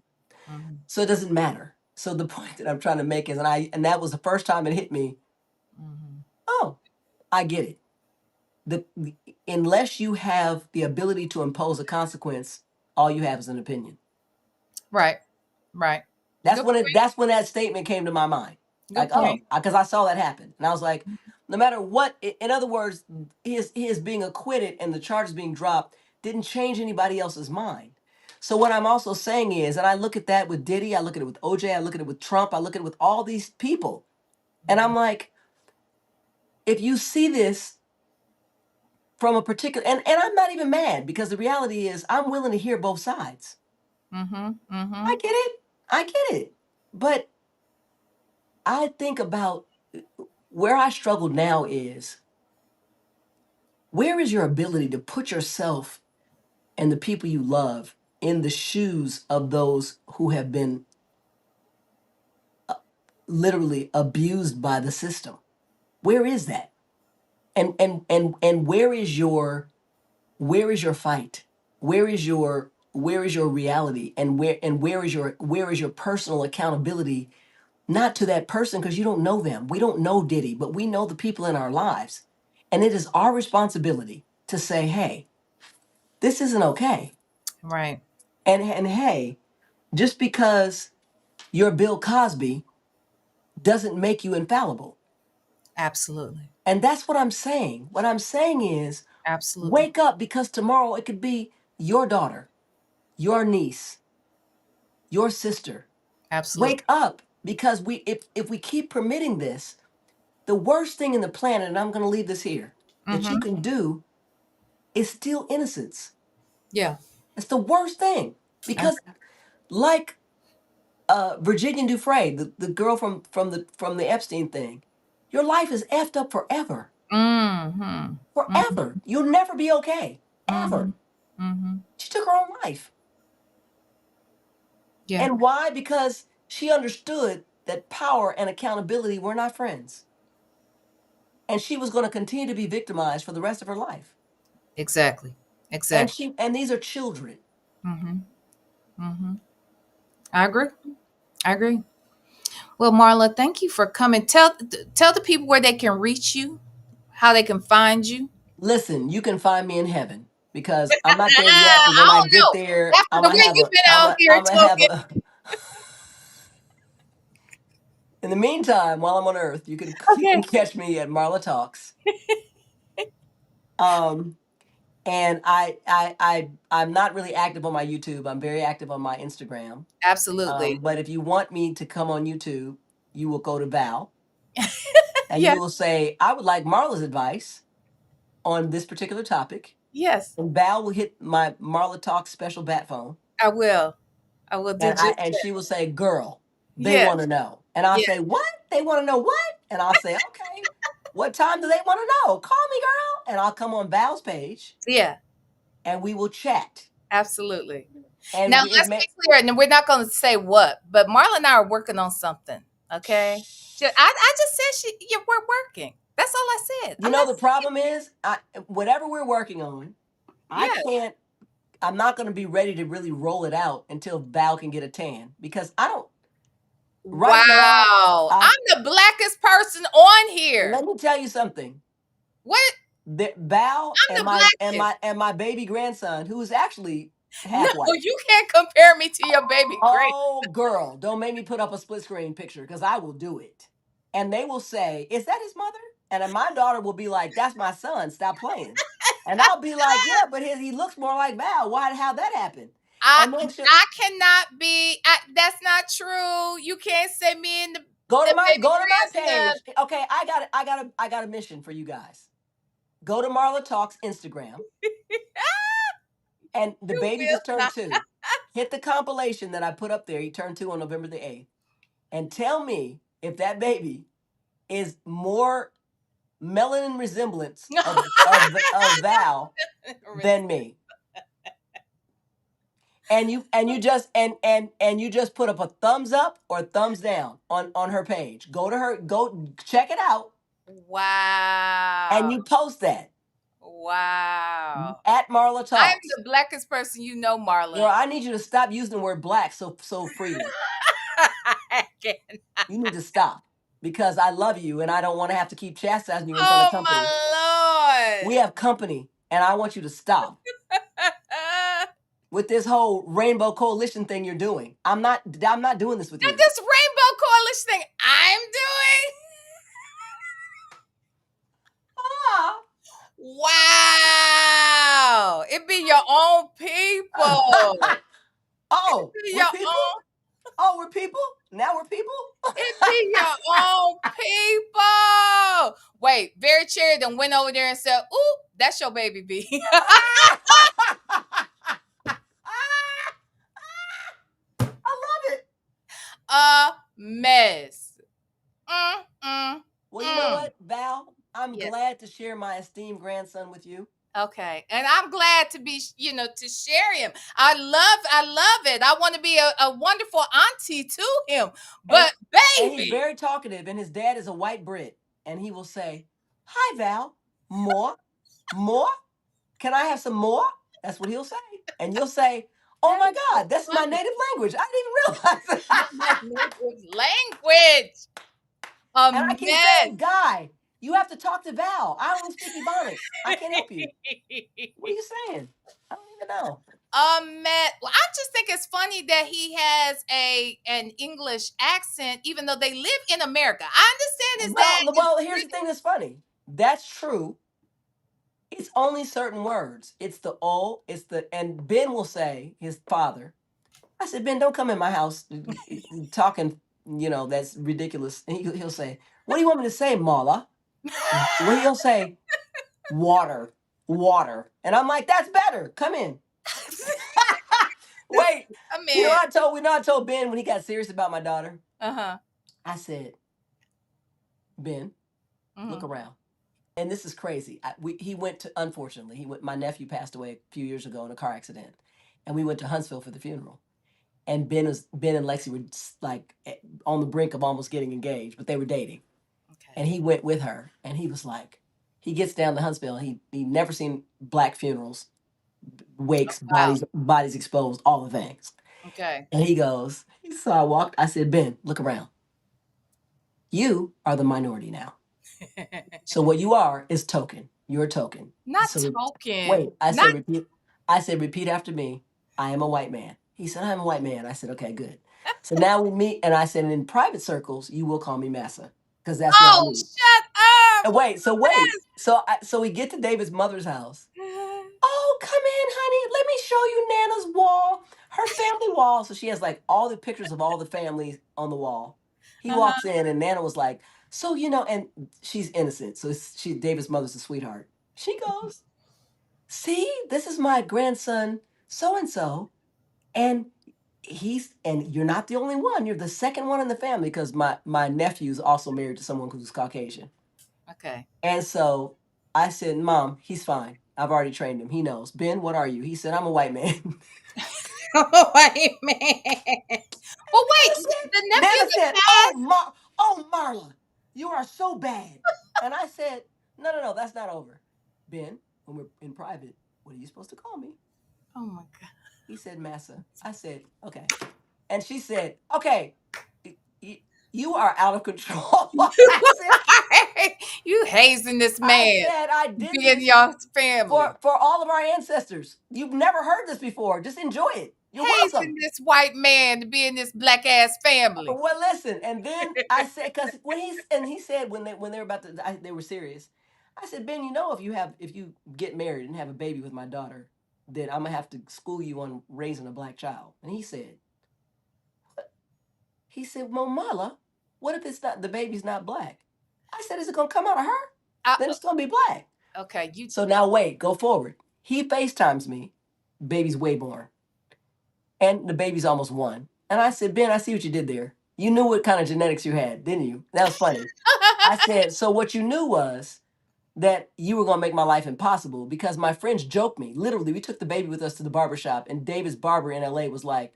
Mm-hmm. So it doesn't matter. So the point that I'm trying to make is, and that was the first time it hit me. Mm-hmm. Oh, I get it. Unless you have the ability to impose a consequence, all you have is an opinion. Right. Right. That's Good when point. that's when that statement came to my mind. Good Like, oh, point. because I saw that happen, and I was like, no matter what. In other words, he is being acquitted and the charges being dropped didn't change anybody else's mind. So what I'm also saying is, and I look at that with Diddy, I look at it with OJ, I look at it with Trump, I look at it with all these people, and I'm like, if you see this from a particular, and I'm not even mad because the reality is I'm willing to hear both sides. Mm-hmm. Mm-hmm. I get it. I get it. But I think about where I struggle now is where is your ability to put yourself and the people you love in the shoes of those who have been literally abused by the system? Where is that? And where is your fight? Where is your reality? And where is your personal accountability? Not to that person because you don't know them. We don't know Diddy, but we know the people in our lives. And it is our responsibility to say, hey, this isn't okay. Right. And hey, just because you're Bill Cosby doesn't make you infallible. Absolutely. And that's what I'm saying. What I'm saying is Absolutely. wake up because tomorrow it could be your daughter, your niece, your sister. Absolutely. Wake up because if we keep permitting this, the worst thing in the planet, and I'm going to leave this here, that you Mm-hmm. can do is steal innocence. Yeah. It's the worst thing because, like Virginia Dufresne, the girl from the Epstein thing, your life is effed up forever, Mm-hmm. Mm-hmm. forever. You'll never be okay, Mm-hmm. ever. Mm-hmm. She took her own life, Yeah. and why? Because she understood that power and accountability were not friends, and she was going to continue to be victimized for the rest of her life. Exactly. And Exactly. these are children. Mm-hmm. Mm-hmm. I agree. I agree. Well, Marla, thank you for coming. Tell the people where they can reach you, how they can find you. Listen, you can find me in heaven because I'm not there yet. But I when I don't get know. there, After the way you've been out here I'm gonna have talking. a. In the meantime, while I'm on Earth, you can Okay. catch me at Marla Talks. Um, and I'm not really active on my YouTube. I'm very active on my Instagram. Absolutely. But if you want me to come on YouTube, you will go to Val and Yeah. you will say, I would like Marla's advice on this particular topic. Yes, And Val will hit my Marla Talks special bat phone. I will. I will do just And that. she will say, girl, they Yes. want to know. And I'll Yeah. say, what? They want to know what? And I'll say, okay, what time do they want to know? Call me, girl. And I'll come on Val's page Yeah. and we will chat. Absolutely. And Now we, it let's may, be clear, and we're not going to say what, but Marla and I are working on something. Okay. I just said we're working. That's all I said. you I'm know, not. the problem is, whatever we're working on, I Yes. can't, I'm not going to be ready to really roll it out until Val can get a tan because I don't, right now, Wow. I'm the blackest person on here. let me tell you something. What? Val I'm the blackest. and my baby grandson, who is actually No, half white. you can't compare me to your baby great. Oh, girl, don't make me put up a split screen picture because I will do it. And they will say, is that his mother? And then my daughter will be like, that's my son. Stop playing. And I'll be like, yeah, but he looks more like Val. How'd that happen? I And then I cannot be. That's not true. You can't say me and the go to my baby grandson. page. Okay, I got a mission for you guys. Go to Marla Talks Instagram. And the You baby will just turned not. 2. Hit the compilation that I put up there. He turned 2 on November the 8th. And tell me if that baby is more melanin resemblance of Val than me. And you just and you just put up a thumbs up or thumbs down on her page. Go check it out Wow. and you post that Wow. at Marla I'm Talks. the blackest person you know, Marla. Girl, I need you to stop using the word black so freely. I can't. You need to stop because I love you and I don't want to have to keep chastising you in front of Oh company. my We lord. have company and I want you to stop with this whole rainbow coalition thing you're doing. I'm not doing this with you. This rainbow coalition thing I'm doing. Ah. Wow. It be your own people. Oh, Be we're your people? own. Oh, we're people? Now we're people? It be your own people. Wait, Very Cherry then went over there and said, "Ooh, that's your baby B." I love it. A mess. Well, you know what, Val? I'm Yes. glad to share my esteemed grandson with you. Okay. And I'm glad to be, to share him. I love it. I want to be a wonderful auntie to him. But And he's baby. very talkative, and his dad is a white Brit. And he will say, hi, Val. More? More? Can I have some more? That's what he'll say. And you'll say, oh my God, that's my native language. I didn't even realize it. Language. And I keep saying, Guy, you have to talk to Val. I only speak Ebonics. I can't help you. What are you saying? I don't even know. Well, I just think it's funny that he has an English accent, even though they live in America. I understand his dad. Well, here's the thing that's funny. That's true. It's only certain words. It's the O, and Ben will say, his father, I said, Ben, don't come in my house talking, that's ridiculous. And he'll say, what do you want me to say, Marla? Well, he'll say, water, water. And I'm like, that's better. Come in. Wait, Come in. you know what I told Ben when he got serious about my daughter? Uh-huh. I said, Ben, look around. And this is crazy. He went to, unfortunately, my nephew passed away a few years ago in a car accident. And we went to Huntsville for the funeral. And Ben and Lexi were like on the brink of almost getting engaged, but they were dating. Okay. And he went with her, and he was like, he gets down to Huntsville. He never seen black funerals, wakes, bodies exposed, all the things. Okay. And he goes, so I walked. I said, Ben, look around. You are the minority now. So what you are is token. You're a token. Not So token. wait, I Not said repeat. I said repeat after me. I am a white man. He said I'm a white man. I said okay, good. So now we meet, and I said in private circles you will call me massa because that's what I oh, need. shut up. And wait. So we get to David's mother's house. Oh, come in, honey. Let me show you Nana's wall, her family wall. So she has like all the pictures of all the families on the wall. He Uh-huh. walks in, and Nana was like, "So and she's innocent. So David's mother's a sweetheart." She goes, "See, this is my grandson, so and so, and you're not the only one. You're the second one in the family because my nephew's also married to someone who's Caucasian." Okay. And so I said, Mom, he's fine. I've already trained him. He knows. Ben, what are you? He said, I'm a white man. White man. Well, wait. The nephew Nana that said, oh, Marla, you are so bad. And I said, no, that's not over. Ben, when we're in private, what are you supposed to call me? Oh my God. He said, Massa. I said, okay. And she said, okay, you are out of control. I said, You hazing this man. I said I did being this your family. for all of our ancestors. You've never heard this before. Just enjoy it. You're welcome. Hazing this white man to be in this black ass family. Well, listen, and then I said, because he said when they were about to, they were serious. I said, Ben, if you get married and have a baby with my daughter, then I'm gonna have to school you on raising a black child. And he said, Momala, what if the baby's not black? I said, is it gonna come out of her? Then it's gonna be black. Okay, So now wait, go forward. He FaceTimes me, baby's way born, and the baby's almost 1. And I said, Ben, I see what you did there. You knew what kind of genetics you had, didn't you? That was funny. I said, so what you knew was that you were going to make my life impossible because my friends joked me. Literally, we took the baby with us to the barber shop, and David's barber in LA was like,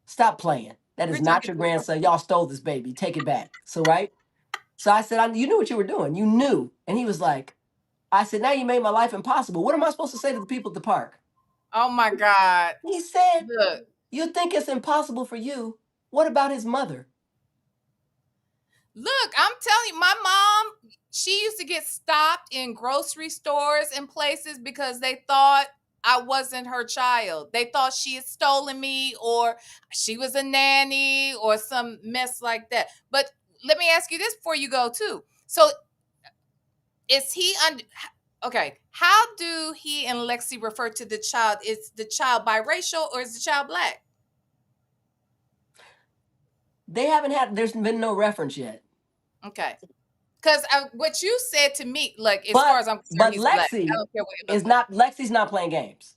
stop playing. That is not your grandson. Y'all stole this baby. Take it back. So, right? So I said, you knew what you were doing. You knew. And he was like, I said, now you made my life impossible. What am I supposed to say to the people at the park? Oh my God. He said, look, you think it's impossible for you. What about his mother? Look, I'm telling you, my mom, she used to get stopped in grocery stores and places because they thought I wasn't her child. They thought she had stolen me or she was a nanny or some mess like that. But let me ask you this before you go too. So is he okay, how do he and Lexi refer to the child? Is the child biracial or is the child black? There's been no reference yet. Okay. Because what you said to me, like, as far as I'm concerned, he's black. I don't care what he looks like. Lexi's not playing games.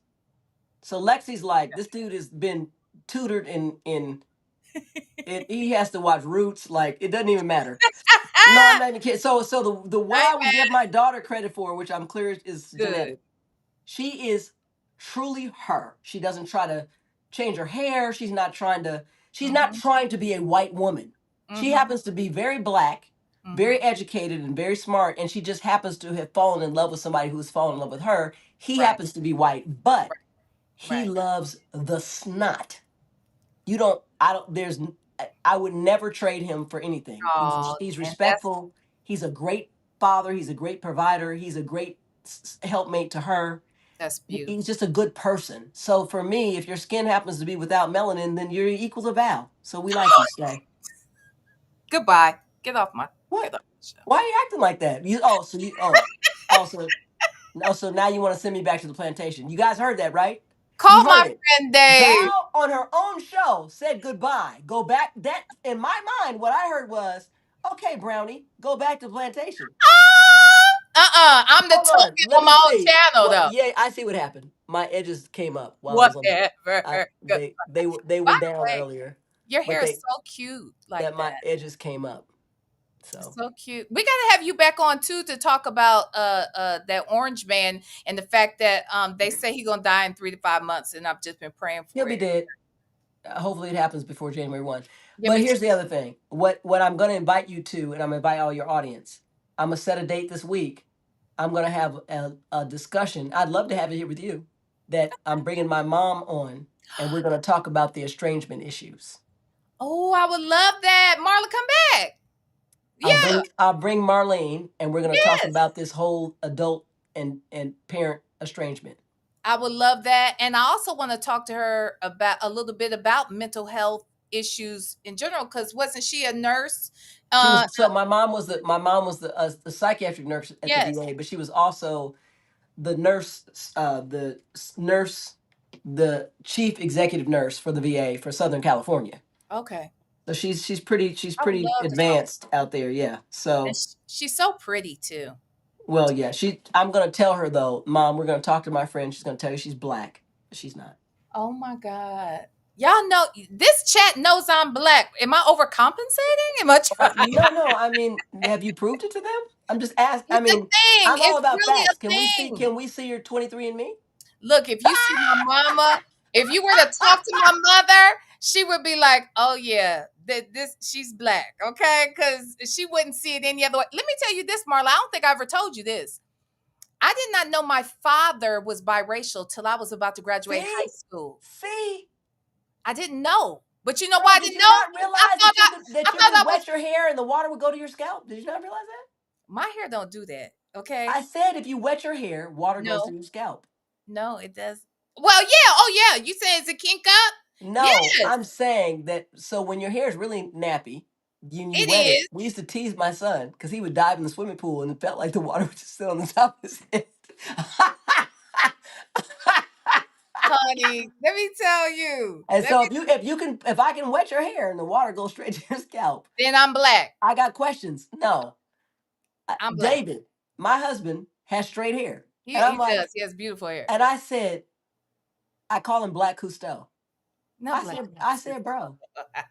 So Lexi's like, this dude has been tutored in he has to watch Roots. Like, it doesn't even matter. No, I'm not even kidding. So the what I would give my daughter credit for, which I'm clear is genetic, she is truly her. She doesn't try to change her hair. She's not trying to be a white woman. She happens to be very black, very educated, and very smart, and she just happens to have fallen in love with somebody who's fallen in love with her. He happens to be white, but he loves the snot. I would never trade him for anything. He's respectful. He's a great father. He's a great provider. He's a great helpmate to her. That's beautiful. He's just a good person. So for me, if your skin happens to be without melanin, then you're equal to Val. So we like you, Stay. Goodbye. Get off my. What? Why are you acting like that? So now you want to send me back to the plantation. You guys heard that, right? Call my friend Dave. Val on her own show said goodbye. Go back. That in my mind, what I heard was, okay, Brownie, go back to plantation. I'm the token on my own channel, though. Yeah, I see what happened. My edges came up while whatever. they were down earlier. Your hair is so cute, like that. My edges came up. So cute. We gotta have you back on too to talk about that orange man and the fact that they say he's gonna die in 3 to 5 months, and I've just been praying for He'll be dead. Hopefully it happens before January 1. Yeah, but here's the other thing. What I'm gonna invite you to, and I'm gonna invite all your audience. I'm gonna set a date this week. I'm gonna have a discussion. I'd love to have it here with you. That I'm bringing my mom on, and we're gonna talk about the estrangement issues. Oh, I would love that. Marla, come back. Yeah. I'll bring Marlene, and we're gonna talk Yes. about this whole adult and parent estrangement. I would love that. And I also want to talk to her about a little bit about mental health issues in general, because wasn't she a nurse? She was my mom was the psychiatric nurse at the Yes. VA, but she was also the nurse, nurse, the chief executive nurse for the VA for Southern California. Okay. So she's pretty I would love to talk. advanced out there, yeah. And So she's so pretty too. well, yeah. I'm gonna tell her though, Mom, we're gonna talk to my friend. She's gonna tell you she's black, but she's not. Oh my God. Y'all know this chat knows I'm black. Am I overcompensating? Am I trying? No. I mean, have you proved it to them? I'm just asking. I It's a mean, thing. I'm all It's about really facts. a thing. Can we see your 23andMe? Look, if you see my mama, if you were to talk to my mother, she would be like, "Oh yeah, this she's black, okay?" Because she wouldn't see it any other way. Let me tell you this, Marla. I don't think I ever told you this. I did not know my father was biracial till I was about to graduate high school. See, I didn't know. But you know bro, why I did didn't you know? not I realize thought I, that I you thought could I was wet your hair and the water would go to your scalp? Did you not realize that? my hair don't do that. Okay. I said if you wet your hair, water goes to No, your scalp. no, it does. Well, yeah. Oh, yeah. You saying it's a kink up? No, Yes, I'm saying that so when your hair is really nappy, you it wet it. is. We used to tease my son because he would dive in the swimming pool and it felt like the water would just sit on the top of his head. Honey, let me tell you. And so if I can wet your hair and the water goes straight to your scalp, Then I'm black. I got questions. No, I'm black. David, my husband has straight hair, He, and I'm he like, does. He has beautiful hair. and I said, I call him Black Cousteau. Not black. I said, bro,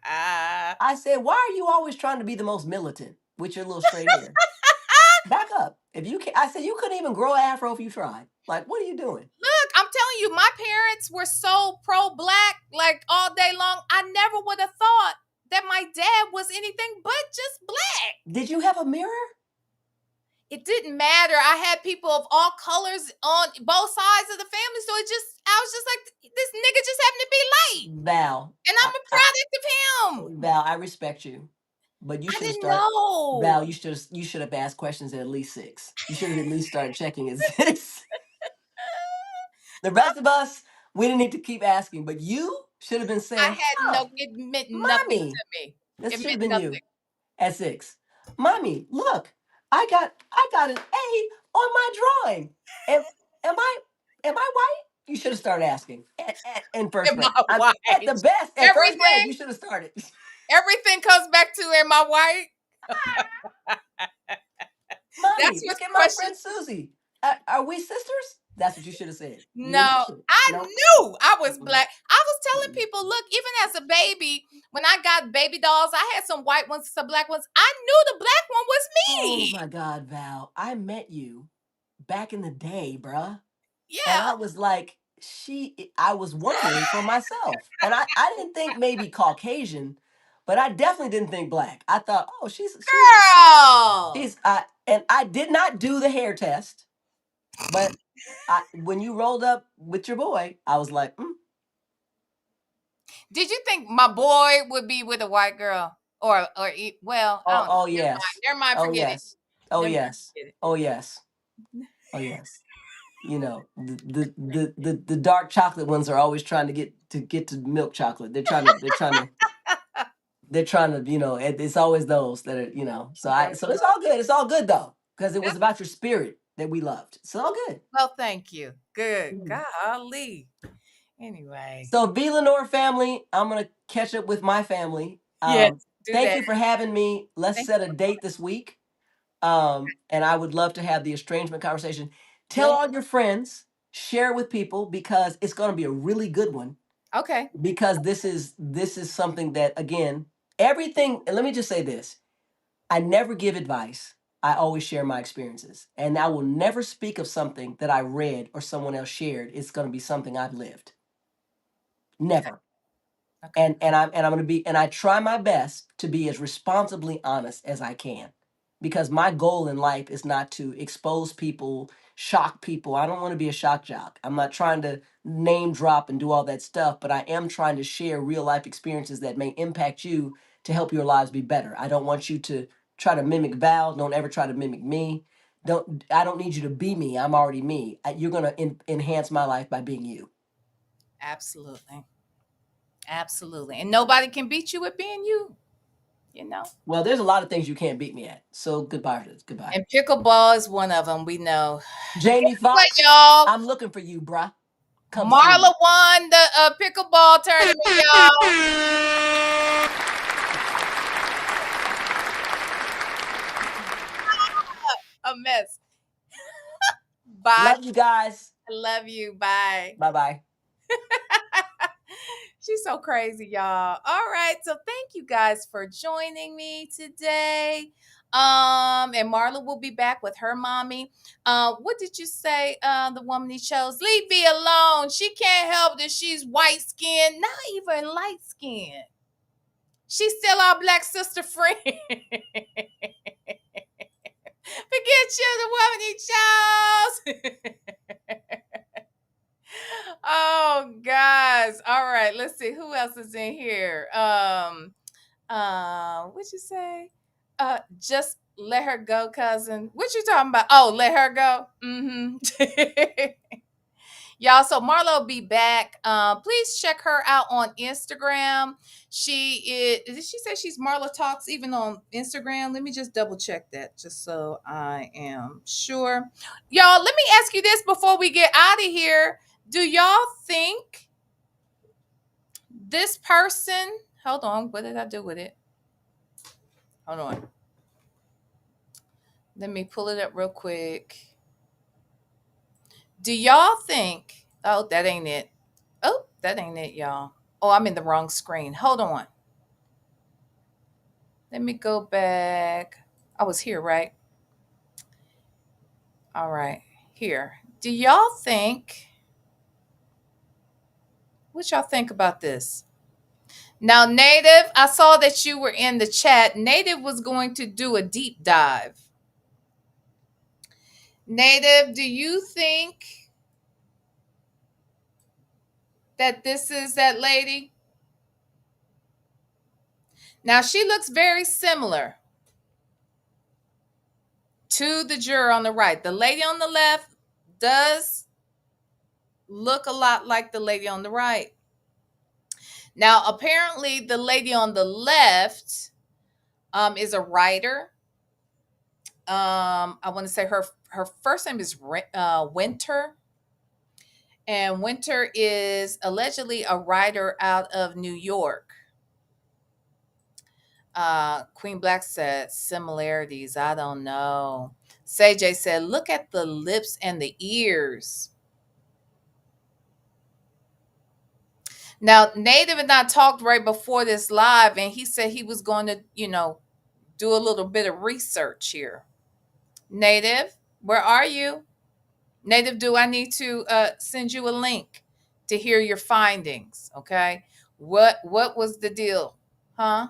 I said, why are you always trying to be the most militant with your little straight hair? Back up. If you can, I said you couldn't even grow an afro if you tried. Like, what are you doing? Look, I'm telling you, my parents were so pro-black, like all day long. I never would have thought that my dad was anything but just black. Did you have a mirror? It didn't matter. I had people of all colors on both sides of the family, so I was just like, this nigga just happened to be light, Val, and I'm a product of him. Val, I respect you, but you I should have didn't started. know. Val, you should have asked questions at least 6. You should have at least started checking at 6. The rest of us, we didn't need to keep asking, but you should have been saying, It meant nothing Mommy, to me. this It should meant have been nothing. you at 6. Mommy, look, I got an A on my drawing. Am I white? You should have started asking in first Am grade. I white? At the best, at first grade, Everything, you should have started. everything comes back to, am I white? Mommy, That's what look at my question. friend Susie. Are we sisters? That's what you should have said. No, I knew I was black. I was telling people, look, even as a baby, when I got baby dolls, I had some white ones, some black ones. I knew the black one was me. Oh my God, Val. I met you back in the day, bruh. Yeah. And I was like, I was wondering for myself. And I didn't think maybe Caucasian, but I definitely didn't think black. I thought, oh, Girl. and I did not do the hair test, but when you rolled up with your boy, I was like, Did you think my boy would be with a white girl? Well, I don't know. oh yes. Never mind, Oh forget yes. it. Oh Never mind, yes. forget it. Oh yes. Oh yes. You know, the dark chocolate ones are always trying to get to milk chocolate. They're trying to, it's always those that are, so it's all good. It's all good though, because it was about your spirit that we loved. It's all good. Well, thank you. Good. Golly. Anyway. So VLenore family, I'm gonna catch up with my family. Yes, do Thank that. you for having me. Let's Thank set a date this week. And I would love to have the estrangement conversation. Tell Yeah. all your friends, share with people because it's gonna be a really good one. Okay. Because this is something that, again, everything, and let me just say this, I never give advice. I always share my experiences, and I will never speak of something that I read or someone else shared. It's going to be something I've lived. Never. Okay. And I'm going to be, and I try my best to be as responsibly honest as I can, because my goal in life is not to expose people, shock people. I don't want to be a shock jock. I'm not trying to name drop and do all that stuff, but I am trying to share real life experiences that may impact you to help your lives be better. I don't want you to try to mimic Val. Don't ever try to mimic me. I don't need you to be me. I'm already me. You're gonna enhance my life by being you. Absolutely. Absolutely. And nobody can beat you at being you, you know. Well, there's a lot of things you can't beat me at. So goodbye. Goodbye. And pickleball is one of them, we know. Jamie What, Foxx, y'all? I'm looking for you, bruh. Come see Marla me. won the pickleball tournament, y'all. A mess. Bye. Love you guys. I love you. Bye. Bye-bye. She's so crazy, y'all. All right. So thank you guys for joining me today. And Marla will be back with her mommy. What did you say? The woman he chose? Leave me alone. She can't help that she's white skinned, not even light skinned. She's still our black sister friend. Forget you, the woman he chose. Oh, guys. All right. Let's see who else is in here. What'd you say? Just let her go, cousin. What you talking about? Oh, let her go. Mm-hmm. Y'all, so Marla will be back. Please check her out on Instagram. Did she say she's Marla Talks even on Instagram? Let me just double check that just so I am sure. Y'all, let me ask you this before we get out of here. Do y'all think this person, hold on, what did I do with it? Hold on. Let me pull it up real quick. Do y'all think, oh, that ain't it. Oh, that ain't it, y'all. Oh, I'm in the wrong screen. Hold on. Let me go back. I was here, right? All right. Here. Do y'all think, what y'all think about this? Now, Native, I saw that you were in the chat. Native was going to do a deep dive. Native, do you think that this is that lady? Now, she looks very similar to the juror on the right. The lady on the left does look a lot like the lady on the right. Now, apparently, the lady on the left is a writer. I want to say her first name is Winter. And Winter is allegedly a writer out of New York. Queen Black said similarities. I don't know. Say said, look at the lips and the ears. Now, Native and I talked right before this live, and he said he was going to, do a little bit of research here. Native, where are you? Native, do I need to send you a link to hear your findings? Okay. What was the deal? Huh?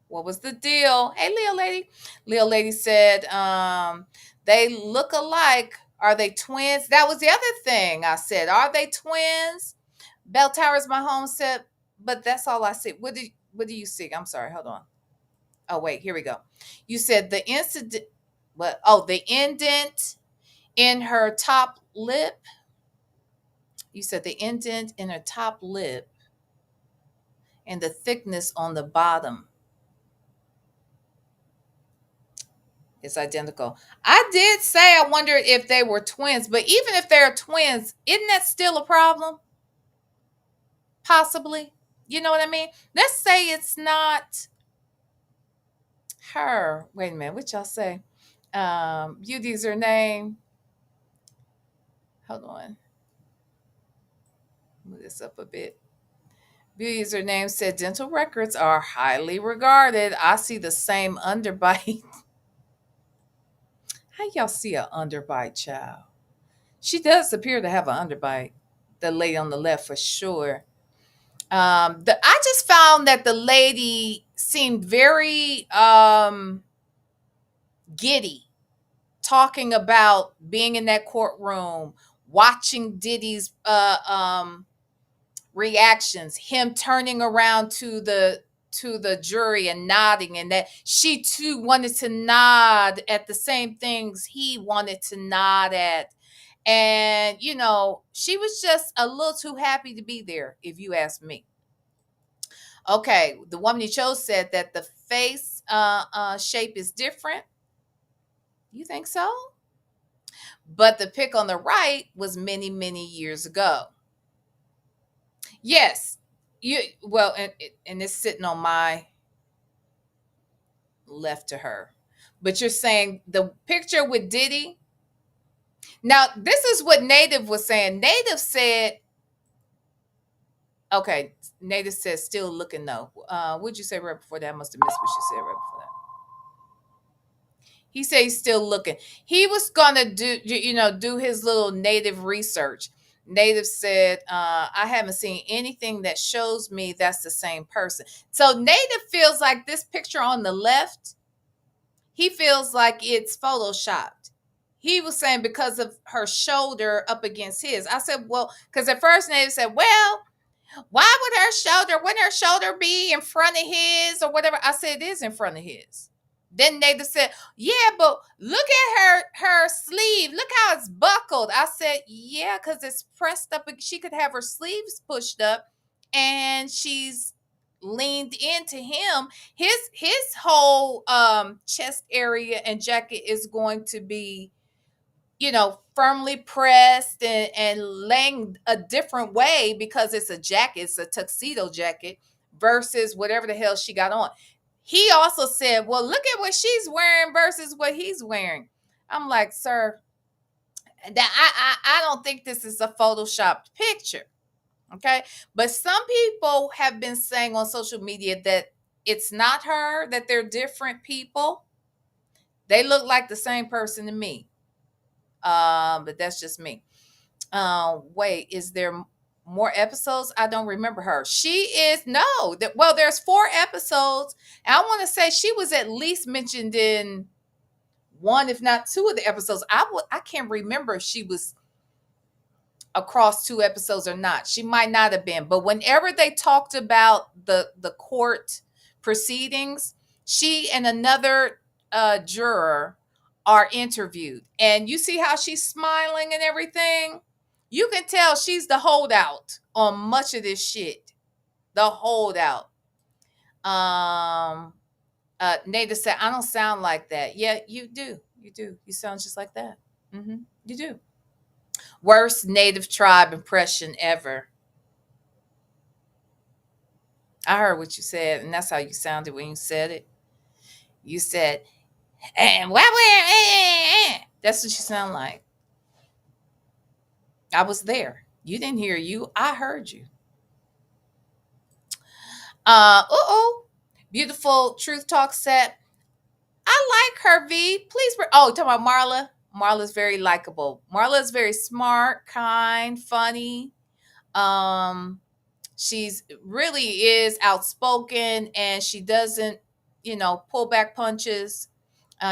What was the deal? Hey, Leo Lady. Leo Lady said, they look alike. Are they twins? That was the other thing I said. Are they twins? Bell Towers, my home said, but that's all I see. What do you see? I'm sorry. Hold on. Oh, wait, here we go. You said the incident, the indent in her top lip. You said the indent in her top lip and the thickness on the bottom is identical. I did say I wondered if they were twins, but even if they're twins, isn't that still a problem? Possibly. You know what I mean? Let's say it's not her. Wait a minute. What y'all say? Beauty's her name. Hold on. Move this up a bit. Beauty is her name said dental records are highly regarded. I see the same underbite. How y'all see an underbite, child? She does appear to have an underbite. The lady on the left for sure. I just found that the lady seemed very giddy, talking about being in that courtroom, watching Diddy's reactions, him turning around to the to the jury and nodding, and that she too wanted to nod at the same things he wanted to nod at. And, she was just a little too happy to be there, if you ask me. Okay, the woman you chose said that the face shape is different. You think so? But the pic on the right was many, many years ago. Yes. And it's sitting on my left to her. But you're saying the picture with Diddy. Now, this is what Native was saying. Native said, okay, Native said still looking though. What'd you say right before that? I must have missed what you said right before that. He said he's still looking. He was gonna do his little Native research. Native said, I haven't seen anything that shows me that's the same person. So Native feels like this picture on the left, he feels like it's photoshopped. He was saying because of her shoulder up against his. I said, well, because at first Native said, well, why wouldn't her shoulder be in front of his or whatever? I said, it is in front of his. Then Nathan said, yeah, but look at her sleeve. Look how it's buckled. I said, yeah, because it's pressed up. She could have her sleeves pushed up and she's leaned into him. His whole chest area and jacket is going to be, firmly pressed and laying a different way because it's a jacket. It's a tuxedo jacket versus whatever the hell she got on. He also said, well, look at what she's wearing versus what he's wearing. I'm like, sir, that I don't think this is a photoshopped picture. Okay. But some people have been saying on social media that it's not her, that they're different people. They look like the same person to me. But that's just me. Wait, is there more episodes? I don't remember her. She is there's 4 episodes. And I want to say she was at least mentioned in 1, if not 2 of the episodes. I can't remember if she was across 2 episodes or not. She might not have been, but whenever they talked about the court proceedings, she and another juror are interviewed, and you see how she's smiling and everything. You can tell she's the holdout on much of this shit. The holdout. Nada said, I don't sound like that. Yeah, you do. You do. You sound just like that. You do. Worst Native tribe impression ever. I heard what you said, and that's how you sounded when you said it. You said, and that's what you sound like. I was there. You didn't hear you. I heard you. Beautiful Truth Talk said, I like her, V. Please. Talking about Marla. Marla's very likable. Marla is very smart, kind, funny. She's really is outspoken, and she doesn't, pull back punches.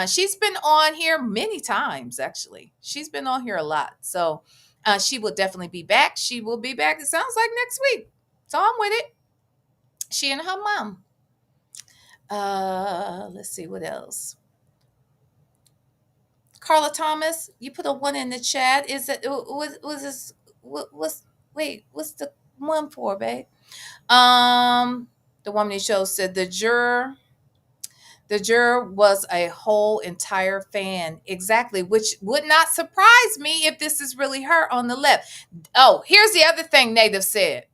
She's been on here many times, actually. She's been on here a lot. So she will definitely be back. She will be back, it sounds like, next week. So I'm with it. She and her mom. Let's see what else. Carla Thomas, you put a 1 in the chat. Is it was this what's the 1 for, babe? The woman in the show said the juror was a whole entire fan. Exactly, which would not surprise me if this is really her on the left. Oh, here's the other thing Native said.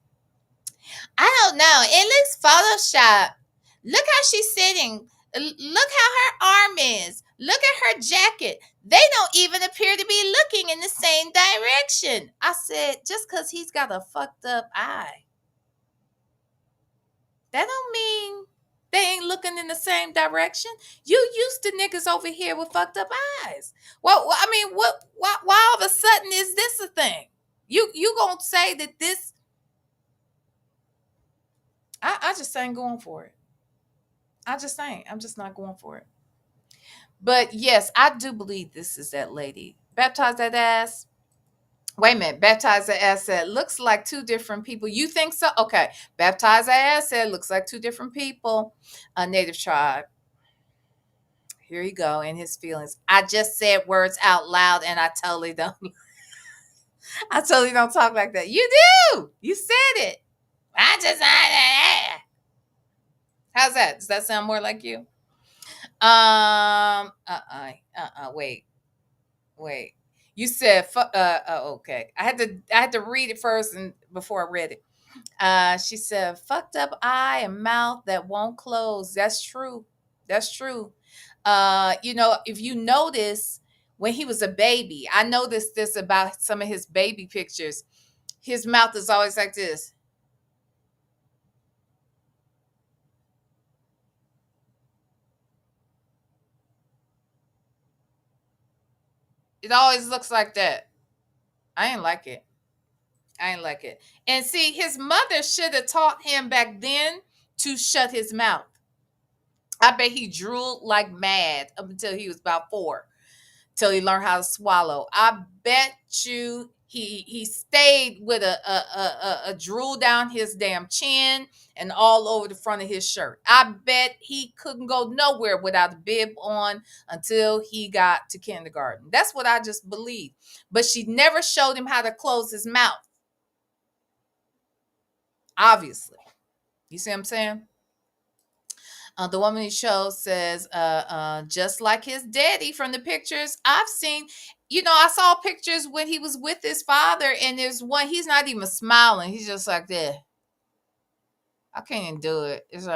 I don't know. It looks Photoshop. Look how she's sitting. Look how her arm is. Look at her jacket. They don't even appear to be looking in the same direction. I said, just because he's got a fucked up eye, that don't mean they ain't looking in the same direction. You used to niggas over here with fucked up eyes. Well, I mean, why all of a sudden is this a thing? You gonna say that this? I just ain't going for it. I just ain't. I'm just not going for it. But yes, I do believe this is that lady. Baptize that ass. Wait a minute. Baptizer ass said, looks like two different people. You think so? Okay. Baptizer ass said, looks like two different people. A native tribe. Here you go in his feelings. I just said words out loud and I totally don't. I totally don't talk like that. You do. You said it. I just. How's that? Does that sound more like you? Wait. Wait. You said okay. I had to read it first and before I read it. She said, fucked up eye and mouth that won't close. That's true. That's true. If you notice when he was a baby, I noticed this about some of his baby pictures. His mouth is always like this. It always looks like that. I ain't like it. I ain't like it. And see, his mother should have taught him back then to shut his mouth. I bet he drooled like mad up until he was about 4, till he learned how to swallow. I bet you he stayed with a drool down his damn chin and all over the front of his shirt. I bet he couldn't go nowhere without a bib on until he got to kindergarten. That's what I just believe. But she never showed him how to close his mouth. Obviously. You see what I'm saying? The woman he shows says, just like his daddy from the pictures I've seen. I saw pictures when he was with his father, and there's one, he's not even smiling. He's just like that. I can't even do it. It's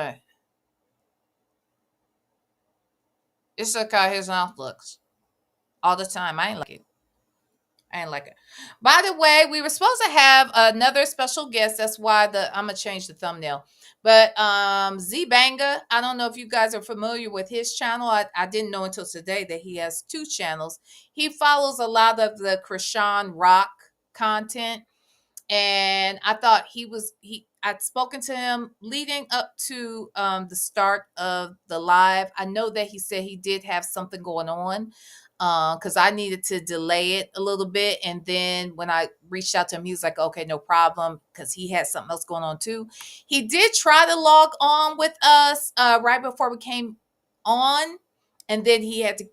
like how his mouth looks all the time. I ain't like it. I ain't like it. By the way, we were supposed to have another special guest. That's why I'm gonna change the thumbnail. But Z Banga, I don't know if you guys are familiar with his channel. I didn't know until today that he has 2 channels. He follows a lot of the Krishan Rock content. And I thought I'd spoken to him leading up to the start of the live. I know that he said he did have something going on, because I needed to delay it a little bit. And then when I reached out to him, he was like, okay, no problem, because he had something else going on too. He did try to log on with us right before we came on, and then he had to,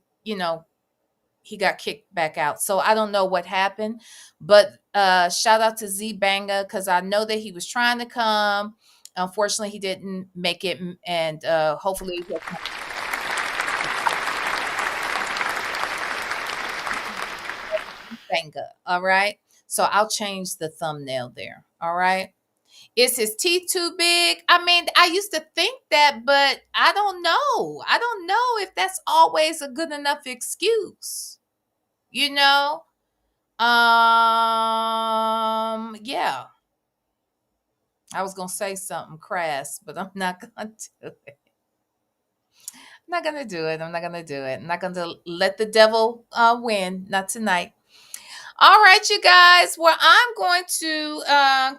he got kicked back out. So I don't know what happened, but shout out to Z Banga, because I know that he was trying to come. Unfortunately, he didn't make it, and hopefully he'll come. Banga. All right. So I'll change the thumbnail there. All right. Is his teeth too big? I mean, I used to think that, but I don't know. I don't know if that's always a good enough excuse. Yeah. I was gonna say something crass, but I'm not gonna do it. I'm not gonna do it. I'm not gonna do it. I'm not gonna let the devil win. Not tonight. All right, you guys. Well, I'm going to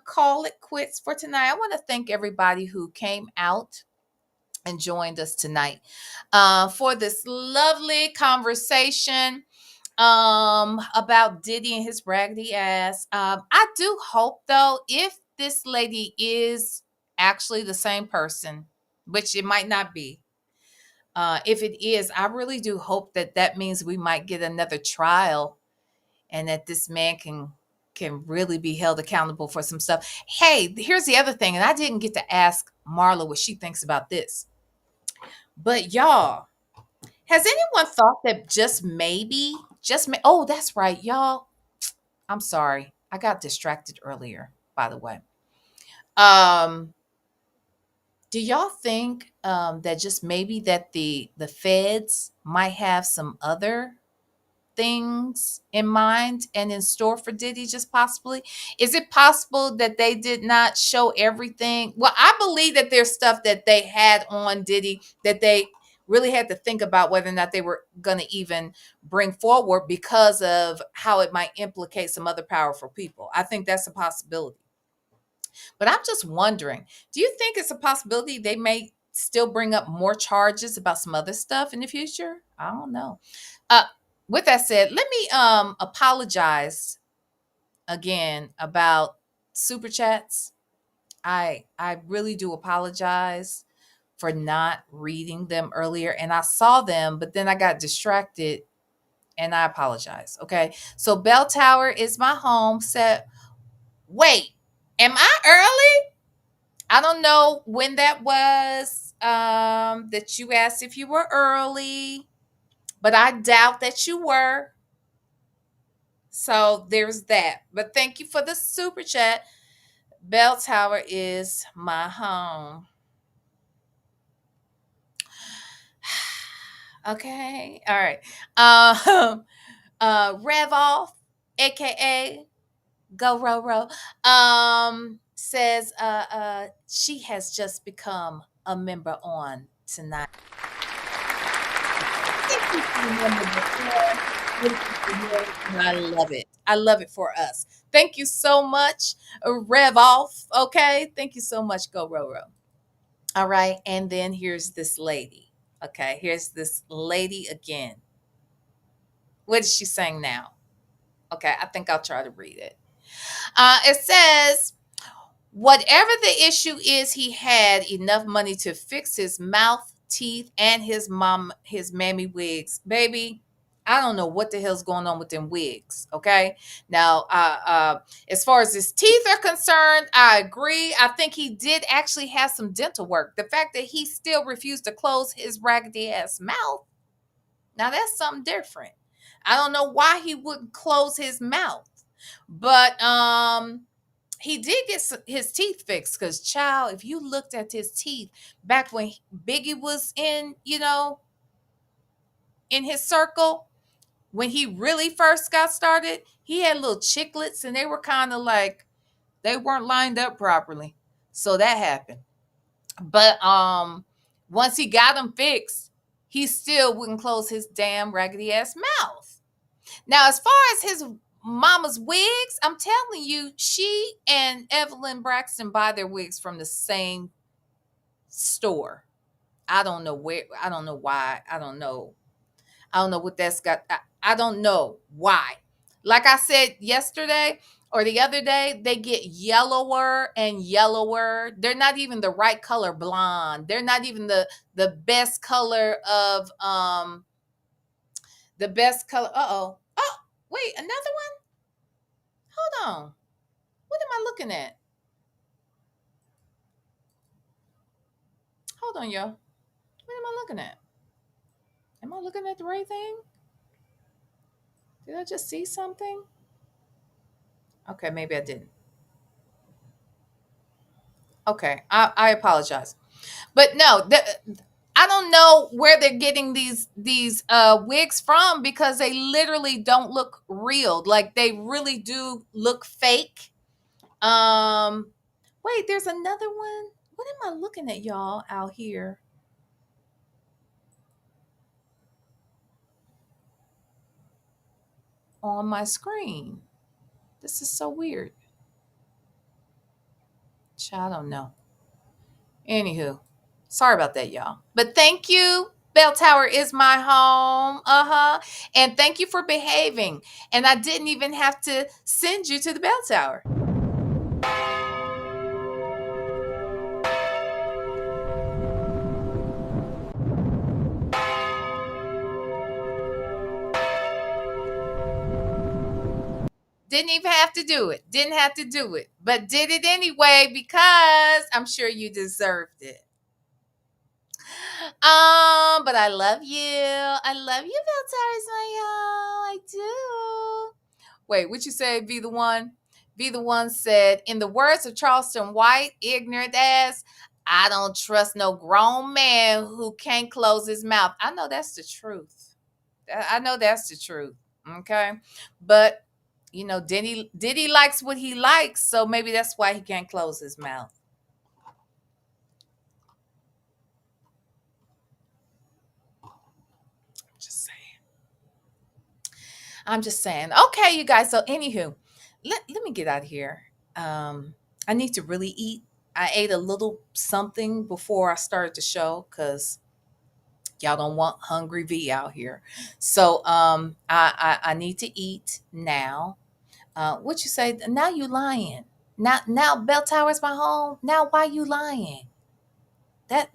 call it quits for tonight. I want to thank everybody who came out and joined us tonight for this lovely conversation about Diddy and his raggedy ass. I do hope, though, if this lady is actually the same person, which it might not be, if it is, I really do hope that means we might get another trial, and that this man can really be held accountable for some stuff. Hey, here's the other thing, and I didn't get to ask Marla what she thinks about this. But y'all, has anyone thought that oh, that's right, y'all. I'm sorry. I got distracted earlier, by the way. Do y'all think that just maybe that the feds might have some other things in mind and in store for Diddy, just possibly? Is it possible that they did not show everything? Well, I believe that there's stuff that they had on Diddy that they really had to think about whether or not they were going to even bring forward because of how it might implicate some other powerful people. I think that's a possibility. But I'm just wondering, do you think it's a possibility they may still bring up more charges about some other stuff in the future? I don't know. With that said, let me apologize again about super chats. I really do apologize for not reading them earlier, and I saw them, but then I got distracted, and I apologize. Okay. So Bell Tower is my home. Set. Wait, am I early? I don't know when that was that you asked if you were early, but I doubt that you were. So there's that. But thank you for the super chat. Bell Tower is my home. Okay. All right. Rev off, aka Go Roro, says she has just become a member on tonight. Thank you for the member. I love it. I love it for us. Thank you so much, Rev off. Okay. Thank you so much, Go Roro. All right. And then here's this lady. Okay. Here's this lady again. What is she saying now? Okay. I think I'll try to read it. It says, whatever the issue is, he had enough money to fix his mouth, teeth, and his mammy wigs. Baby, I don't know what the hell's going on with them wigs. Okay. Now, as far as his teeth are concerned, I agree. I think he did actually have some dental work. The fact that he still refused to close his raggedy ass mouth, now that's something different. I don't know why he wouldn't close his mouth, but he did get his teeth fixed. Because, child, if you looked at his teeth back when Biggie was in his circle, when he really first got started, he had little chiclets, and they were kind of like, they weren't lined up properly. So that happened. But once he got them fixed, he still wouldn't close his damn raggedy ass mouth. Now, as far as his mama's wigs, I'm telling you, she and Evelyn Braxton buy their wigs from the same store. I don't know where, I don't know why, I don't know. I don't know what that's got. I don't know why. Like I said yesterday or the other day, they get yellower and yellower. They're not even the right color blonde. They're not even the best color of the best color. Uh-oh. Oh, wait, another one? Hold on. What am I looking at? Hold on, y'all. What am I looking at? Am I looking at the right thing? Did I just see something? Okay, maybe I didn't. Okay, I apologize. But no, I don't know where they're getting these wigs from, because they literally don't look real. Like, they really do look fake. Um Wait, there's another one. What am I looking at, y'all, out here on my screen? This is so weird. I don't know. Anywho, sorry about that, y'all. But thank you. Bell Tower is my home. And thank you for behaving. And I didn't even have to send you to the Bell Tower. Didn't even have to do it. Didn't have to do it. But did it anyway, because I'm sure you deserved it. But I love you. I love you, Bell Towers, my y'all. I do. Wait, what you say? Be the one. Be the one said, in the words of Charleston White, ignorant ass, I don't trust no grown man who can't close his mouth. I know that's the truth. I know that's the truth. Okay. But Diddy likes what he likes, so maybe that's why he can't close his mouth. Just saying. I'm just saying. Okay, you guys. So, anywho, let me get out of here. I need to really eat. I ate a little something before I started the show, because y'all don't want hungry V out here. So, I need to eat now. What you say? Now you lying. Now Bell Tower's my home. Now why you lying? That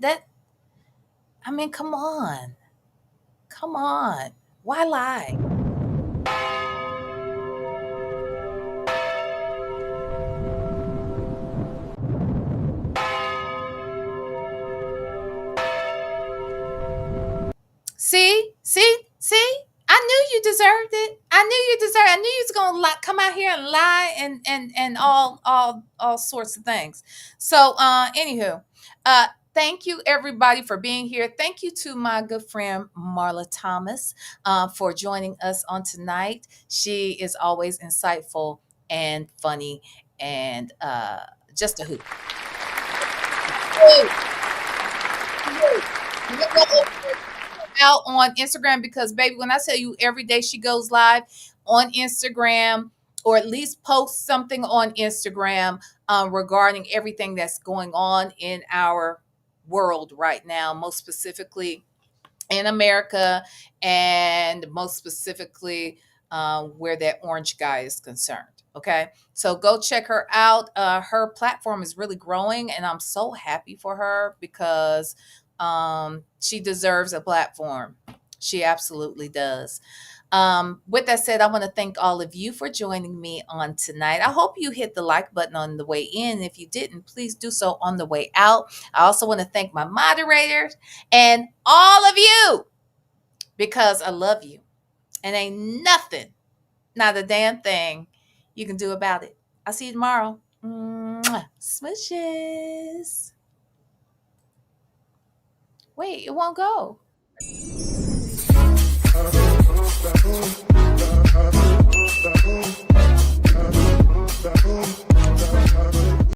I mean, come on. Come on. Why lie? See. I knew you deserved it. I knew you deserved it. I knew you was gonna come out here and lie and all sorts of things. So anywho, thank you everybody for being here. Thank you to my good friend Marla Thomas for joining us on tonight. She is always insightful and funny and just a hoot. Out on Instagram because baby, when I tell you every day she goes live on Instagram or at least post something on Instagram regarding everything that's going on in our world right now, most specifically in America and most specifically where that orange guy is concerned. Okay, so go check her out. Her platform is really growing and I'm so happy for her because she deserves a platform. She absolutely does. With that said, I want to thank all of you for joining me on tonight. I hope you hit the like button on the way in. If you didn't, please do so on the way out. I also want to thank my moderators and all of you because I love you and ain't nothing, not a damn thing you can do about it. I'll see you tomorrow. Mwah. Smushes. Wait, it won't go.